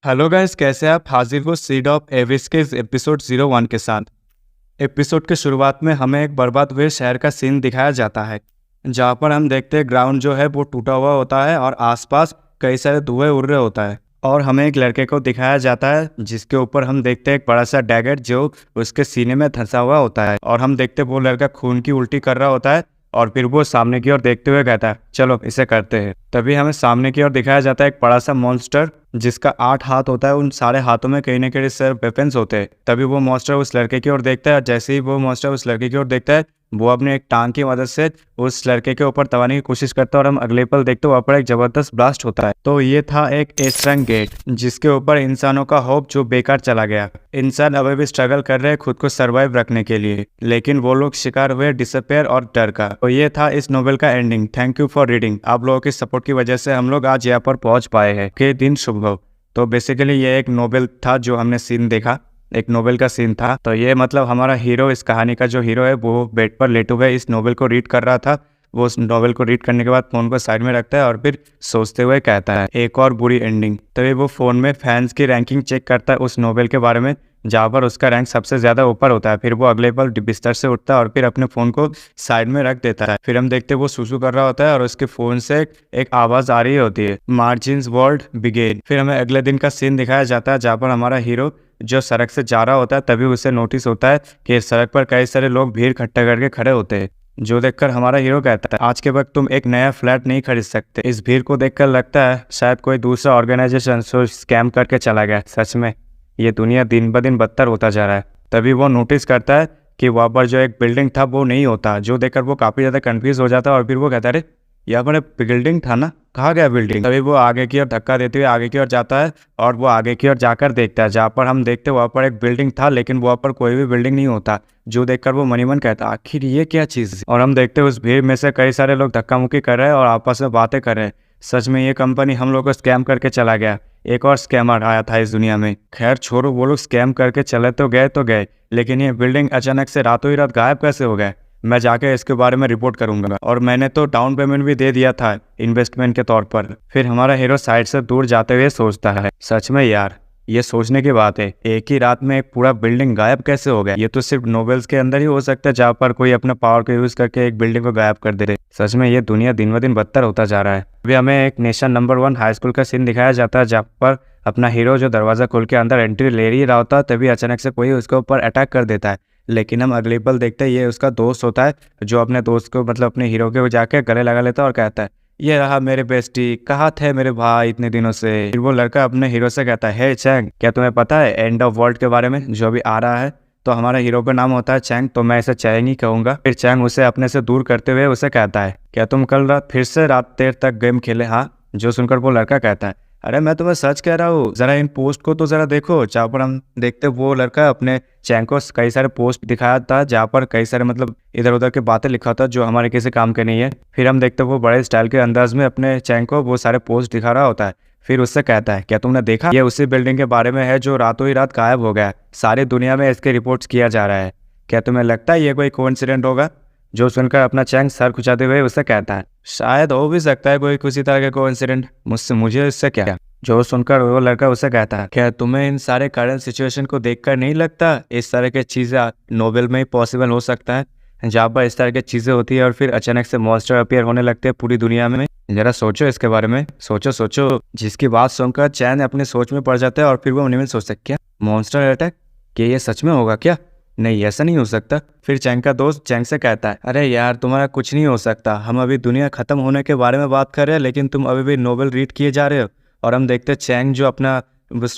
Hello guys, कैसे हैं आप? हाजिर हो सीड ऑफ एविस के एपिसोड 01 के साथ। एपिसोड के शुरुआत में हमें एक बर्बाद हुए शहर का सीन दिखाया जाता है, जहां पर हम देखते हैं ग्राउंड जो है वो टूटा हुआ होता है और आसपास कई सारे धुएं उड़ रहे होता है। और हमें एक लड़के को दिखाया जाता है जिसके ऊपर हम देखते हैं एक बड़ा सा डैगर जो उसके सीने में धंसा हुआ होता है। और हम देखते हैं वो लड़का खून की उल्टी कर रहा होता है और फिर वो सामने की ओर देखते हुए कहता है चलो इसे करते हैं। तभी हमें सामने की ओर दिखाया जाता है एक बड़ा सा मॉन्स्टर जिसका 8 हाथ होता है। उन सारे हाथों में कहीं ना कहीं सर वेपन्स होते हैं। तभी वो मॉन्स्टर उस लड़के की ओर देखता है और जैसे ही वो मॉन्स्टर उस लड़के की ओर देखता है वो अपने एक टांग की मदद से उस लड़के के ऊपर दबाने की कोशिश करता है और हम अगले पल देखते वहाँ पर एक जबरदस्त ब्लास्ट होता है। तो ये था एक एस्ट्रंग गेट जिसके ऊपर इंसानों का होप जो बेकार चला गया। इंसान अभी भी स्ट्रगल कर रहे हैं खुद को सरवाइव रखने के लिए, लेकिन वो लोग शिकार हुए डिसअपेयर और डर का। तो ये था इस नोवेल का ending. Thank you for reading. आप लोगों की सपोर्ट की वजह से हम लोग आज यहाँ पर पहुंच पाए हैं। के दिन शुभ हो। तो बेसिकली ये एक नोवेल था जो हमने सीन देखा, एक नोवेल का सीन था। तो ये मतलब हमारा हीरो, इस कहानी का जो हीरो है वो बेड पर लेटे हुए इस नोवेल को रीड कर रहा था। वो उस नोवेल को रीड करने के बाद फोन को साइड में रखता है और फिर सोचते हुए कहता है एक और बुरी एंडिंग। तभी वो फोन में फैंस की रैंकिंग चेक करता है उस नोवेल के बारे में, जहाँ पर उसका रैंक सबसे ज्यादा ऊपर होता है। फिर वो अगले पल बिस्तर से उठता है और फिर अपने फोन को साइड में रख देता है। फिर हम देखते हैं वो सुसु कर रहा होता है और उसके फोन से एक आवाज आ रही होती है, मार्जिन्स वर्ल्ड बिगेन। फिर हमें अगले दिन का सीन दिखाया जाता है जहाँ पर हमारा हीरो जो सड़क से जा रहा होता है तभी उसे नोटिस होता है कि सड़क पर कई सारे लोग भीड़ इकट्ठा करके खड़े होते हैं। जो देखकर हमारा हीरो कहता है आज के वक्त तुम एक नया फ्लैट नहीं खरीद सकते। इस भीड़ को देखकर लगता है शायद कोई दूसरा ऑर्गेनाइजेशन स्कैम करके चला गया। सच में ये दुनिया दिन ब दिन बदतर होता जा रहा है। तभी वो नोटिस करता है कि वहाँ पर जो एक बिल्डिंग था वो नहीं होता। जो देखकर वो काफी ज्यादा कंफ्यूज हो जाता है और फिर वो कहता है अरे यहाँ पर बिल्डिंग था ना, कहाँ गया बिल्डिंग। तभी वो आगे की ओर धक्का देते हुए आगे की ओर जाता है और वो आगे की ओर जाकर देखता है जहाँ पर हम देखते हैं वहाँ पर एक बिल्डिंग था, लेकिन वहाँ पर कोई भी बिल्डिंग नहीं होता। जो देखकर वो मनी मन कहता है आखिर ये क्या चीज है। और हम देखते हैं उस भीड़ में से कई सारे लोग धक्का मुक्की कर रहे हैं और आपस में बातें कर रहे हैं। सच में ये कंपनी हम लोग को स्कैम करके चला गया। एक और स्कैमर आया था इस दुनिया में। खैर छोड़ो, वो लोग स्कैम करके चले तो गए, लेकिन ये बिल्डिंग अचानक से रातों ही रात गायब कैसे हो गए। मैं जाके इसके बारे में रिपोर्ट करूंगा। और मैंने तो डाउन पेमेंट भी दे दिया था इन्वेस्टमेंट के तौर पर। फिर हमारा हीरो साइड से दूर जाते हुए सोचता है सच में यार ये सोचने की बात है, एक ही रात में एक पूरा बिल्डिंग गायब कैसे हो गया। ये तो सिर्फ नोवेल्स के अंदर ही हो सकता है जहाँ पर कोई अपना पावर को यूज करके एक बिल्डिंग को गायब कर दे। सच में ये दुनिया दिन ब दिन बदतर होता जा रहा है। अभी हमें एक नेशन नंबर 1 हाई स्कूल का सीन दिखाया जाता है जहाँ पर अपना हीरो जो दरवाजा खोल के अंदर एंट्री ले ही रहा होता है तभी अचानक से कोई उसके ऊपर अटैक कर देता है। लेकिन हम अगले पल देखते हैं ये उसका दोस्त होता है जो अपने दोस्त को मतलब अपने हीरो के जाके गले लगा लेता है और कहता है ये रहा मेरे बेस्टी, कहाँ थे मेरे भाई इतने दिनों से। फिर वो लड़का अपने हीरो से कहता है हे चैंग, क्या तुम्हें पता है एंड ऑफ वर्ल्ड के बारे में जो अभी आ रहा है। तो हमारा हीरो का नाम होता है चैंग, तो मैं इसे चैंग ही कहूंगा। फिर चैंग उसे अपने से दूर करते हुए उसे कहता है क्या तुम कल रात फिर से रात देर तक गेम खेले। हाँ। जो सुनकर वो लड़का कहता है अरे मैं तुम्हें सच कह रहा हूँ, जरा इन पोस्ट को तो जरा देखो। जहाँ पर हम देखते वो लड़का अपने चैंग को कई सारे पोस्ट दिखाया था जहाँ पर कई सारे मतलब इधर उधर के बातें लिखा था जो हमारे किसी काम के नहीं है। फिर हम देखते वो बड़े स्टाइल के अंदाज में अपने चैंग को वो सारे पोस्ट दिखा रहा होता है। फिर उससे कहता है क्या तुमने देखा, ये उसी बिल्डिंग के बारे में है जो रातों ही रात गायब हो गया। सारी दुनिया में इसके रिपोर्ट्स किया जा रहा है। क्या तुम्हें लगता है ये कोई कोइंसिडेंट होगा। जो सुनकर अपना चैंग सर खुजाते हुए उससे कहता है शायद हो भी सकता है कोई किसी तरह का कोइंसिडेंट, मुझे इससे क्या। जो सुनकर वो लड़का उसे कहता है क्या तुम्हें इन सारे करंट सिचुएशन को देखकर नहीं लगता इस तरह की चीजें नोवेल में ही पॉसिबल हो सकता है, जहाँ पर इस तरह की चीजें होती है और फिर अचानक से मॉन्स्टर अपीयर होने लगते हैं पूरी दुनिया में। जरा सोचो इसके बारे में, सोचो। जिसकी बात सुनकर चैन अपनी सोच में पड़ जाता है और फिर वो मन में सोचता है क्या मॉन्स्टर अटैक, क्या ये सच में होगा क्या। नहीं ऐसा नहीं हो सकता। फिर चैंग का दोस्त चैंग से कहता है अरे यार तुम्हारा कुछ नहीं हो सकता, हम अभी दुनिया खत्म होने के बारे में बात कर रहे हैं लेकिन तुम अभी भी नोवेल रीड किए जा रहे हो। और हम देखते हैं चैंग जो अपना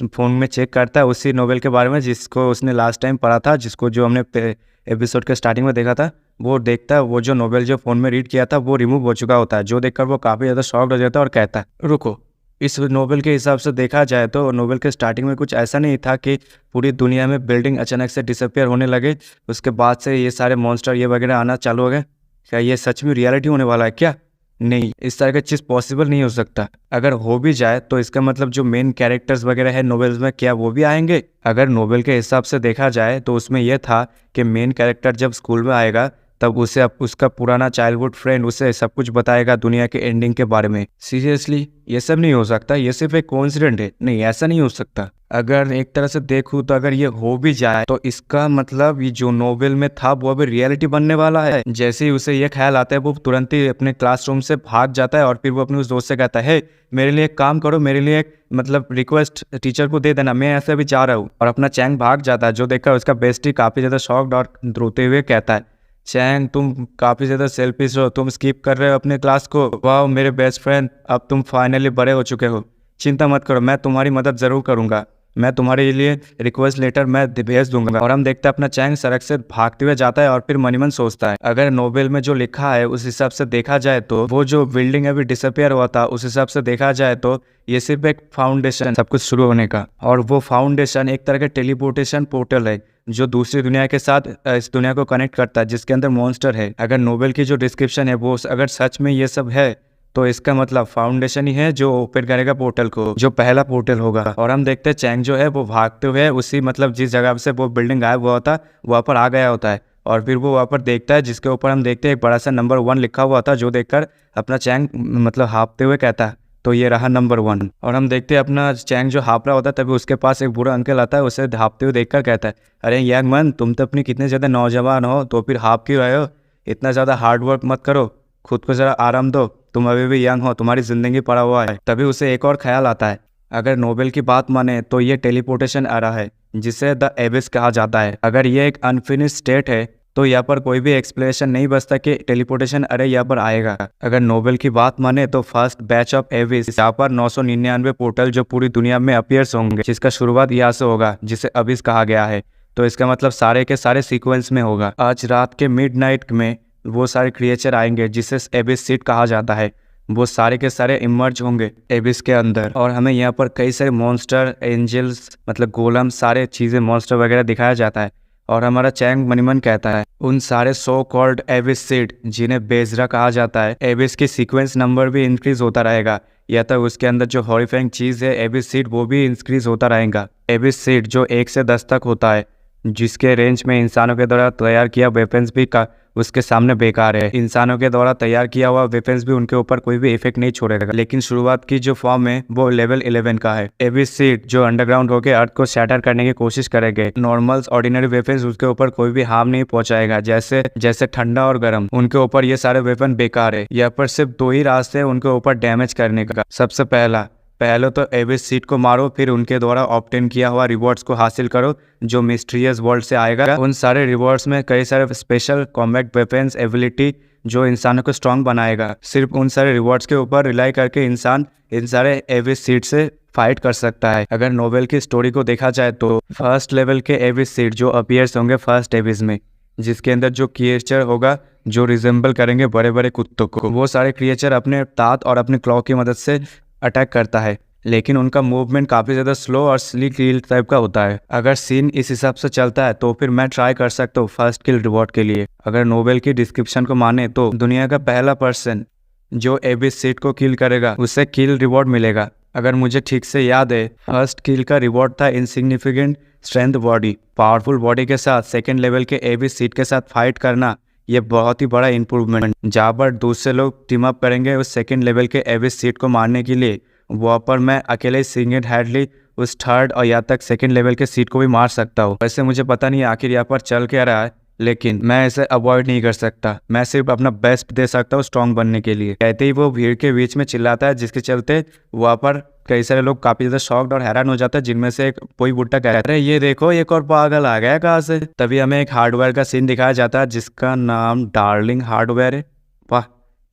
फोन में चेक करता है उसी नोवेल के बारे में जिसको उसने लास्ट टाइम पढ़ा था, जिसको जो हमने एपिसोड के स्टार्टिंग में देखा था। वो देखता है वो जो नोवेल जो फोन में रीड किया था वो रिमूव हो चुका होता है। जो देखकर वो काफ़ी ज़्यादा शॉक्ड हो जाता है और कहता है रुको, इस नोवेल के हिसाब से देखा जाए तो नोवेल के स्टार्टिंग में कुछ ऐसा नहीं था कि पूरी दुनिया में बिल्डिंग अचानक से डिसअपियर होने लगे, उसके बाद से ये सारे मॉन्स्टर ये वगैरह आना चालू हो गए। क्या ये सच में रियलिटी होने वाला है क्या। नहीं, इस तरह का चीज़ पॉसिबल नहीं हो सकता। अगर हो भी जाए तो इसका मतलब जो मेन कैरेक्टर्स वगैरह है नोवेल्स में क्या वो भी आएंगे। अगर नोवेल के हिसाब से देखा जाए तो उसमें यह था कि मेन कैरेक्टर जब स्कूल में आएगा तब उसे अब उसका पुराना चाइल्डहुड फ्रेंड उसे सब कुछ बताएगा दुनिया के एंडिंग के बारे में। सीरियसली ये सब नहीं हो सकता, ये सिर्फ एक कोइंसिडेंट है। नहीं, ऐसा नहीं हो सकता। अगर एक तरह से देखूँ तो अगर ये हो भी जाए तो इसका मतलब ये जो नोवेल में था वो अभी रियलिटी बनने वाला है। जैसे ही उसे ये ख्याल आता है वो तुरंत ही अपने क्लासरूम से भाग जाता है और फिर वो अपने उस दोस्त से कहता है, मेरे लिए एक काम करो, मेरे लिए एक रिक्वेस्ट टीचर को दे देना, मैं ऐसे भी चाह रहा हूँ। और अपना चैंग भाग जाता है, जो देखकर उसका बेस्टी काफी ज्यादा शॉक्ड और रोते हुए कहता है, चैंग तुम काफी ज्यादा सेल्फिश हो, तुम स्किप कर रहे हो अपने क्लास को। वाह मेरे बेस्ट फ्रेंड, अब तुम फाइनली बड़े हो चुके हो, चिंता मत करो, मैं तुम्हारी मदद जरूर करूंगा, मैं तुम्हारे लिए रिक्वेस्ट लेटर मैं भेज दूंगा। और हम देखते हैं अपना चैंग सड़क से भागते हुए जाता है और फिर मन ही मन सोचता है, अगर नोवेल में जो लिखा है उस हिसाब से देखा जाए तो वो जो बिल्डिंग अभी डिसअपियर हुआ था उस हिसाब से देखा जाए तो ये सिर्फ एक फाउंडेशन सब कुछ शुरू होने का। और वो फाउंडेशन एक तरह के टेलीपोर्टेशन पोर्टल है जो दूसरी दुनिया के साथ इस दुनिया को कनेक्ट करता है, जिसके अंदर मॉन्स्टर है। अगर नोवेल की जो डिस्क्रिप्शन है वो अगर सच में ये सब है तो इसका मतलब फाउंडेशन ही है जो ओपन करेगा पोर्टल को, जो पहला पोर्टल होगा। और हम देखते हैं चैंग जो है वो भागते हुए उसी जिस जगह से वो बिल्डिंग गायब हुआ था वहाँ पर आ गया होता है। और फिर वो वहाँ पर देखता है जिसके ऊपर हम देखते हैं एक बड़ा सा नंबर 1 लिखा हुआ था, जो देखकर अपना चैंग हाँफते हुए कहता है, तो ये रहा नंबर 1। और हम देखते हैं अपना चैंग जो हाँफ रहा होता है तभी उसके पास एक बूढ़ा अंकल आता है, उसे हाँफते हुए देखकर कहता है, अरे यंग मैन, तुम तो अपनी कितने ज़्यादा नौजवान हो तो फिर हाँफ क्यों रहे हो, इतना ज़्यादा हार्ड वर्क मत करो, खुद को ज़रा आराम दो, तुम अभी भी यंग हो, तुम्हारी जिंदगी पड़ा हुआ है। तभी उसे एक और ख्याल आता है, अगर नोवेल की बात माने तो ये टेलीपोर्टेशन एरा है जिसे द एबिस कहा जाता है। अगर ये एक अनफिनिश स्टेट है तो यहाँ पर कोई भी एक्सप्लेनेशन नहीं बचता कि टेलीपोर्टेशन एरे यहाँ पर आएगा। अगर नोवेल की बात माने तो फर्स्ट बैच ऑफ एबिस, यहाँ पर 999 पोर्टल जो पूरी दुनिया में अपीयर्स होंगे, जिसका शुरुआत यहाँ से होगा जिसे अबिस कहा गया है। तो इसका मतलब सारे के सारे सीक्वेंस में होगा। आज रात के मिडनाइट में वो सारे क्रिएचर आएंगे जिसे एबिस सीट कहा जाता है, वो सारे के सारे इमर्ज होंगे एबिस के अंदर। और हमें यहाँ पर कई सारे मॉन्स्टर, एंजल्स, गोलम, सारे चीजें मॉन्स्टर वगैरह दिखाया जाता है। और हमारा चैंग मनीमन कहता है उन सारे सो कॉल्ड एबिस सीट जिन्हें बेजरा कहा जाता है, एबिस की सीक्वेंस नंबर भी इंक्रीज होता रहेगा, या तो उसके अंदर जो हॉरिफाइंग चीज है एबिस सीट वो भी इंक्रीज होता रहेगा। एबिस सीट जो 1 से 10 तक होता है, जिसके रेंज में इंसानों के द्वारा तैयार किया वेपन्स भी उसके सामने बेकार है। इंसानों के द्वारा तैयार किया हुआ वेपन्स भी उनके ऊपर कोई भी इफेक्ट नहीं छोड़ेगा। लेकिन शुरुआत की जो फॉर्म है वो लेवल 11 का है। एबिस सीट जो अंडरग्राउंड होकर अर्थ को शैटर करने की कोशिश करेंगे। नॉर्मल्स ऑर्डिनरी वेपन्स उसके ऊपर कोई भी हार्म नहीं पहुंचाएगा, जैसे ठंडा और गर्म, उनके ऊपर ये सारे वेपन बेकार है। यहाँ पर सिर्फ 2 ही रास्ते हैं उनके ऊपर डैमेज करने का। सबसे पहले तो एबिस सीट को मारो, फिर उनके द्वारा ऑब्टेन किया हुआ रिवॉर्ड्स को हासिल करो जो मिस्टीरियस वर्ल्ड से आएगा। उन सारे रिवॉर्ड्स में कई सारे स्पेशल कॉम्बैट वेपन्स एबिलिटी जो इंसानों को स्ट्रांग बनाएगा। सिर्फ उन सारे रिवॉर्ड्स के ऊपर रिलाई करके इंसान इन सारे एबिस सीट से फाइट कर सकता है। अगर नोवेल की स्टोरी को देखा जाए तो फर्स्ट लेवल के एबिस सीट जो अपीयर्स होंगे फर्स्ट एबिस में, जिसके अंदर जो क्रिएचर होगा जो रिजेंबल करेंगे बड़े बड़े कुत्तों को, वो सारे क्रिएचर अपने दांत और अपने क्लॉ की मदद से अटैक करता है, लेकिन उनका मूवमेंट काफ़ी ज़्यादा स्लो और स्लीक किल टाइप का होता है। अगर सीन इस हिसाब से चलता है तो फिर मैं ट्राई कर सकता हूँ फर्स्ट किल रिवॉर्ड के लिए। अगर नोवेल की डिस्क्रिप्शन को माने तो दुनिया का पहला पर्सन जो एबिस सीट को किल करेगा उसे किल रिवॉर्ड मिलेगा। अगर मुझे ठीक से याद है फर्स्ट किल का रिवॉर्ड था insignificant strength body. Powerful body के साथ सेकेंड लेवल के एबिस सीट के साथ फाइट करना ये बहुत ही बड़ा इंप्रूवमेंट। जहाँ पर दूसरे लोग टीम अप करेंगे उस सेकेंड लेवल के एबिस सीट को मारने के लिए, वहाँ पर मैं अकेले सिंगल हैंडली उस थर्ड और यहाँ तक सेकेंड लेवल के सीट को भी मार सकता हूँ। वैसे मुझे पता नहीं आखिर यहाँ पर चल क्या रहा है, लेकिन मैं इसे अवॉइड नहीं कर सकता। मैं सिर्फ अपना बेस्ट दे सकता हूँ स्ट्रॉन्ग बनने के लिए। कहते ही वो भीड़ के बीच में चिल्लाता है, जिसके चलते वहाँ पर कई सारे लोग काफी ज्यादा शॉक्ड और हैरान हो जाते हैं, जिनमें से एक कोई बुड्ढा कह रहा है, ये देखो एक और पागल आ गया कहाँ से। तभी हमें एक हार्डवेयर का सीन दिखाया जाता है जिसका नाम डार्लिंग हार्डवेयर है। वाह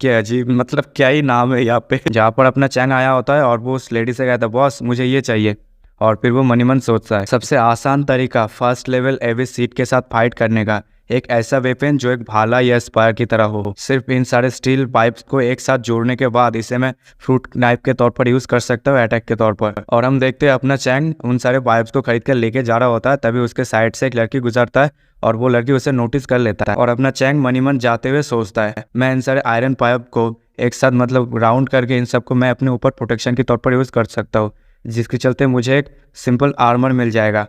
क्या अजीब, क्या ही नाम है यहाँ पे। जहाँ पर अपना चैंग आया होता है और वो उस लेडी से कहता है बॉस मुझे ये चाहिए, और फिर वो मनी मन सोचता है सबसे आसान तरीका फर्स्ट लेवल एबिस सीट के साथ फाइट करने का, एक ऐसा वेपन जो एक भाला या स्पायर की तरह हो। सिर्फ इन सारे स्टील पाइप्स को एक साथ जोड़ने के बाद इसे मैं फ्रूट नाइफ के तौर पर यूज कर सकता हूँ अटैक के तौर पर। और हम देखते हैं अपना चैंग उन सारे पाइप्स को खरीद कर लेके जा रहा होता है, तभी उसके साइड से एक लड़की गुजरता है और वो लड़की उसे नोटिस कर लेता है। और अपना चैंग मनी मन जाते हुए सोचता है मैं इन सारे आयरन पाइप को एक साथ राउंड करके इन सबको मैं अपने ऊपर प्रोटेक्शन के तौर पर यूज कर सकता हूँ, जिसके चलते मुझे एक सिंपल आर्मर मिल जाएगा।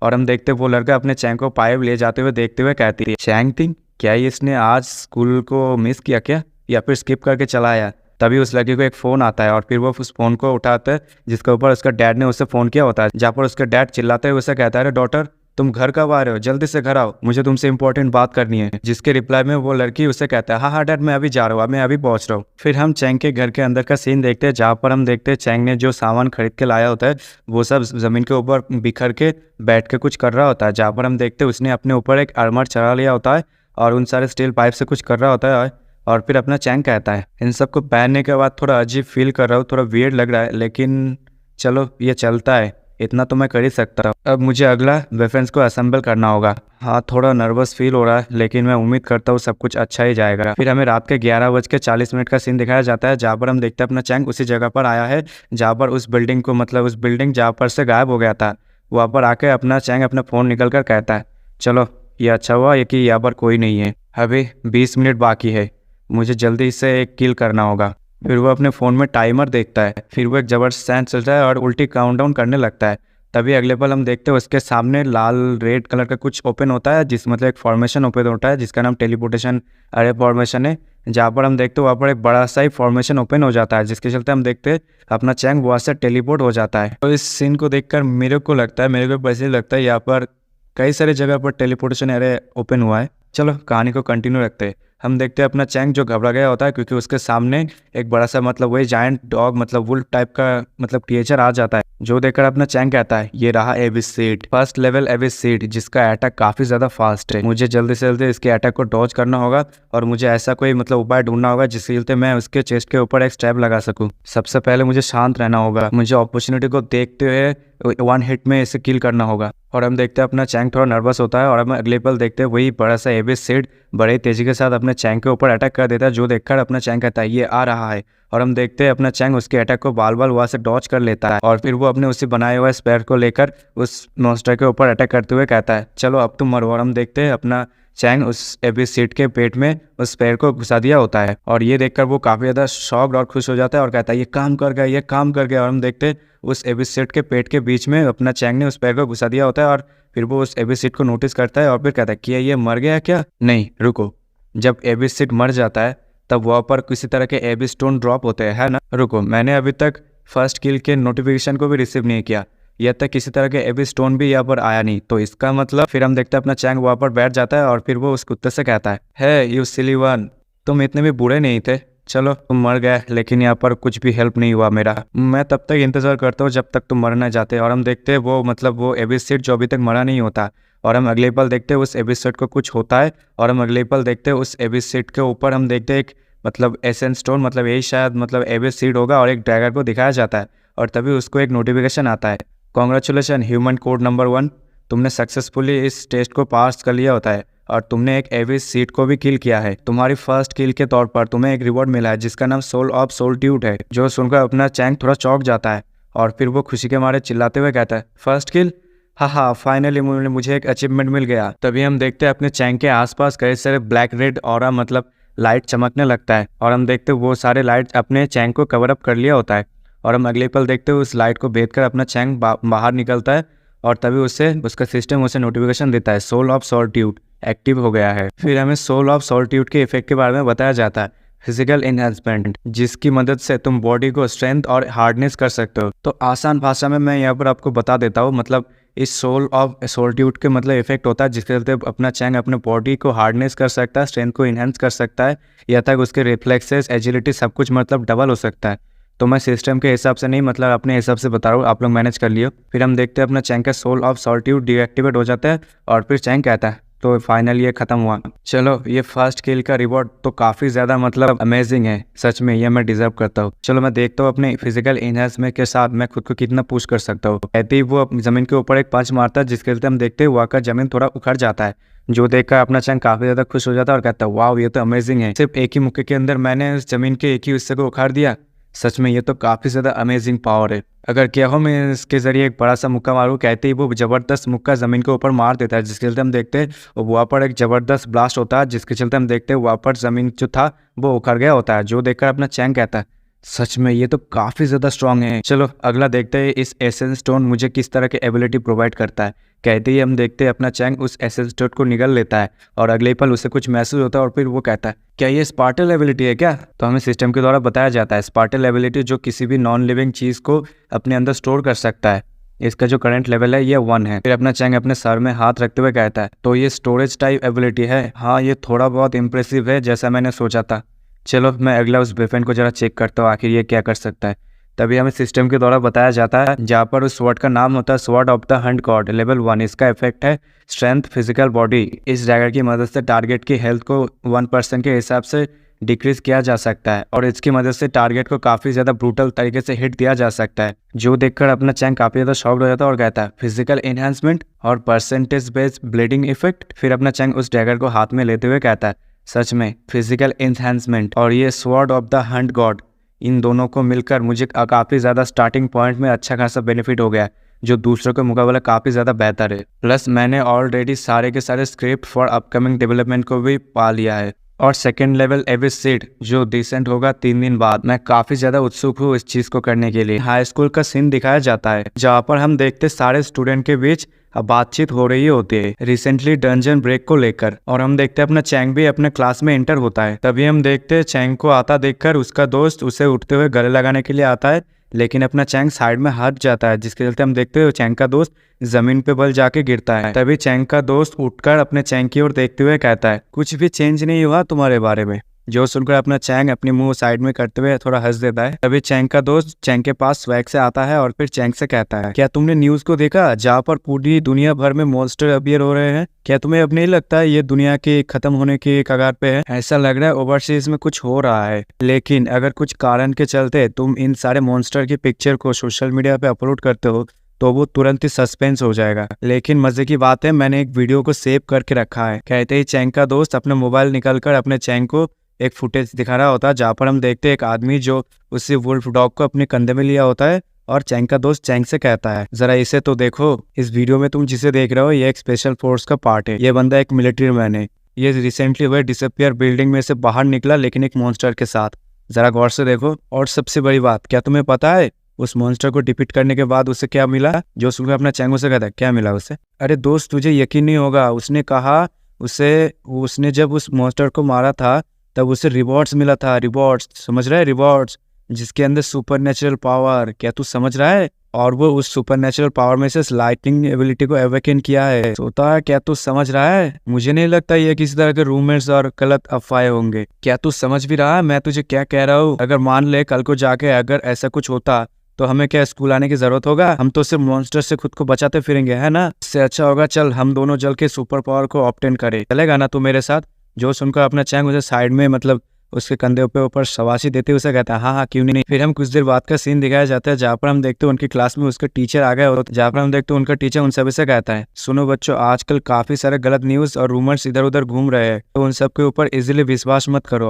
और हम देखते वो लड़का अपने चैंग को पाइप ले जाते हुए देखते हुए कहती है, चैंग थिंग क्या ये इसने आज स्कूल को मिस किया क्या, या फिर स्किप करके चला आया। तभी उस लड़की को एक फ़ोन आता है और फिर वो उस फ़ोन को उठाता है जिसके ऊपर उसका डैड ने उससे फ़ोन किया होता है, जहाँ पर उसका डैड चिल्लाते हुए उसे कहता है, अरे डॉटर तुम घर कब आ रहे हो, जल्दी से घर आओ, मुझे तुमसे इंपॉर्टेंट बात करनी है। जिसके रिप्लाई में वो लड़की उसे कहता है, हाँ हाँ डैड मैं अभी जा रहा हूँ, मैं अभी पहुँच रहा हूँ। फिर हम चैंग के घर के अंदर का सीन देखते हैं, जहाँ पर हम देखते हैं चैंग ने जो सामान खरीद के लाया होता है वो सब ज़मीन के ऊपर बिखर के बैठ के कुछ कर रहा होता है, जहाँ पर हम देखते हैं उसने अपने ऊपर एक आर्मर चढ़ा लिया होता है और उन सारे स्टील पाइप से कुछ कर रहा होता है। और फिर अपना चैंग कहता है, इन सबको पहनने के बाद थोड़ा अजीब फील कर रहा हूँ, थोड़ा वियर्ड लग रहा है, लेकिन चलो ये चलता है, इतना तो मैं कर ही सकता हूँ। अब मुझे अगला वेपन्स को असेंबल करना होगा। हाँ थोड़ा नर्वस फील हो रहा है, लेकिन मैं उम्मीद करता हूँ सब कुछ अच्छा ही जाएगा। फिर हमें रात के 11:40 का सीन दिखाया जाता है, जहाँ पर हम देखते हैं अपना चैंग उसी जगह पर आया है जहाँ पर उस बिल्डिंग को मतलब उस बिल्डिंग जहाँ पर से गायब हो गया था, वहाँ पर आके अपना चैंग अपना फ़ोन निकल कर कहता है, चलो ये अच्छा हुआ ये कि यहाँ पर कोई नहीं है, अभी 20 मिनट बाकी है, मुझे जल्दी से एक किल करना होगा। फिर वो अपने फ़ोन में टाइमर देखता है, फिर वो एक ज़बरदस्त सेंस चलता है और उल्टी काउंटडाउन करने लगता है। तभी अगले पल हम देखते हैं उसके सामने लाल रेड कलर का कुछ ओपन होता है, जिस मतलब एक फॉर्मेशन ओपन होता है जिसका नाम टेलीपोर्टेशन अरे फॉर्मेशन है, जहाँ पर हम देखते हैं वहाँ पर एक बड़ा सा ही फॉर्मेशन ओपन हो जाता है, जिसके चलते हम देखते हैं अपना चैंग वहाँ से टेलीपोर्ट हो जाता है। तो इस सीन को देखकर मेरे को वैसे लगता है यहाँ पर कई सारी जगह पर टेलीपोर्टेशन एरे ओपन हुआ है। चलो कहानी को कंटिन्यू रखते हैं। हम देखते हैं अपना चैंग जो घबरा गया होता है क्योंकि उसके सामने एक बड़ा सा मतलब वही जायंट डॉग मतलब वुल्फ टाइप का मतलब क्रिएचर आ जाता है, जो देखकर अपना चैंग कहता है, ये रहा Aves seed, first level Aves seed, जिसका अटैक काफी ज्यादा फास्ट है, मुझे जल्दी से जल्दी इसके अटैक को डॉज करना होगा और मुझे ऐसा कोई मतलब उपाय ढूंढना होगा जिसके चलते मैं उसके चेस्ट के ऊपर एक स्टैब लगा सकूं। सबसे पहले मुझे शांत रहना होगा, मुझे अपॉर्चुनिटी को देखते हुए 1 हिट में इसे किल करना होगा। और हम देखते हैं अपना चैंग थोड़ा नर्वस होता है और हम अगले पल देखते हैं वही बड़ा सा एविस सीड बड़े तेजी के साथ अपने चैंग के ऊपर अटैक कर देता है, जो देखकर अपना चैंग कहता है ये आ रहा है। और हम देखते हैं अपना चैंग उसके अटैक को बाल बाल वहाँ से डॉज कर लेता है और फिर वो अपने उसी बनाए हुए स्पेयर को लेकर उस मॉन्स्टर के ऊपर अटैक करते हुए कहता है, चलो अब तुम मरो। और हम देखते हैं अपना चैंग उस एविस सीड के पेट में उस स्पेयर को घुसा दिया होता है और ये देखकर वो काफ़ी ज़्यादा शॉक्ड और खुश हो जाता है और कहता है ये काम कर गया, ये काम कर गया। और हम देखते हैं उस एविस सीड के पेट के बीच में अपना चैंग ने उस स्पेयर को घुसा दिया होता है और फिर वो उस एविस सीड को नोटिस करता है और फिर कहता है कि ये मर गया क्या? नहीं रुको, जब एविस सीड मर जाता है तब वहाँ पर किसी तरह के एविस स्टोन ड्रॉप होते हैं, है ना? रुको, मैंने अभी तक फर्स्ट किल के नोटिफिकेशन को भी रिसीव नहीं किया, यह तक किसी तरह के एविस स्टोन भी यहाँ पर आया नहीं, तो इसका मतलब फिर हम देखते हैं अपना चैंग वहाँ पर बैठ जाता है और फिर वो उस कुत्ते से कहता है यू सिली वन, तुम इतने भी बुरे नहीं थे, चलो तुम मर गए, लेकिन यहाँ पर कुछ भी हेल्प नहीं हुआ मेरा, मैं तब तक इंतजार करता हूँ जब तक तुम मर ना जाते। और हम देखते हैं वो मतलब वो एविस सीड जो अभी तक मरा नहीं होता और हम अगले पल देखते हैं उस एविस सीड को कुछ होता है और हम अगले पल देखते हैं उस एविस सीड के ऊपर हम देखते हैं एक मतलब एसेंस स्टोन, मतलब यही शायद मतलब एविस सीड होगा और एक ड्रैगन को दिखाया जाता है और तभी उसको एक नोटिफिकेशन आता है, कॉन्ग्रेचुलेशन ह्यूमन कोड नंबर 1, तुमने सक्सेसफुली इस टेस्ट को पास कर लिया होता है और तुमने एक एविस सीड को भी किल किया है। तुम्हारी फर्स्ट किल के तौर पर तुम्हें एक रिवॉर्ड मिला है जिसका नाम सोल ऑफ सोल्ट्यूड है। जो सुनकर अपना चैंग थोड़ा चौंक जाता है और फिर वो खुशी के मारे चिल्लाते हुए कहता है, फर्स्ट किल, हाँ फाइनली मुझे एक अचीवमेंट मिल गया। तभी हम देखते हैं अपने चैंग के आसपास कई सारे ब्लैक रेड ऑरा मतलब लाइट चमकने लगता है और हम देखते हैं वो सारे लाइट अपने चैंग को कवर अप कर लिया होता है और हम अगले पल देखते हैं उस लाइट को भेद कर अपना चैंग बाहर निकलता है और तभी उसका सिस्टम उसे नोटिफिकेशन देता है, सोल ऑफ सॉल्ट्यूड एक्टिव हो गया है। फिर हमें सोल ऑफ सॉल्ट्यूड के इफेक्ट के बारे में बताया जाता है, फिजिकल एनहांसमेंट, जिसकी मदद से तुम बॉडी को स्ट्रेंथ और हार्डनेस कर सकते हो। तो आसान भाषा में मैं यहाँ पर आपको बता देता हूँ, मतलब इस सोल ऑफ सॉल्ट्यूड के मतलब इफेक्ट होता है जिसके चलते अपना चैंग अपने बॉडी को हार्डनेस कर सकता है, स्ट्रेंथ को इन्हेंस कर सकता है, या तक उसके रिफ्लेक्सेस एजिलिटी सब कुछ मतलब डबल हो सकता है। तो मैं सिस्टम के हिसाब से नहीं मतलब अपने हिसाब से बता रहा हूँ, आप लोग मैनेज कर लियो। फिर हम देखते हैं अपना चैंग का सोल ऑफ सॉल्ट्यूड डीएक्टिवेट हो जाता है और फिर चैंग कहता है तो फाइनली ये खत्म हुआ। चलो ये फर्स्ट किल का रिवॉर्ड तो काफ़ी ज़्यादा मतलब अमेजिंग है, सच में ये मैं डिजर्व करता हूँ। चलो मैं देखता हूँ अपने फिजिकल इन्हेंसमेंट के साथ मैं खुद को कितना पुश कर सकता हूँ। कहते ही वो ज़मीन के ऊपर एक पंच मारता है जिसके चलते हम देखते हैं वहाँ का ज़मीन थोड़ा उखड़ जाता है, जो देखकर अपना चैंग काफ़ी ज़्यादा खुश हो जाता है और कहता है वाह ये तो अमेजिंग है, सिर्फ एक ही मुक्के के अंदर मैंने उस ज़मीन के एक ही हिस्से को उखाड़ दिया, सच में ये तो काफ़ी ज़्यादा अमेजिंग पावर है। अगर क्या हो मैं इसके ज़रिए एक बड़ा सा मुक्का मारूँ, कहते ही वो ज़बरदस्त मुक्का ज़मीन के ऊपर मार देता है जिसके चलते हम देखते हैं वहाँ पर एक ज़बरदस्त ब्लास्ट होता है जिसके चलते हम देखते हैं वहाँ पर ज़मीन जो था वो उखड़ गया होता है, जो देखकर अपना चैंग कहता है सच में ये तो काफी ज्यादा स्ट्रांग है। चलो अगला देखते हैं इस एसेंस स्टोन मुझे किस तरह की एबिलिटी प्रोवाइड करता है। कहते ही हम देखते हैं अपना चैंग उस एसेंस स्टोन को निगल लेता है और अगले पल उसे कुछ मैसेज होता है और फिर वो कहता है क्या ये स्पार्टल एबिलिटी है क्या। तो हमें सिस्टम के द्वारा बताया जाता है स्पार्टल एबिलिटी जो किसी भी नॉन लिविंग चीज को अपने अंदर स्टोर कर सकता है। इसका जो करंट लेवल है ये 1 है। फिर अपना चैंग अपने सर में हाथ रखते हुए कहता है तो ये स्टोरेज टाइप एबिलिटी है। हाँ ये थोड़ा बहुत इंप्रेसिव है जैसा मैंने सोचा था। चलो मैं अगला उस वेपन को जरा चेक करता हूँ आखिर ये क्या कर सकता है। तभी हमें सिस्टम के द्वारा बताया जाता है जहाँ पर उस स्वॉर्ड का नाम होता है sword of the hunt God level 1। इसका इफेक्ट है स्ट्रेंथ फिजिकल बॉडी। इस डैगर की मदद से टारगेट की हेल्थ को 1% के हिसाब से डिक्रीज किया जा सकता है और इसकी मदद से टारगेट को काफी ज्यादा ब्रूटल तरीके से हिट दिया जा सकता है। जो देखकर अपना चैंग काफी ज्यादा शॉक्ड हो जाता है और कहता है फिजिकल एनहांसमेंट और परसेंटेज बेस्ड ब्लीडिंग इफेक्ट। फिर अपना चैंग उस डैगर को हाथ में लेते हुए कहता है सच में फिजिकल एनहांसमेंट और ये sword of the hunt god इन दोनों को मिलकर मुझे काफी ज्यादा स्टार्टिंग पॉइंट में अच्छा खासा बेनिफिट हो गया जो दूसरों के मुकाबले काफी ज्यादा बेहतर है। प्लस मैंने ऑलरेडी सारे के सारे स्क्रिप्ट फॉर अपकमिंग डेवलपमेंट को भी पा लिया है और सेकेंड लेवल एविस सीड जो डिसेंट होगा 3 दिन बाद। मैं काफी ज्यादा उत्सुक हूँ इस चीज को करने के लिए। हाई स्कूल का सीन दिखाया जाता है जहाँ पर हम देखते सारे स्टूडेंट के बीच अब बातचीत हो रही होती है रिसेंटली डंजन ब्रेक को लेकर और हम देखते हैं अपना चैंग भी अपने क्लास में एंटर होता है। तभी हम देखते हैं चैंग को आता देखकर उसका दोस्त उसे उठते हुए गले लगाने के लिए आता है लेकिन अपना चैंग साइड में हट जाता है जिसके चलते हम देखते हैं चैंग का दोस्त जमीन पे बल जाके गिरता है। तभी चैंग का दोस्त उठकर अपने चैंग की ओर देखते हुए कहता है कुछ भी चेंज नहीं हुआ तुम्हारे बारे में। जो सुनकर अपना चैंग अपनी मुंह साइड में करते हुए थोड़ा हंस देता है। तभी चैंग का दोस्त चैंग के पास स्वैग से आता है और फिर चैंग से कहता है क्या तुमने न्यूज को देखा जहाँ पर पूरी दुनिया भर में मॉन्स्टर अपीयर हो रहे हैं। क्या तुम्हें अब नहीं लगता ये दुनिया के खत्म होने की कगार पे है। ऐसा लग रहा है ओवरसीज में कुछ हो रहा है लेकिन अगर कुछ कारण के चलते तुम इन सारे मॉन्स्टर की पिक्चर को सोशल मीडिया पे अपलोड करते हो तो वो तुरंत ही सस्पेंस हो जाएगा। लेकिन मजे की बात है मैंने एक वीडियो को सेव करके रखा है। कहते ही चैंग का दोस्त अपना मोबाइल निकालकर अपने चैंग को एक फुटेज दिखा रहा होता है जहाँ पर हम देखते हैं एक आदमी जो उसी वुल्फ डॉग को अपने कंधे में लिया होता है और चैंग का दोस्त चैंग से कहता है जरा इसे तो देखो। इस वीडियो में तुम जिसे देख रहे हो ये एक स्पेशल फोर्स का पार्ट है। ये बंदा एक मिलिट्री मैन है। ये रिसेंटली हुए डिसअपियर बिल्डिंग में से बाहर निकला लेकिन एक मॉन्स्टर के साथ। जरा गौर से देखो। और सबसे बड़ी बात क्या तुम्हें पता है उस मॉन्स्टर को डिफीट करने के बाद उसे क्या मिला। जो सुनकर अपना चैंग से कहता है क्या मिला उसे। अरे दोस्त तुझे यकीन नहीं होगा उसने कहा उसने जब उस मॉन्स्टर को मारा था तब उसे रिवॉर्ड्स मिला था। रिवॉर्ड्स समझ रहा है रिवॉर्ड्स जिसके अंदर सुपर नेचुरल पावर। क्या तू समझ रहा है। और वो उस सुपर नेचुरल पावर में से लाइटनिंग एबिलिटी को अवेकन किया है। सोता है क्या तू समझ रहा है। मुझे नहीं लगता ये किसी तरह के रूमर्स और गलत अफवाहें होंगे। क्या तू समझ भी रहा है मैं तुझे क्या कह रहा हूँ। अगर मान ले कल को जाके अगर ऐसा कुछ होता तो हमें क्या स्कूल आने की जरूरत होगा। हम तो सिर्फ मॉन्स्टर से खुद को बचाते फिरेंगे है ना। इससे अच्छा होगा चल हम दोनों जल के सुपर पावर को ऑब्टेन करें। चलेगा ना तू मेरे साथ। जो सुनकर अपना चैंग उसे साइड में मतलब उसके कंधे पे ऊपर शबाशी देते उसे कहता है हाँ क्यों नहीं। फिर हम कुछ देर बाद का सीन दिखाया जाता है जहाँ पर हम देखते हैं उनकी क्लास में उसके टीचर आ गए और जहाँ पर हम देखते हैं उनका टीचर उन सभी से कहता है सुनो बच्चों आजकल काफी सारे गलत न्यूज और रूमर्स इधर उधर घूम रहे हैं तो उन सब के ऊपर इजीली विश्वास मत करो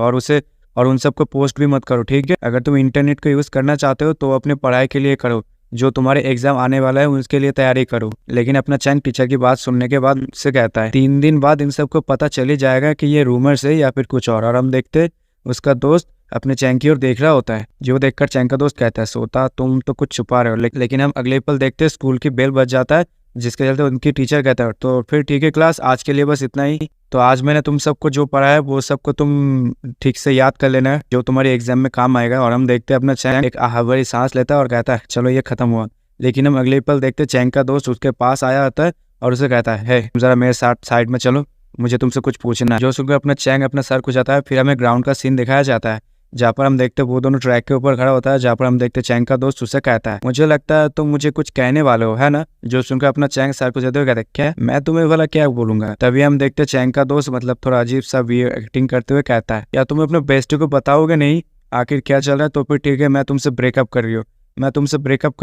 और उन सबको पोस्ट भी मत करो ठीक है। अगर तुम इंटरनेट को यूज करना चाहते हो तो अपने पढ़ाई के लिए करो। जो तुम्हारे एग्जाम आने वाला है उसके लिए तैयारी करो। लेकिन अपना चैंग टीचर की बात सुनने के बाद से कहता है 3 दिन बाद इन सबको पता चल ही जाएगा कि ये रूमर्स है या फिर कुछ और हम देखते उसका दोस्त अपने चैंग की ओर देख रहा होता है। जो देखकर चैंग का दोस्त कहता है सोता तुम तो कुछ छुपा रहे हो। लेकिन हम अगले पल देखते स्कूल की बेल बज जाता है जिसके चलते उनकी टीचर कहता है तो फिर ठीक है क्लास आज के लिए बस इतना ही। तो आज मैंने तुम सबको जो पढ़ा है वो सबको तुम ठीक से याद कर लेना है जो तुम्हारे एग्जाम में काम आएगा। और हम देखते हैं अपना चैंग एक आहवरी सांस लेता है और कहता है चलो ये खत्म हुआ। लेकिन हम अगले पल देखते चैंग का दोस्त उसके पास आया होता है और उसे कहता है जरा मेरे साथ साइड में चलो मुझे तुमसे कुछ पूछना है। जो सुनकर अपना चैंग अपना सर खुजाता है। फिर हमें ग्राउंड का सीन दिखाया जाता है जहाँ पर हम देखते वो दोनों ट्रैक के ऊपर खड़ा होता है जहाँ पर हम देखते चैंग का दोस्त उसे कहता है मुझे लगता है तुम मुझे कुछ कहने वाले हो है ना। जो सुनकर अपना चैंग सर खुजाते हुए कहता है क्या मैं तुम्हें वाला क्या बोलूंगा। तभी हम देखते चैंग का दोस्त मतलब थोड़ा अजीब सा एक्टिंग करते हुए कहता है या तुम अपने बेस्टी को बताओगे नहीं आखिर क्या चल रहा है। तो फिर ठीक है मैं तुमसे ब्रेकअप कर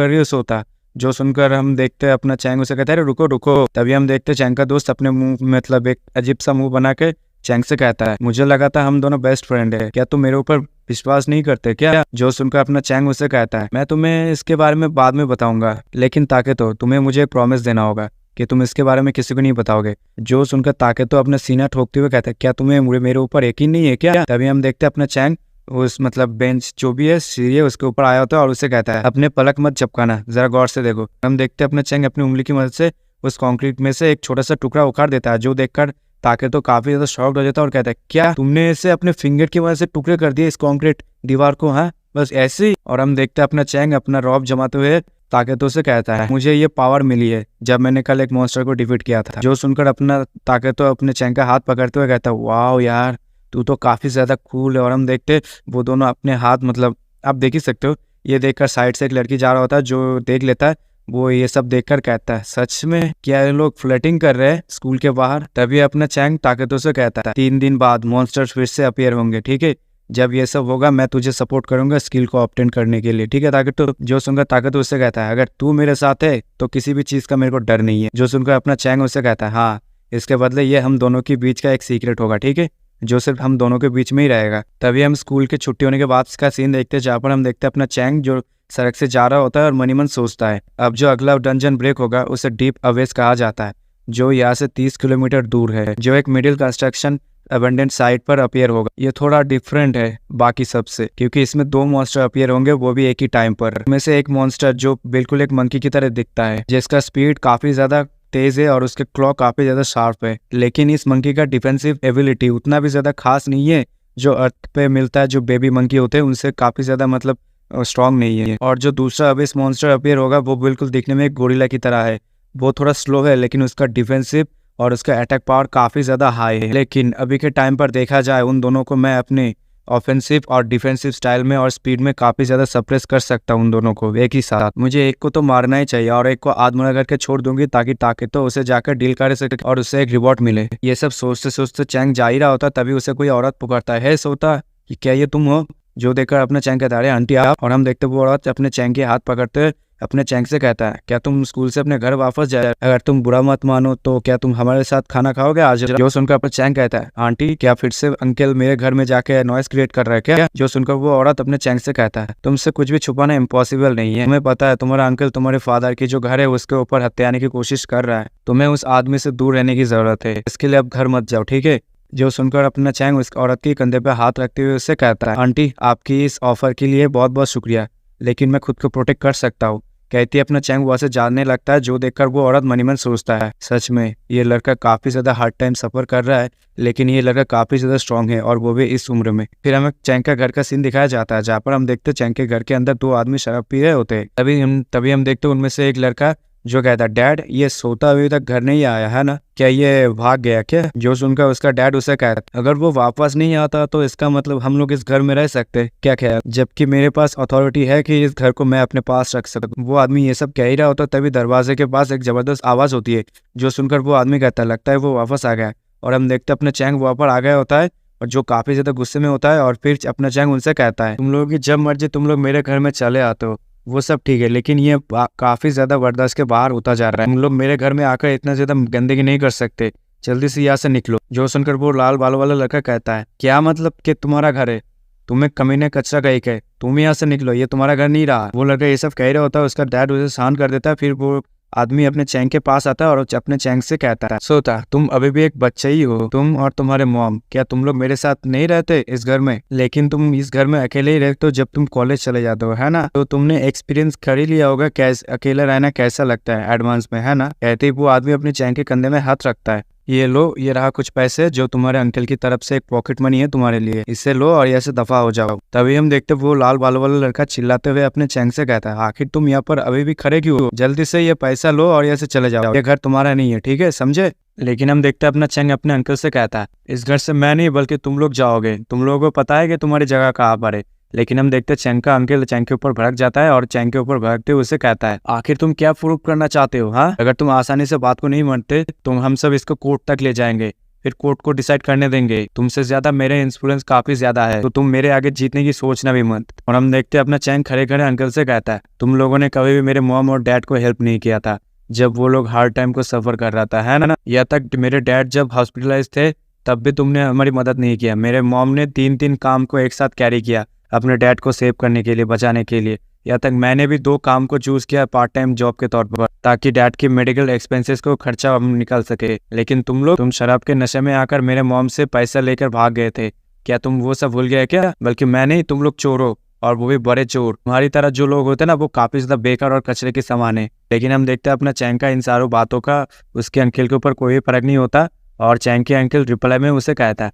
रही हूँ सोता। जो सुनकर हम देखते हैं अपना चैंग उसे कहता है रुको रुको। तभी हम देखते चैंग का दोस्त अपने मुंह मतलब एक अजीब सा मुंह बना के चैंग से कहता है मुझे लगा था हम दोनों बेस्ट फ्रेंड है क्या तुम मेरे ऊपर विश्वास नहीं करते क्या। जो सुनकर अपना चैंग उसे कहता है मैं तुम्हें इसके बारे में बाद में बताऊंगा लेकिन ताके तो तुम्हें मुझे एक प्रॉमिस देना होगा कि तुम इसके बारे में किसी को नहीं बताओगे। जो सुनकर ताके तो अपना सीना ठोकते हुए कहता है क्या तुम्हें मेरे ऊपर यकीन नहीं है क्या। तभी हम देखते हैं अपना चैंग उस मतलब बेंच जो भी है सीढ़ी है उसके ऊपर आया होता है और उसे कहता है अपने पलक मत झपकाना, जरा गौर से देखो। हम देखते हैं अपना चैंग अपनी उंगली की मदद से उस कंक्रीट में से एक छोटा सा टुकड़ा उखाड़ देता है, जो देखकर ताके तो काफी ज्यादा शॉक्ड हो जाता है और कहता है क्या तुमने इसे अपने फिंगर की मदद से टुकड़े कर दिए इस कंक्रीट दीवार को, हाँ बस ऐसे ही। और हम देखते हैं अपना चैंग अपना रॉब जमाते हुए ताकतों से कहता है मुझे ये पावर मिली है जब मैंने कल एक मॉन्स्टर को डिफीट किया था। जो सुनकर अपना ताकतों अपने चैंग का हाथ पकड़ते हुए कहता है वाह यार तू तो काफी ज्यादा कूल है। और हम देखते वो दोनों अपने हाथ मतलब आप देख ही सकते हो, ये देखकर साइड से एक लड़की जा रहा होता है जो देख लेता है, वो ये सब देखकर कहता है सच में क्या ये लोग फ्लर्टिंग कर रहे हैं स्कूल के बाहर। तभी अपना चैंग ताकतों से कहता है 3 दिन बाद मॉन्स्टर्स फिर से अपीयर होंगे, ठीक है जब ये सब होगा मैं तुझे सपोर्ट करूंगा स्किल को ऑब्टेन करने के लिए, ठीक है ताकत। तो जो सुनकर ताकत उससे कहता है अगर तू मेरे साथ है तो किसी भी चीज का मेरे को डर नहीं है। जो सुनकर अपना चैंग उससे कहता है हाँ इसके बदले ये हम दोनों के बीच का एक सीक्रेट होगा, ठीक है जो सिर्फ हम दोनों के बीच में ही रहेगा। तभी हम स्कूल के छुट्टी होने के बाद का सीन देखते हैं जहाँ पर हम देखते हैं अपना चैंग जो सड़क से जा रहा होता है और मनी मन सोचता है अब जो अगला डंजन ब्रेक होगा उसे डीप अवेस कहा जाता है, जो यहाँ से 30 किलोमीटर दूर है, जो एक मिडिल कंस्ट्रक्शन अबंडेंट साइट पर अपीयर होगा। ये थोड़ा डिफरेंट है बाकी सबसे क्योंकि इसमें 2 मॉन्स्टर अपीयर होंगे वो भी एक ही टाइम पर। में से एक मॉन्स्टर जो बिल्कुल एक मंकी की तरह दिखता है जिसका स्पीड काफी ज्यादा तेज है और उसके क्लॉ काफी ज्यादा शार्प है, लेकिन इस मंकी का डिफेंसिव एबिलिटी उतना भी ज्यादा खास नहीं है जो अर्थ पे मिलता है जो बेबी मंकी होते हैं उनसे काफी ज्यादा मतलब स्ट्रॉन्ग नहीं है। और जो दूसरा अबिस मॉन्स्टर अपीयर होगा वो बिल्कुल दिखने में एक गोरिल्ला की तरह है, वो थोड़ा स्लो है लेकिन उसका डिफेंसिव और उसका अटैक पावर काफी ज्यादा हाई है। लेकिन अभी के टाइम पर देखा जाए उन दोनों को मैं अपने ऑफेंसिव और डिफेंसिव स्टाइल में और स्पीड में काफी ज्यादा सप्रेस कर सकता हूँ उन दोनों को एक ही साथ। मुझे एक को तो मारना ही चाहिए और एक को आत्महत्या करके छोड़ दूंगी ताकि ताकि तो उसे जाकर डील कर सके और उसे एक रिवॉर्ड मिले। ये सब सोचते सोचते चैंग जा ही रहा होता तभी उसे कोई औरत पुकारता है सोता कि क्या ये तुम हो। जो देखकर अपने चैंग कहता है आंटी आप। और हम देखते वो औरत अपने चैंग के हाथ पकड़ते अपने चैंग से कहता है क्या तुम स्कूल से अपने घर वापस जाए, अगर तुम बुरा मत मानो तो क्या तुम हमारे साथ खाना खाओगे आज। जो सुनकर अपने चैंग कहता है आंटी क्या फिर से अंकल मेरे घर में जाके नॉइस क्रिएट कर रहा है क्या। जो सुनकर वो औरत अपने चैंग से कहता है तुमसे कुछ भी छुपाना इम्पॉसिबल नहीं है, तुम्हें पता है तुम्हारा अंकल तुम्हारे फादर की जो घर है उसके ऊपर हत्याने की कोशिश कर रहा है, तुम्हें उस आदमी से दूर रहने की जरूरत है, इसके लिए अब घर मत जाओ, ठीक है। जो सुनकर अपना चैंग उस औरत के कंधे पे हाथ रखते हुए उससे कहता है आंटी आपकी इस ऑफर के लिए बहुत बहुत शुक्रिया, लेकिन मैं खुद को प्रोटेक्ट कर सकता हूँ, कहती है अपना चैंग वहां से जानने लगता है। जो देखकर वो औरत मनी मन सोचता है सच में ये लड़का काफी ज्यादा हार्ड टाइम सफर कर रहा है लेकिन ये लड़का काफी ज्यादा स्ट्रांग है और वो भी इस उम्र में। फिर हमें चैंग का घर का सीन दिखाया जाता है जहाँ पर हम देखते हैं चैंग के घर के अंदर 2 आदमी शराब पी रहे होते हैं। तभी हम देखते हैं उनमें से एक लड़का जो कहता है डैड ये सोता अभी तक घर नहीं आया है ना, क्या ये भाग गया क्या। जो सुनकर उसका डैड उसे कहता है अगर वो वापस नहीं आता तो इसका मतलब हम लोग इस घर में रह सकते क्या ख्याल, जबकि मेरे पास अथॉरिटी है कि इस घर को मैं अपने पास रख सकूं। वो आदमी ये सब कह ही रहा होता तभी दरवाजे के पास एक जबरदस्त आवाज होती है। जो सुनकर वो आदमी कहता है लगता है वो वापस आ गया। और हम देखते अपने चैंग वहां पर आ गया होता है और जो काफी ज्यादा गुस्से में होता है और फिर अपना चैंग उनसे कहता है तुम लोगों की जब मर्जी तुम लोग मेरे घर में चले आते हो वो सब ठीक है, लेकिन ये काफी ज्यादा बर्दाश्त के बाहर होता जा रहा है, हम लोग मेरे घर में आकर इतना ज्यादा गंदगी नहीं कर सकते, जल्दी से यहाँ से निकलो। जो सुनकर वो लाल बालों वाला लड़का कहता है क्या मतलब कि तुम्हारा घर है, तुम्हें कमीने कचरा कहीं के तुम यहाँ से निकलो, ये तुम्हारा घर नहीं रहा। वो लड़का ये सब कह रहा होता है, उसका डैड उसे शांत कर देता है। फिर वो आदमी अपने चैंग के पास आता है और अपने चैंग से कहता है सोता तुम अभी भी एक बच्चा ही हो, तुम और तुम्हारे मॉम क्या तुम लोग मेरे साथ नहीं रहते इस घर में, लेकिन तुम इस घर में अकेले ही रहते हो जब तुम कॉलेज चले जाते हो है ना, तो तुमने एक्सपीरियंस कर ही लिया होगा कैसे अकेला रहना कैसा लगता है एडवांस में है ना। कहते ही वो आदमी अपने चैंग के कंधे में हाथ रखता है ये लो ये रहा कुछ पैसे जो तुम्हारे अंकल की तरफ से एक पॉकेट मनी है तुम्हारे लिए, इसे लो और यहाँ से दफा हो जाओ। तभी हम देखते वो लाल बालों वाला लड़का चिल्लाते हुए अपने चैंग से कहता है आखिर तुम यहाँ पर अभी भी खड़े क्यों हो, जल्दी से ये पैसा लो और यहाँ से चले जाओ, ये घर तुम्हारा नहीं है ठीक है समझे। लेकिन हम देखते अपना चैंग अपने अंकल से कहता है इस घर से मैं नहीं बल्कि तुम लोग जाओगे, तुम लोगों को पता है कि तुम्हारी जगह कहाँ पर है। लेकिन हम देखते चैंग का अंकल चैंग के ऊपर भड़क जाता है और चैंग के ऊपर भड़कते हुए उसे कहता है आखिर तुम क्या प्रूव करना चाहते हो, हाँ अगर तुम आसानी से बात को नहीं मानते तो हम सब इसको कोर्ट तक ले जाएंगे, फिर कोर्ट को डिसाइड करने देंगे, तुमसे ज्यादा मेरे इन्फ्लुएंस काफी ज्यादा है तो तुम मेरे आगे जीतने की सोचना भी मत। और हम देखते अपना चैंग खड़े खड़े अंकल से कहता है तुम लोगों ने कभी भी मेरे मॉम और डैड को हेल्प नहीं किया था जब वो लोग हार्ड टाइम को सफर कर रहा था है ना, यहाँ तक मेरे डैड जब हॉस्पिटलाइज थे तब भी तुमने हमारी मदद नहीं किया। मेरे मॉम ने 3 काम को एक साथ कैरी किया अपने डैड को सेव करने के लिए बचाने के लिए, यहाँ तक मैंने भी 2 काम को चूज किया पार्ट टाइम जॉब के तौर पर ताकि डैड की मेडिकल एक्सपेंसेस को खर्चा निकल सके। लेकिन तुम शराब के नशे में आकर मेरे मॉम से पैसा लेकर भाग गए थे क्या तुम वो सब भूल गए क्या? बल्कि मैं नहीं, तुम लोग चोर हो, और वो भी बड़े चोर। तुम्हारी तरह जो लोग होते हैं ना वो काफी ज्यादा बेकार और कचरे के समान है। लेकिन हम देखते हैं अपना चैंग का इन सारों बातों का उसके अंकल के ऊपर कोई फर्क नहीं होता, और चैंग के अंकल रिप्लाई में उसे कहता है,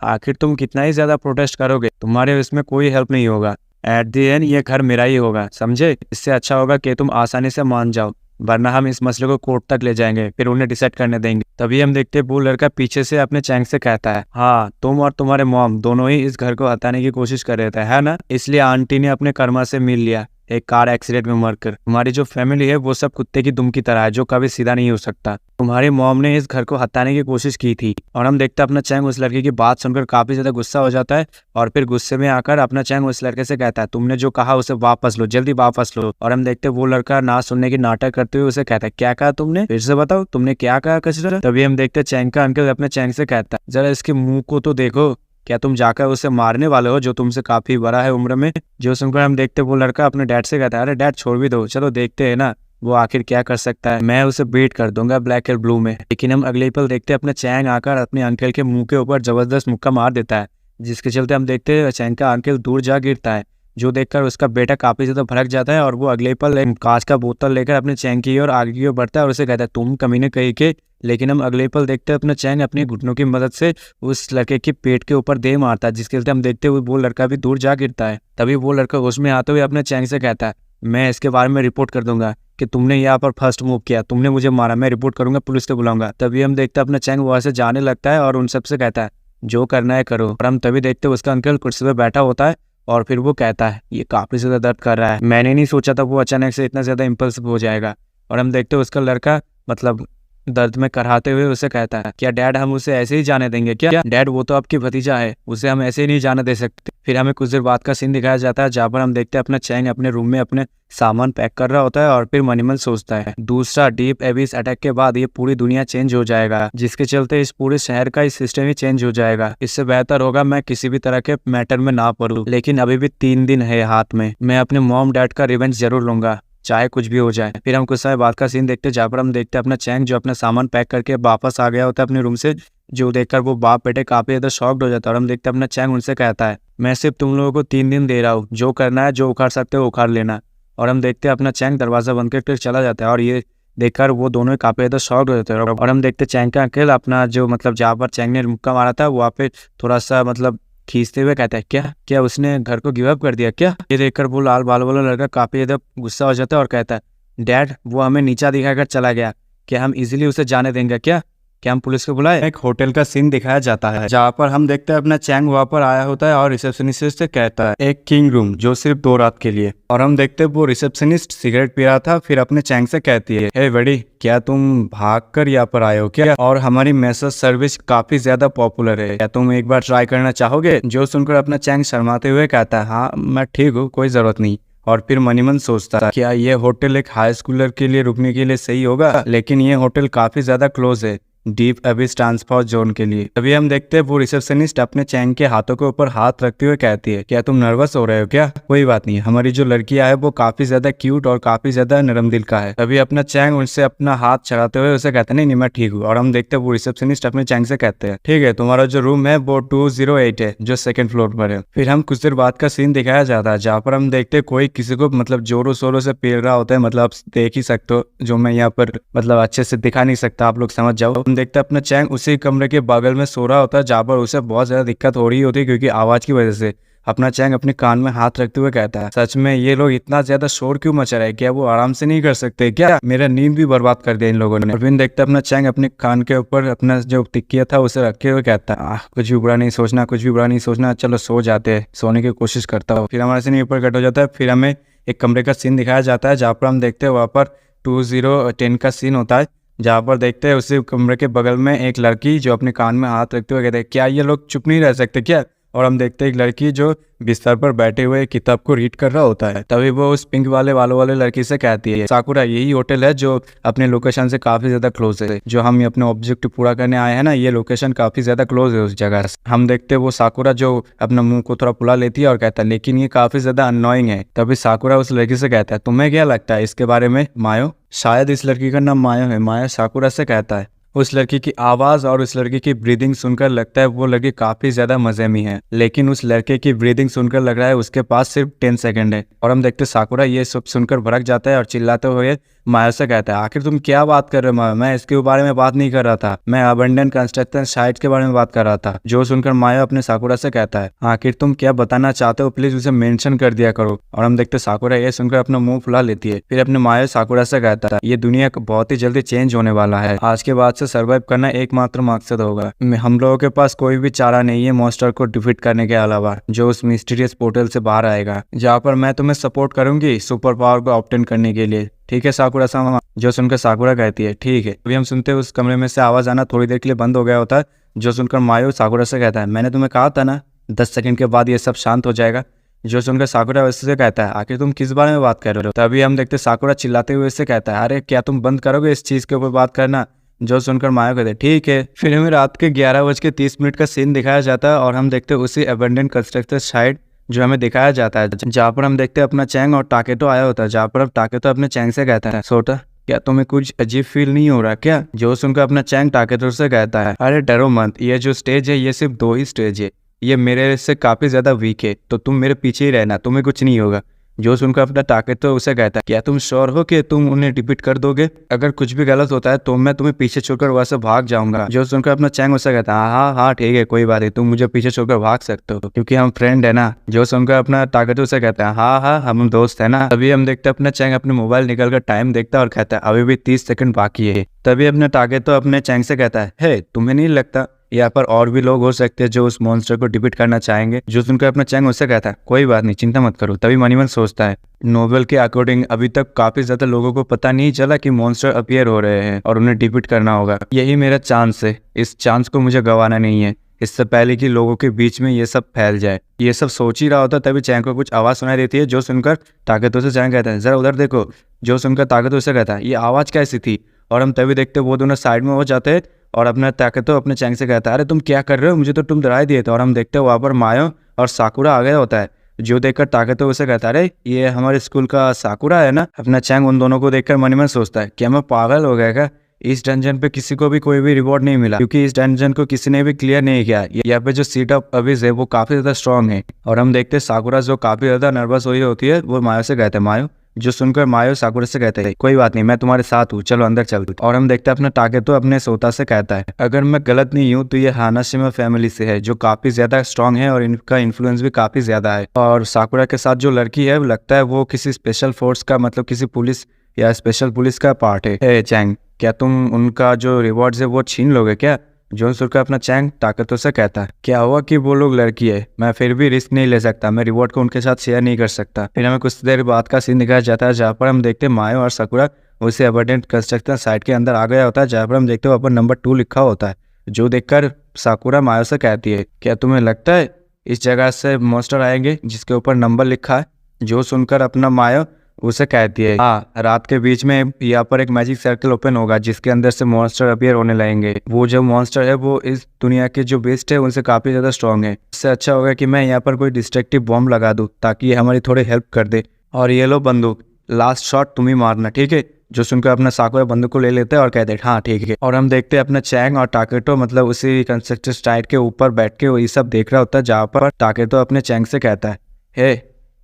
आखिर तुम कितना ही ज्यादा प्रोटेस्ट करोगे, तुम्हारे इसमें कोई हेल्प नहीं होगा। एट दी एंड ये घर मेरा ही होगा, समझे? इससे अच्छा होगा कि तुम आसानी से मान जाओ, वरना हम इस मसले को कोर्ट तक ले जाएंगे, फिर उन्हें डिसाइड करने देंगे। तभी हम देखते हैं वो लड़का पीछे से अपने चैंग से कहता है, हाँ तुम और तुम्हारे मॉम दोनों ही इस घर को हटाने की कोशिश कर रहे थे, है ना? इसलिए आंटी ने अपने कर्मा से मिल लिया, एक कार एक्सीडेंट में मरकर। तुम्हारी जो फैमिली है वो सब कुत्ते की दुम की तरह है, जो कभी सीधा नहीं हो सकता। तुम्हारी मॉम ने इस घर को हटाने की कोशिश की थी। और हम देखते हैं अपना चैंग उस लड़के की बात सुनकर काफी ज्यादा गुस्सा हो जाता है, और फिर गुस्से में आकर अपना चैंग उस लड़के से कहता है, तुमने जो कहा उसे वापस लो, जल्दी वापस लो। और हम देखते हैं वो लड़का ना सुनने की नाटक करते हुए उसे कहता है, क्या कहा तुमने? फिर से बताओ, तुमने क्या कहा कचरा? तभी हम देखते हैं चैंग का अंकल अपने चैंग से कहता है, जरा इसके मुंह को तो देखो, क्या तुम जाकर उसे मारने वाले हो जो तुमसे काफी बड़ा है उम्र में? जो सुनकर हम देखते वो लड़का अपने डैड से कहता है, अरे डैड छोड़ भी दो, चलो देखते हैं ना वो आखिर क्या कर सकता है, मैं उसे बीट कर दूंगा ब्लैक एंड ब्लू में। लेकिन हम अगले पल देखते अपने चैंग आकर अपने अंकल के मुंह के ऊपर जबरदस्त मुक्का मार देता है, जिसके चलते हम देखते हैं चैंग का अंकल दूर जा गिरता है, जो देखकर उसका बेटा काफी ज्यादा भड़क जाता है, और वो अगले पल एक कांच का बोतल लेकर अपने चैंग की ओर आगे की ओर बढ़ता है और उसे कहता है, तुम कमीने कहीं के। लेकिन हम अगले पल देखते हैं अपना चैंग अपने घुटनों की मदद से उस लड़के के पेट के ऊपर दे मारता है, जिसके चलते हम देखते हुए वो लड़का भी दूर जा गिरता है। तभी वो लड़का होश में आते हुए अपने चैंग से कहता है, मैं इसके बारे में रिपोर्ट कर दूंगा कि तुमने यहाँ पर फर्स्ट मूव किया, तुमने मुझे मारा, मैं रिपोर्ट करूंगा, पुलिस को बुलाऊंगा। तभी हम देखते अपना चैंग वहां से जाने लगता है और उन सबसे कहता है, जो करना है करो। और हम तभी देखते उसका अंकल कुर्सी पे बैठा होता है, और फिर वो कहता है, ये काफी ज्यादा दर्द कर रहा है, मैंने नहीं सोचा था वो अचानक से इतना ज्यादा इम्पल्सिव हो जाएगा। और हम देखते उसका लड़का मतलब दर्द में कराहते हुए उसे कहता है, क्या डैड हम उसे ऐसे ही जाने देंगे क्या? डैड वो तो आपकी भतीजा है, उसे हम ऐसे ही नहीं जाने दे सकते। फिर हमें कुछ देर बाद का सीन दिखाया जाता है, जहाँ पर हम देखते हैं अपना चैंग अपने रूम में अपने सामान पैक कर रहा होता है, और फिर मनी मन सोचता है, दूसरा डीप एबिस अटैक के बाद ये पूरी दुनिया चेंज हो जाएगा, जिसके चलते इस पूरे शहर का सिस्टम ही चेंज हो जाएगा। इससे बेहतर होगा मैं किसी भी तरह के मैटर में ना पड़ूं। लेकिन अभी भी 3 दिन है हाथ में, मैं अपने मॉम डैड का रिवेंज जरूर लूंगा, चाहे कुछ भी हो जाए। फिर हम कुछ समय बाद का सीन देखते हैं, जहाँ पर हम देखते हैं अपना चैंग जो अपना सामान पैक करके वापस आ गया होता है अपने रूम से, जो देखकर वो बाप बेटे काफी ज्यादा शॉक्ड हो जाता है। और हम देखते हैं अपना चैंग उनसे कहता है, मैं सिर्फ तुम लोगों को 3 दिन दे रहा हूँ, जो करना है, जो उखाड़ सकते हो उखाड़ लेना। और हम देखते हैं अपना चैंग दरवाजा बंद करके चला जाता है, और ये देखकर वो दोनों काफी ज्यादा शॉक्ड हो जाते हैं। और हम देखते हैं चैंग का अंकल अपना जो मतलब जहाँ पर चैंग ने मुक्का मारा था वहाँ पे थोड़ा सा मतलब खींचते हुए कहता है, क्या क्या उसने घर को गिव अप कर दिया क्या? ये देखकर वो लाल बालों वाला लड़का काफी ज्यादा गुस्सा हो जाता है और कहता है, डैड वो हमें नीचा दिखाकर चला गया, क्या हम इजीली उसे जाने देंगे क्या? क्या हम पुलिस को बुलाए? एक होटल का सीन दिखाया जाता है, जहाँ पर हम देखते हैं अपना चैंग वहाँ पर आया होता है और रिसेप्शनिस्ट से कहता है, एक किंग रूम जो सिर्फ 2 रात के लिए। और हम देखते हैं वो रिसेप्शनिस्ट सिगरेट पी रहा था, फिर अपने चैंग से कहती है, हे बड़ी, क्या तुम भाग कर यहाँ पर आए हो क्या? और हमारी मैसेज सर्विस काफी ज्यादा पॉपुलर है, क्या तुम एक बार ट्राई करना चाहोगे? जो सुनकर अपना चैंग शर्माते हुए कहता है, हाँ मैं ठीक हूँ, कोई जरूरत नहीं। और फिर मनी मन सोचता था, क्या ये होटल एक हाई स्कूलर के लिए रुकने के लिए सही होगा? लेकिन ये होटल काफी ज्यादा क्लोज है डीप एबिस ट्रांसपोर्ट जोन के लिए। तभी हम देखते हैं वो रिसेप्शनिस्ट अपने चैंग के हाथों के ऊपर हाथ रखते हुए कहती है, क्या तुम नर्वस हो रहे हो क्या? कोई बात नहीं, हमारी जो लड़की है वो काफी ज्यादा क्यूट और काफी ज्यादा नरम दिल का है। तभी अपना चैंग उनसे अपना हाथ चढ़ाते हुए उसे कहते हैं, नहीं मैं ठीक हूँ। और हम देखते हैं वो रिसेप्शनिस्ट अपने चैंग से कहते हैं, ठीक है, तुम्हारा जो रूम है वो 208 है, जो 2nd फ्लोर पर है। फिर हम कुछ देर बाद का सीन दिखाया जाता है, जहाँ पर हम देखते हैं कोई किसी को मतलब जोरों शोरों से पेल रहा होता है, मतलब आप देख ही सकते हो, जो मैं यहाँ पर मतलब अच्छे से दिखा नहीं सकता, आप लोग समझ जाओ। देखते अपना चैंग उसी कमरे के बगल में सो रहा होता है, जहाँ पर उसे बहुत ज्यादा दिक्कत हो रही होती है क्योंकि आवाज की वजह से। अपना चैंग अपने कान में हाथ रखते हुए कहता है, सच में ये लोग इतना ज्यादा शोर क्यों मचा रहे हैं? क्या वो आराम से नहीं कर सकते क्या? मेरा नींद भी बर्बाद कर दिया इन लोगों ने। और फिर देखते अपना चैंग अपने कान के ऊपर अपना जो टिकिया था उसे रखे हुए कहता है, कुछ भी बुरा नहीं सोचना, कुछ भी बुरा नहीं सोचना, चलो सो जाते हैं, सोने की कोशिश करता हूँ। फिर हमारा सीन ऊपर कट हो जाता है। फिर हमें एक कमरे का सीन दिखाया जाता है, जहाँ पर हम देखते हैं वहाँ पर 2010 का सीन होता है, जहाँ पर देखते हैं उसी कमरे के बगल में एक लड़की जो अपने कान में हाथ रखते हुए कहते हैं, क्या ये लोग चुप नहीं रह सकते क्या? और हम देखते हैं एक लड़की जो बिस्तर पर बैठे हुए किताब को रीड कर रहा होता है। तभी वो उस पिंक बालों वाले लड़की से कहती है, साकुरा यही होटल है जो अपने लोकेशन से काफी ज्यादा क्लोज है, जो हम अपने ऑब्जेक्टिव पूरा करने आए हैं ना, ये लोकेशन काफी ज्यादा क्लोज है उस जगह से। हम देखते हैं वो साकुरा जो अपना मुंह को थोड़ा फुला लेती है और कहता है, लेकिन ये काफी ज्यादा अननोइंग है। तभी साकुरा उस लड़की से कहता है, तुम्हें क्या लगता है इसके बारे में मायो? शायद इस लड़की का नाम मायो है। मायो साकुरा से कहता है, उस लड़की की आवाज़ और उस लड़की की ब्रीदिंग सुनकर लगता है वो लड़की काफ़ी ज़्यादा मज़े में है, लेकिन उस लड़के की ब्रीदिंग सुनकर लग रहा है उसके पास सिर्फ 10 सेकंड है। और हम देखते साकुरा ये सब सुनकर भड़क जाता है और चिल्लाते हुए माया से कहता है, आखिर तुम क्या बात कर रहे हो माया, मैं इसके बारे में बात नहीं कर रहा था, मैं अबंडन कंस्ट्रक्शन साइट के बारे में बात कर रहा था। जो सुनकर माया अपने साकुरा से कहता है, आखिर तुम क्या बताना चाहते हो, प्लीज उसे मेंशन कर दिया करो। और हम देखते साकुरा ये सुनकर अपना मुंह फुला लेती है। फिर अपने माया साकुरा से कहता है, ये दुनिया बहुत ही जल्दी चेंज होने वाला है, आज के बाद से सर्वाइव करना एकमात्र मकसद होगा। हम लोगों के पास कोई भी चारा नहीं है मॉन्स्टर को डिफीट करने के अलावा, जो उस मिस्टीरियस पोर्टल से बाहर आएगा, जहाँ पर मैं तुम्हें सपोर्ट करूंगी सुपर पावर को ऑब्टेन करने के लिए। ठीक है साकुरा सामा। जो सुनकर साकुरा कहती है ठीक है। अभी हम सुनते हैं उस कमरे में से आवाज आना थोड़ी देर के लिए बंद हो गया होता है। जो सुनकर मायो साकुरा से कहता है, मैंने तुम्हें कहा था ना 10 सेकंड के बाद ये सब शांत हो जाएगा। जो सुनकर साकुरा वैसे से कहता है, आखिर तुम किस बारे में बात कर रहे हो। तभी हम देखते साकुरा चिल्लाते हुए इससे कहता है, अरे क्या तुम बंद करोगे इस चीज के ऊपर बात करना। जो सुनकर माया कहते हैं ठीक है। फिर हमें रात के 11:30 का सीन दिखाया जाता है और हम देखते उसी अबंडन कंस्ट्रक्शन साइट जो हमें दिखाया जाता है, जहाँ पर हम देखते हैं अपना चैंग और टाकेटो आया होता है, जहाँ पर अब टाकेटो अपने चैंग से कहता है, सोटा क्या तुम्हें कुछ अजीब फील नहीं हो रहा क्या। जो सुनकर अपना चैंग टाकेटो से कहता है, अरे डरो मत, ये जो स्टेज है ये सिर्फ 2 ही स्टेज है, ये मेरे से काफी ज्यादा वीक है, तो तुम मेरे पीछे ही रहना, तुम्हें कुछ नहीं होगा। जो सुनकर अपना टाकेटो उसे कहता है, क्या तुम श्योर हो कि तुम उन्हें डिफीट कर दोगे, अगर कुछ भी गलत होता है तो मैं तुम्हें पीछे छोड़कर वहां से भाग जाऊंगा। जो सुनकर अपना चैंग उसे कहता है, हाँ हाँ ठीक है कोई बात नहीं, तुम मुझे पीछे छोड़कर भाग सकते हो क्योंकि हम फ्रेंड है ना। जो सुनकर अपना टाकेटो उसे कहता है, हाँ हाँ हम दोस्त है ना। तभी हम देखते अपना चैंग अपने मोबाइल निकल कर टाइम देखता है और कहता है, अभी भी 30 सेकंड बाकी है। तभी अपने टाकेटो अपने चैंग से कहता है, तुम्हें नहीं लगता यहाँ पर और भी लोग हो सकते हैं जो उस मॉन्स्टर को डिफीट करना चाहेंगे। जो सुनकर अपना चैंग उससे कहता है, कोई बात नहीं चिंता मत करो। तभी मनी मन सोचता है, नोवेल के अकॉर्डिंग अभी तक काफी ज्यादा लोगों को पता नहीं चला कि मॉन्स्टर अपीयर हो रहे हैं और उन्हें डिफीट करना होगा, यही मेरा चांस है, इस चांस को मुझे गंवाना नहीं है, इससे पहले कि लोगों के बीच में ये सब फैल जाए। ये सब सोच ही रहा होता तभी चैंग को कुछ आवाज सुनाई देती है। जो सुनकर ताकतों से चैंग कहता है, जरा उधर देखो। जो सुनकर ताकतों से कहता है, ये आवाज कैसी थी। और हम तभी देखते वो दोनों साइड में हो जाते हैं और अपना ताकतो अपने चैंग से कहता है, अरे तुम क्या कर रहे हो, मुझे तो तुम डरा दिए थे। और हम देखते हो वहाँ पर मायो और साकुरा आ गया होता है। जो देखकर ताकतो उसे कहता है, अरे ये हमारे स्कूल का साकुरा है ना। अपना चैंग उन दोनों को देखकर मन में सोचता है, क्या मैं पागल हो गया क्या, इस डंजन पे किसी को भी कोई भी रिवॉर्ड नहीं मिला क्योंकि इस डंजन को किसी ने भी क्लियर नहीं किया। यहाँ पे जो सीट ऑफ अविज है वो काफी ज्यादा स्ट्रॉन्ग है। और हम देखते साकुरा जो काफी ज्यादा नर्वस हुई होती है वो मायो से कहते हैं, मायो। जो सुनकर मायो साकुरा से कहते हैं, कोई बात नहीं मैं तुम्हारे साथ हूँ, चलो अंदर चल। और हम देखते हैं अपना टाकेतो अपने सोता से कहता है, अगर मैं गलत नहीं हूँ तो ये हानाशिमा फैमिली से है जो काफी ज्यादा स्ट्रॉन्ग है और इनका इन्फ्लुएंस भी काफी ज्यादा है। और साकुरा के साथ जो लड़की है लगता है वो किसी स्पेशल फोर्स का मतलब किसी पुलिस या स्पेशल पुलिस का पार्ट है। चैंग क्या तुम उनका जो रिवॉर्ड्स है वो छीन लोगे क्या। जो सुनकर अपना चैंग ताकतों से कहता है, क्या हुआ कि वो लोग लड़की है, मैं फिर भी रिस्क नहीं ले सकता, मैं रिवॉर्ड को उनके साथ शेयर नहीं कर सकता। फिर हमें कुछ देर बाद का सीन दिखाया जाता है जहाँ पर हम देखते हैं मायो और साकुरा उसे अबंडेंट कंस्ट्रक्शन साइट के अंदर आ गया होता है, जहाँ पर हम देखते हो अपन नंबर 2 लिखा होता है। जो देखकर साकुरा मायो से कहती है, क्या तुम्हें लगता है इस जगह से मॉन्स्टर आएंगे जिसके ऊपर नंबर लिखा है। जो सुनकर अपना मायो उसे कहती है, हाँ रात के बीच में यहाँ पर एक मैजिक सर्कल ओपन होगा जिसके अंदर से मॉन्स्टर अपीयर होने लगेंगे। वो जो मॉन्स्टर है वो इस दुनिया के जो बेस्ट है उनसे काफी ज्यादा स्ट्रॉन्ग है। इससे अच्छा होगा कि मैं यहाँ पर कोई डिस्ट्रक्टिव बॉम्ब लगा दूं ताकि ये हमारी थोड़ी हेल्प कर दे। और ये लो बंदूक, लास्ट शॉट तुम ही मारना ठीक है। जो सुनकर अपना साकुरा बंदूक को ले लेते हैं और कहते हैं हाँ ठीक है। और हम देखते हैं अपना चैंग और टाकेटो मतलब उसी कंस्ट्रक्शन साइट के ऊपर बैठ के वो ये सब देख रहा होता है, जहाँ पर टाकेटो अपने चैंग से कहता है, हे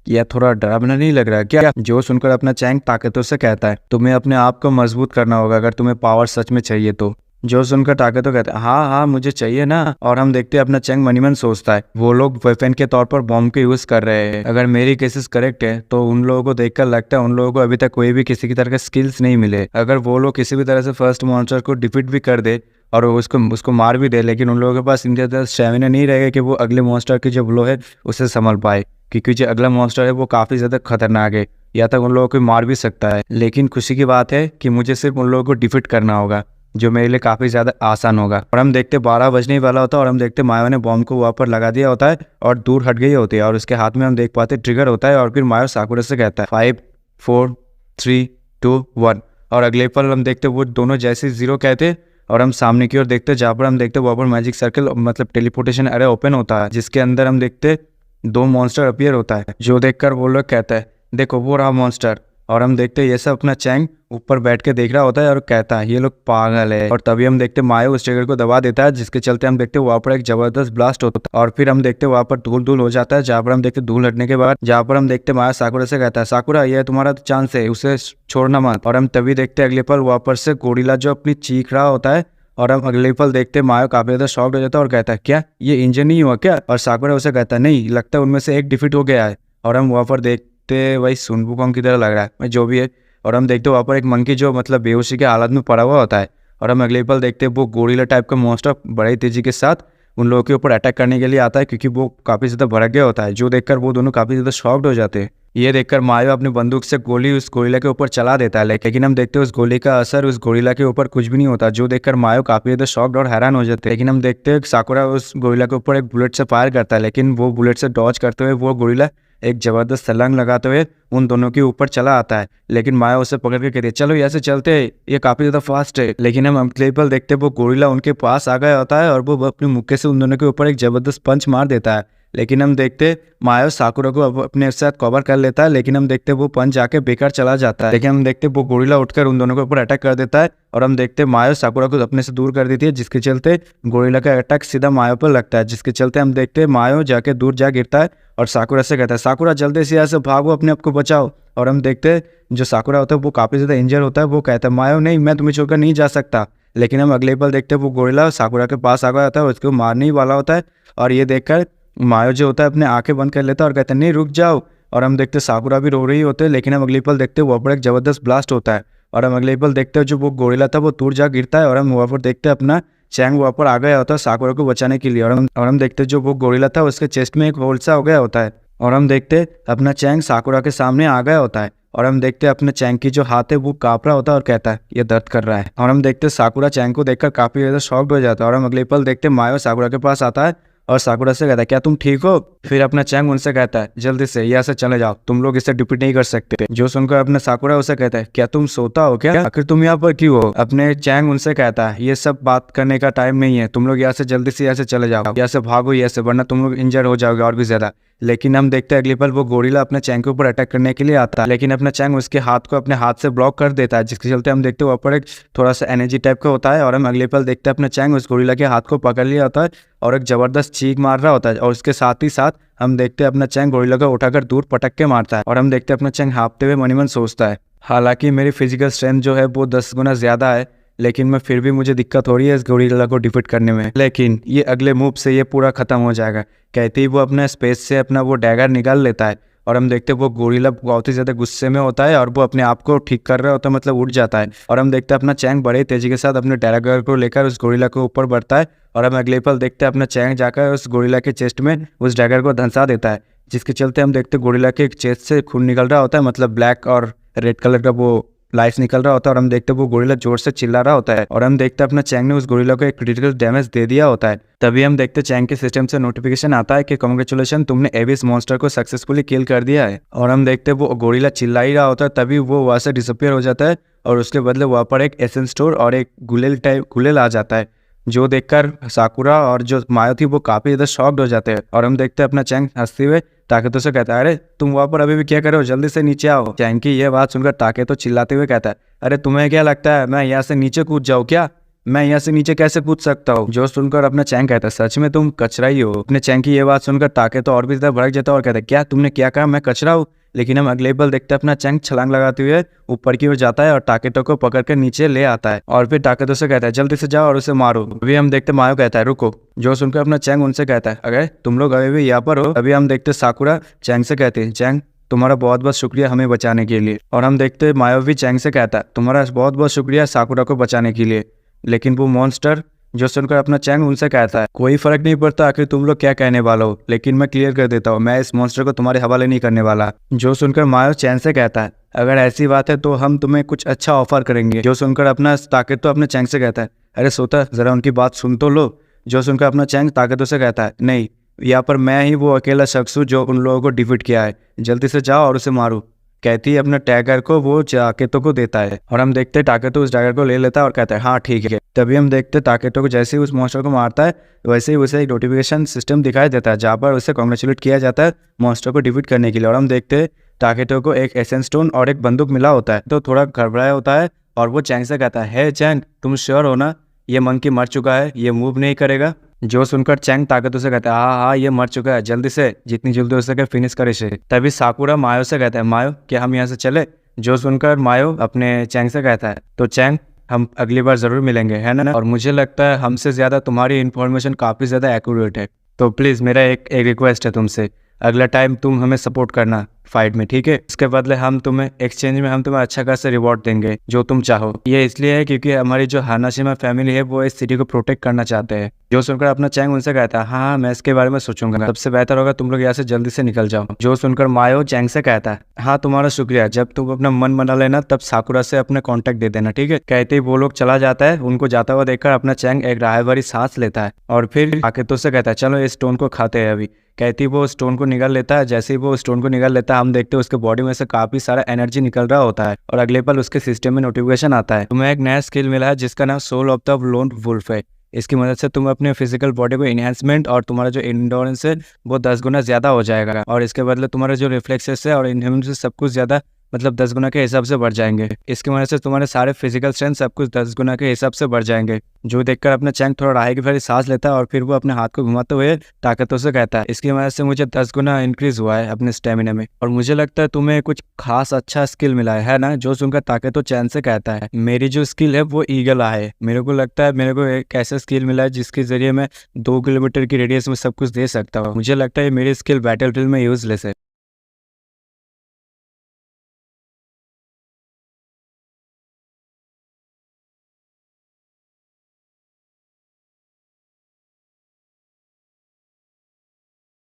यह थोड़ा डरावना नहीं लग रहा क्या। जो सुनकर अपना चैंग ताकतों से कहता है, तुम्हें अपने आप को मजबूत करना होगा अगर तुम्हें पावर सच में चाहिए तो। जो सुनकर ताकतों कहता है, हाँ हाँ मुझे चाहिए ना। और हम देखते हैं अपना चैंग मनीमन सोचता है, वो लोग वेपन के तौर पर बॉम्ब के यूज कर रहे हैं। अगर मेरी केसेस करेक्ट है तो उन लोगों को देखकर लगता है उन लोगों को अभी तक कोई भी किसी की तरह के स्किल्स नहीं मिले। अगर वो लोग किसी भी तरह से फर्स्ट मॉन्स्टर को डिफीट भी कर दे और उसको मार भी दे, लेकिन उन लोगों के पास इनके तरह स्टैमिना नहीं रहेगा कि वो अगले मॉन्स्टर की जो ब्लो है उसे संभल पाए, क्योंकि जो अगला मॉन्स्टर है वो काफी ज्यादा खतरनाक है, या तक उन लोगों को मार भी सकता है। लेकिन खुशी की बात है कि मुझे सिर्फ उन लोगों को डिफीट करना होगा जो मेरे लिए काफी ज्यादा आसान होगा। और हम देखते 12 बजने वाला होता है और हम देखते मायो ने बॉम्ब को वहां पर लगा दिया होता है और दूर हट गई होती है और उसके हाथ में हम देख पाते ट्रिगर होता है। और फिर मायो साकुरा से कहता है 5 4 3 2 1 और अगले पल हम देखते वो दोनों जैसे 0 कहते और हम सामने की ओर देखते जहाँ पर हम देखते वहाँ पर मैजिक सर्कल मतलब टेलीपोर्टेशन एरे ओपन होता है, जिसके अंदर हम देखते 2 मॉन्स्टर अपीयर होता है। जो देखकर वो लोग कहता है, देखो वो रहा मॉन्स्टर, और हम देखते हैं ये सब अपना चैंग ऊपर बैठ के देख रहा होता है और कहता है ये लोग पागल है। और तभी हम देखते हैं मायो उस ट्रिगर को दबा देता है, जिसके चलते हम देखते हैं वहाँ पर एक जबरदस्त ब्लास्ट होता है। और फिर हम देखते हैं वहाँ पर धूल धूल हो जाता है, जहाँ पर हम देखते हैं धूल हटने के बाद जहाँ पर हम देखते हैं मायो साकुरा से कहता है साकुरा ये तुम्हारा चांस है, उसे छोड़ना मत। और हम तभी देखते हैं अगले पल वहाँ पर से गोरिल्ला जो अपनी चीख रहा होता है, और हम अगले पल देखते हैं मायो काफी ज्यादा शॉक्ड हो जाता है और कहता है क्या ये इंजन नहीं हुआ क्या? और साकुरा उसे कहता है नहीं, लगता है उनमें से एक डिफीट हो गया है। और हम वहाँ पर देखते वही सुन वुकोंग की तरह लग रहा है जो भी है। और हम देखते हैं वहाँ पर एक मंकी जो मतलब बेहोशी के हालत में पड़ा हुआ होता है। और हम अगले पल देखते हैं वो गोरिल्ला टाइप का मॉन्स्टर बड़ी तेजी के साथ उन लोगों के ऊपर अटैक करने के लिए आता है, क्योंकि वो काफ़ी ज़्यादा भड़क गया होता है, जो देखकर वो दोनों काफ़ी ज़्यादा शॉक्ड हो जाते हैं। ये देखकर मायो अपनी बंदूक से गोली उस गोरिल्ला के ऊपर चला देता है, लेकिन हम देखते हैं उस गोली का असर उस गोरिल्ला के ऊपर कुछ भी नहीं होता, जो देखकर मायो काफ़ी ज़्यादा शॉक्ड और हैरान हो जाते हैं। लेकिन हम देखते हैं साकुरा उस गोरिल्ला के ऊपर एक बुलेट से फायर करता है, लेकिन वो बुलेट से डॉज करते हुए वो गोरिल्ला एक जबरदस्त छलांग लगाते हुए उन दोनों के ऊपर चला आता है। लेकिन माया उसे पकड़ के कहती है चलो यहाँ से चलते हैं, ये काफी ज्यादा फास्ट है। लेकिन हम अगले पल देखते हैं वो गोरिल्ला उनके पास आ गया होता है और वो अपने मुक्के से उन दोनों के ऊपर एक जबरदस्त पंच मार देता है। लेकिन हम देखते मायो साकुरा को अपने साथ कवर कर लेता है, लेकिन हम देखते वो पंच जाके बेकार चला जाता है। लेकिन हम देखते वो गोरिल्ला उठकर उन दोनों के ऊपर अटैक कर देता है, और हम देखते मायो साकुरा को अपने से दूर कर देती है, जिसके चलते गोरिल्ला का अटैक सीधा मायो पर लगता है, जिसके चलते हम देखते मायो जाके दूर जा गिरता है और साकुरा से कहता है साकुरा जल्दी से यहाँ से भागो, अपने आप को बचाओ। और हम देखते जो साकुरा होता है वो काफ़ी ज़्यादा इंजर होता है, वो कहता है मायो नहीं, मैं तुम्हें छोड़कर नहीं जा सकता। लेकिन हम अगले पल देखते वो गोरिल्ला साकुरा के पास आ गया होता है, उसको मारने ही वाला होता है। और ये देखकर मायो जो होता है अपने आंखें बंद कर लेता है और कहता है नहीं रुक जाओ। और हम देखते साकुरा भी रो रही होते हैं, लेकिन हम अगले पल देखते वहाँ पर एक जबरदस्त ब्लास्ट होता है। और हम अगले पल देखते जो वो गोरिल्ला था वो दूर जा गिरता है, और हम वहाँ पर देखते अपना चैंग वहाँ पर आ गया होता है साकुरा को बचाने के लिए। और हम देखते जो वो गोरिल्ला था उसके चेस्ट में एक होल सा हो गया होता है, और हम देखते अपना चैंग साकुरा के सामने आ गया होता है। और हम देखते अपने चैंग की जो हाथ है वो काँप रहा होता है और कहता है ये दर्द कर रहा है। और हम देखते साकुरा चैंग को देखकर काफी ज्यादा शॉक्ड हो जाता है। और हम अगले पल देखते मायो साकुरा के पास आता है और साकुरा से कहता है क्या तुम ठीक हो? फिर अपना चैंग उनसे कहता है जल्दी से यहाँ से चले जाओ, तुम लोग इसे डिफीट नहीं कर सकते। जो सुनकर अपना साकुरा उसे कहता है क्या तुम सोता हो क्या, आखिर तुम यहाँ पर क्यों हो? अपने चैंग उनसे कहता है ये सब बात करने का टाइम नहीं है, तुम लोग यहाँ से जल्दी से यहाँ से चले जाओ, यहाँ से भागो यहाँ से, वरना तुम लोग इंजर हो जाओगे और भी ज्यादा। लेकिन हम देखते हैं अगली पल वो गोरिल्ला अपने चैंग के ऊपर अटैक करने के लिए आता है, लेकिन अपना चैंग उसके हाथ को अपने हाथ से ब्लॉक कर देता है, जिसके चलते हम देखते हैं वहाँ पर एक थोड़ा सा एनर्जी टाइप का होता है। और हम अगले पल देखते हैं अपना चैंग उस गोरिल्ला के हाथ को पकड़ लिया होता है और एक जबरदस्त चीख मार रहा होता है, और उसके साथ ही साथ हम देखते हैं अपना चैंग गोरिल्ला को उठाकर दूर पटक के मारता है। और हम देखते हैं अपना चैंग हाँफते हुए मन ही मन सोचता है हालांकि मेरी फिजिकल स्ट्रेंथ जो है वो 10 गुना ज्यादा है, लेकिन मैं फिर भी मुझे दिक्कत हो रही है इस गोरिल्ला को डिफीट करने में, लेकिन ये अगले मूव से ये पूरा खत्म हो जाएगा। कहते ही वो अपना स्पेस से अपना वो डैगर निकाल लेता है, और हम देखते हैं वो गोरिल्ला बहुत ही ज्यादा गुस्से में होता है और वो अपने आप को ठीक कर रहा होता है, मतलब उठ जाता है। और हम देखते हैं अपना चैंग बड़े तेजी के साथ अपने डैगर को लेकर उस गोरिल्ला के ऊपर बढ़ता है, और हम अगले पल देखते हैं अपना चैंग जाकर उस गोरिल्ला के चेस्ट में उस डैगर को धंसा देता है, जिसके चलते हम देखते हैं गोरिल्ला के चेस्ट से खून निकल रहा होता है, मतलब ब्लैक और रेड कलर का वो लाइफ निकल रहा होता है। और हम देखते हैं वो गोरिल्ला जोर से चिल्ला रहा होता है, और हम देखते हैं अपना चैंग ने उस गोरिल्ला को एक क्रिटिकल डैमेज दे दिया होता है। तभी हम देखते हैं चैंग के सिस्टम से नोटिफिकेशन आता है कि कांग्रेचुलेशन, तुमने एविस मॉन्स्टर को सक्सेसफुली किल कर दिया है। और हम देखते हैं वो गोरिल्ला चिल्ला ही रहा होता है, तभी वो वहाँ से डिसअपियर हो जाता है, और उसके बदले वहाँ पर एक एसेंस स्टोर और एक गुलेल आ जाता है, जो देखकर साकुरा और जो मायो थी वो काफी ज्यादा शॉक्ड हो जाते हैं। और हम देखते हैं अपना चैंग हंसते हुए ताकेतो से कहता है अरे तुम वहाँ पर अभी भी क्या कर रहे हो, जल्दी से नीचे आओ। चैंग की यह बात सुनकर ताकेतो चिल्लाते हुए कहता है अरे तुम्हें क्या लगता है मैं यहाँ से नीचे कूद जाऊँ क्या, मैं यहाँ से नीचे कैसे कूद सकता हूँ? जो सुनकर अपना चैंग कहता है सच में तुम कचरा ही हो। अपने चैंग की ये बात सुनकर ताकेतो और भी ज्यादा भड़क जाता है और कहता है क्या तुमने क्या कहा, मैं कचरा हूँ? लेकिन हम अगले पल देखते हैं अपना चैंग छलांग लगाते हुए ऊपर की ओर जाता है और ताकेतो को पकड़कर नीचे ले आता है, और फिर ताकेतो से कहता है जल्दी से जाओ और उसे मारो। अभी हम देखते मायो कहता है रुको। जो सुनकर अपना चैंग उनसे कहता है अगर तुम लोग अभी भी यहाँ पर हो। अभी हम देखते साकुरा चैंग से कहते हैं चैंग तुम्हारा बहुत बहुत शुक्रिया हमें बचाने के लिए। और हम देखते मायो भी चैंग से कहता है तुम्हारा बहुत बहुत शुक्रिया साकुरा को बचाने के लिए। लेकिन वो मॉन्स्टर जो सुनकर अपना चैंग उनसे कहता है कोई फर्क नहीं पड़ता आखिर तुम लोग क्या कहने वाला हो, लेकिन मैं क्लियर कर देता हूँ मैं इस मॉन्स्टर को तुम्हारे हवाले नहीं करने वाला। जो सुनकर मायो चैंग से कहता है अगर ऐसी बात है तो हम तुम्हें कुछ अच्छा ऑफर करेंगे। जो सुनकर अपना ताकेतो अपने चैंग से कहता है अरे सोता जरा उनकी बात सुन तो लो। जो सुनकर अपना चैंग ताकेतो से कहता है नहीं, यहाँ पर मैं ही वो अकेला शख्स हूँ जो उन लोगों को डिफीट किया है, जल्दी से जाओ और उसे मारो। कहती है अपने टैगर को वो ताकेतो को देता है, और हम देखते हैं ताकेतो उस टैगर को ले लेता है और कहता है हाँ ठीक है। तभी हम देखते हैं ताकेतो को जैसे ही उस मॉन्स्टर को मारता है वैसे ही उसे एक नोटिफिकेशन सिस्टम दिखाई देता है जहाँ पर उसे कॉन्ग्रेचुलेट किया जाता है मॉन्स्टर को डिफीट करने के लिए। और हम देखते हैं ताकेतो को एक एसेंस स्टोन और एक बंदूक मिला होता है, तो थोड़ा घबराया होता है और वो चैंग से कहता है, हे चैंग, तुम श्योर हो ना ये मंकी मर चुका है, ये मूव नहीं करेगा? जो सुनकर चैंग ताकेतो से कहता है, हाँ हाँ ये मर चुका है, जल्दी से जितनी जल्दी हो सके फिनिश कर इसे। तभी साकुरा मायो से कहता है, मायो क्या हम यहाँ से चले? जो सुनकर मायो अपने चैंग से कहता है, तो चैंग हम अगली बार जरूर मिलेंगे, है ना? और मुझे लगता है हमसे ज्यादा तुम्हारी इन्फॉर्मेशन काफी ज्यादा एक्यूरेट है, तो प्लीज मेरा एक रिक्वेस्ट है तुमसे, अगला टाइम तुम हमें सपोर्ट करना फाइट में, ठीक है? इसके बदले हम तुम्हें एक्सचेंज में हम तुम्हें अच्छा खासा रिवॉर्ड देंगे जो तुम चाहो। ये इसलिए है क्योंकि हमारी जो हानाशिमा फैमिली है वो इस सिटी को प्रोटेक्ट करना चाहते हैं। जो सुनकर अपना चैंग उनसे कहता है, हाँ मैं इसके बारे में सोचूंगा, सबसे बेहतर होगा तुम लोग यहाँ से जल्दी से निकल जाओ। जो सुनकर मायो चैंग से कहता है, हाँ तुम्हारा शुक्रिया, जब तुम अपना मन बना लेना तब साकुरा से अपने कॉन्टेक्ट दे देना, ठीक है? कहते ही वो लोग चला जाता है। उनको जाता हुआ देखकर अपना चैंग एक राहत भरी सांस लेता है और फिर ताकेतो से कहता है, चलो इस स्टोन को खाते हैं अभी। कहती वो स्टोन को निगल लेता है। जैसे ही वो स्टोन को निगल लेता है हम देखते हैं उसके बॉडी में से काफी सारा एनर्जी निकल रहा होता है और अगले पल उसके सिस्टम में नोटिफिकेशन आता है, तुम्हें एक नया स्किल मिला है जिसका नाम soul of the lone wolf है। इसकी मदद से तुम अपने फिजिकल बॉडी को इनहेंसमेंट और तुम्हारा जो इंडोरेंस है वो 10 गुना ज्यादा हो जाएगा और इसके बदले तुम्हारे जो रिफ्लेक्सेस है और इनहेंस सब कुछ ज्यादा मतलब 10 गुना के हिसाब से बढ़ जाएंगे। इसकी वजह से तुम्हारे सारे फिजिकल स्ट्रेंथ सब कुछ 10 गुना के हिसाब से बढ़ जाएंगे। जो देखकर अपना चैंग थोड़ा राहे की भरी सांस लेता है और फिर वो अपने हाथ को घुमाते हुए ताकतों से कहता है, इसकी वजह से मुझे 10 गुना इंक्रीज हुआ है अपने स्टेमिना में और मुझे लगता है तुम्हें कुछ खास अच्छा स्किल मिला है ना? जो सुनकर ताकतो चैन से कहता है, मेरी जो स्किल है वो ईगल आई है। मेरे को लगता है मेरे को एक ऐसा स्किल मिला है जिसके जरिए मैं 2 किलोमीटर की रेडियस में सब कुछ दे सकता हूँ। मुझे लगता है मेरी स्किल बैटलफील्ड में यूजलेस है।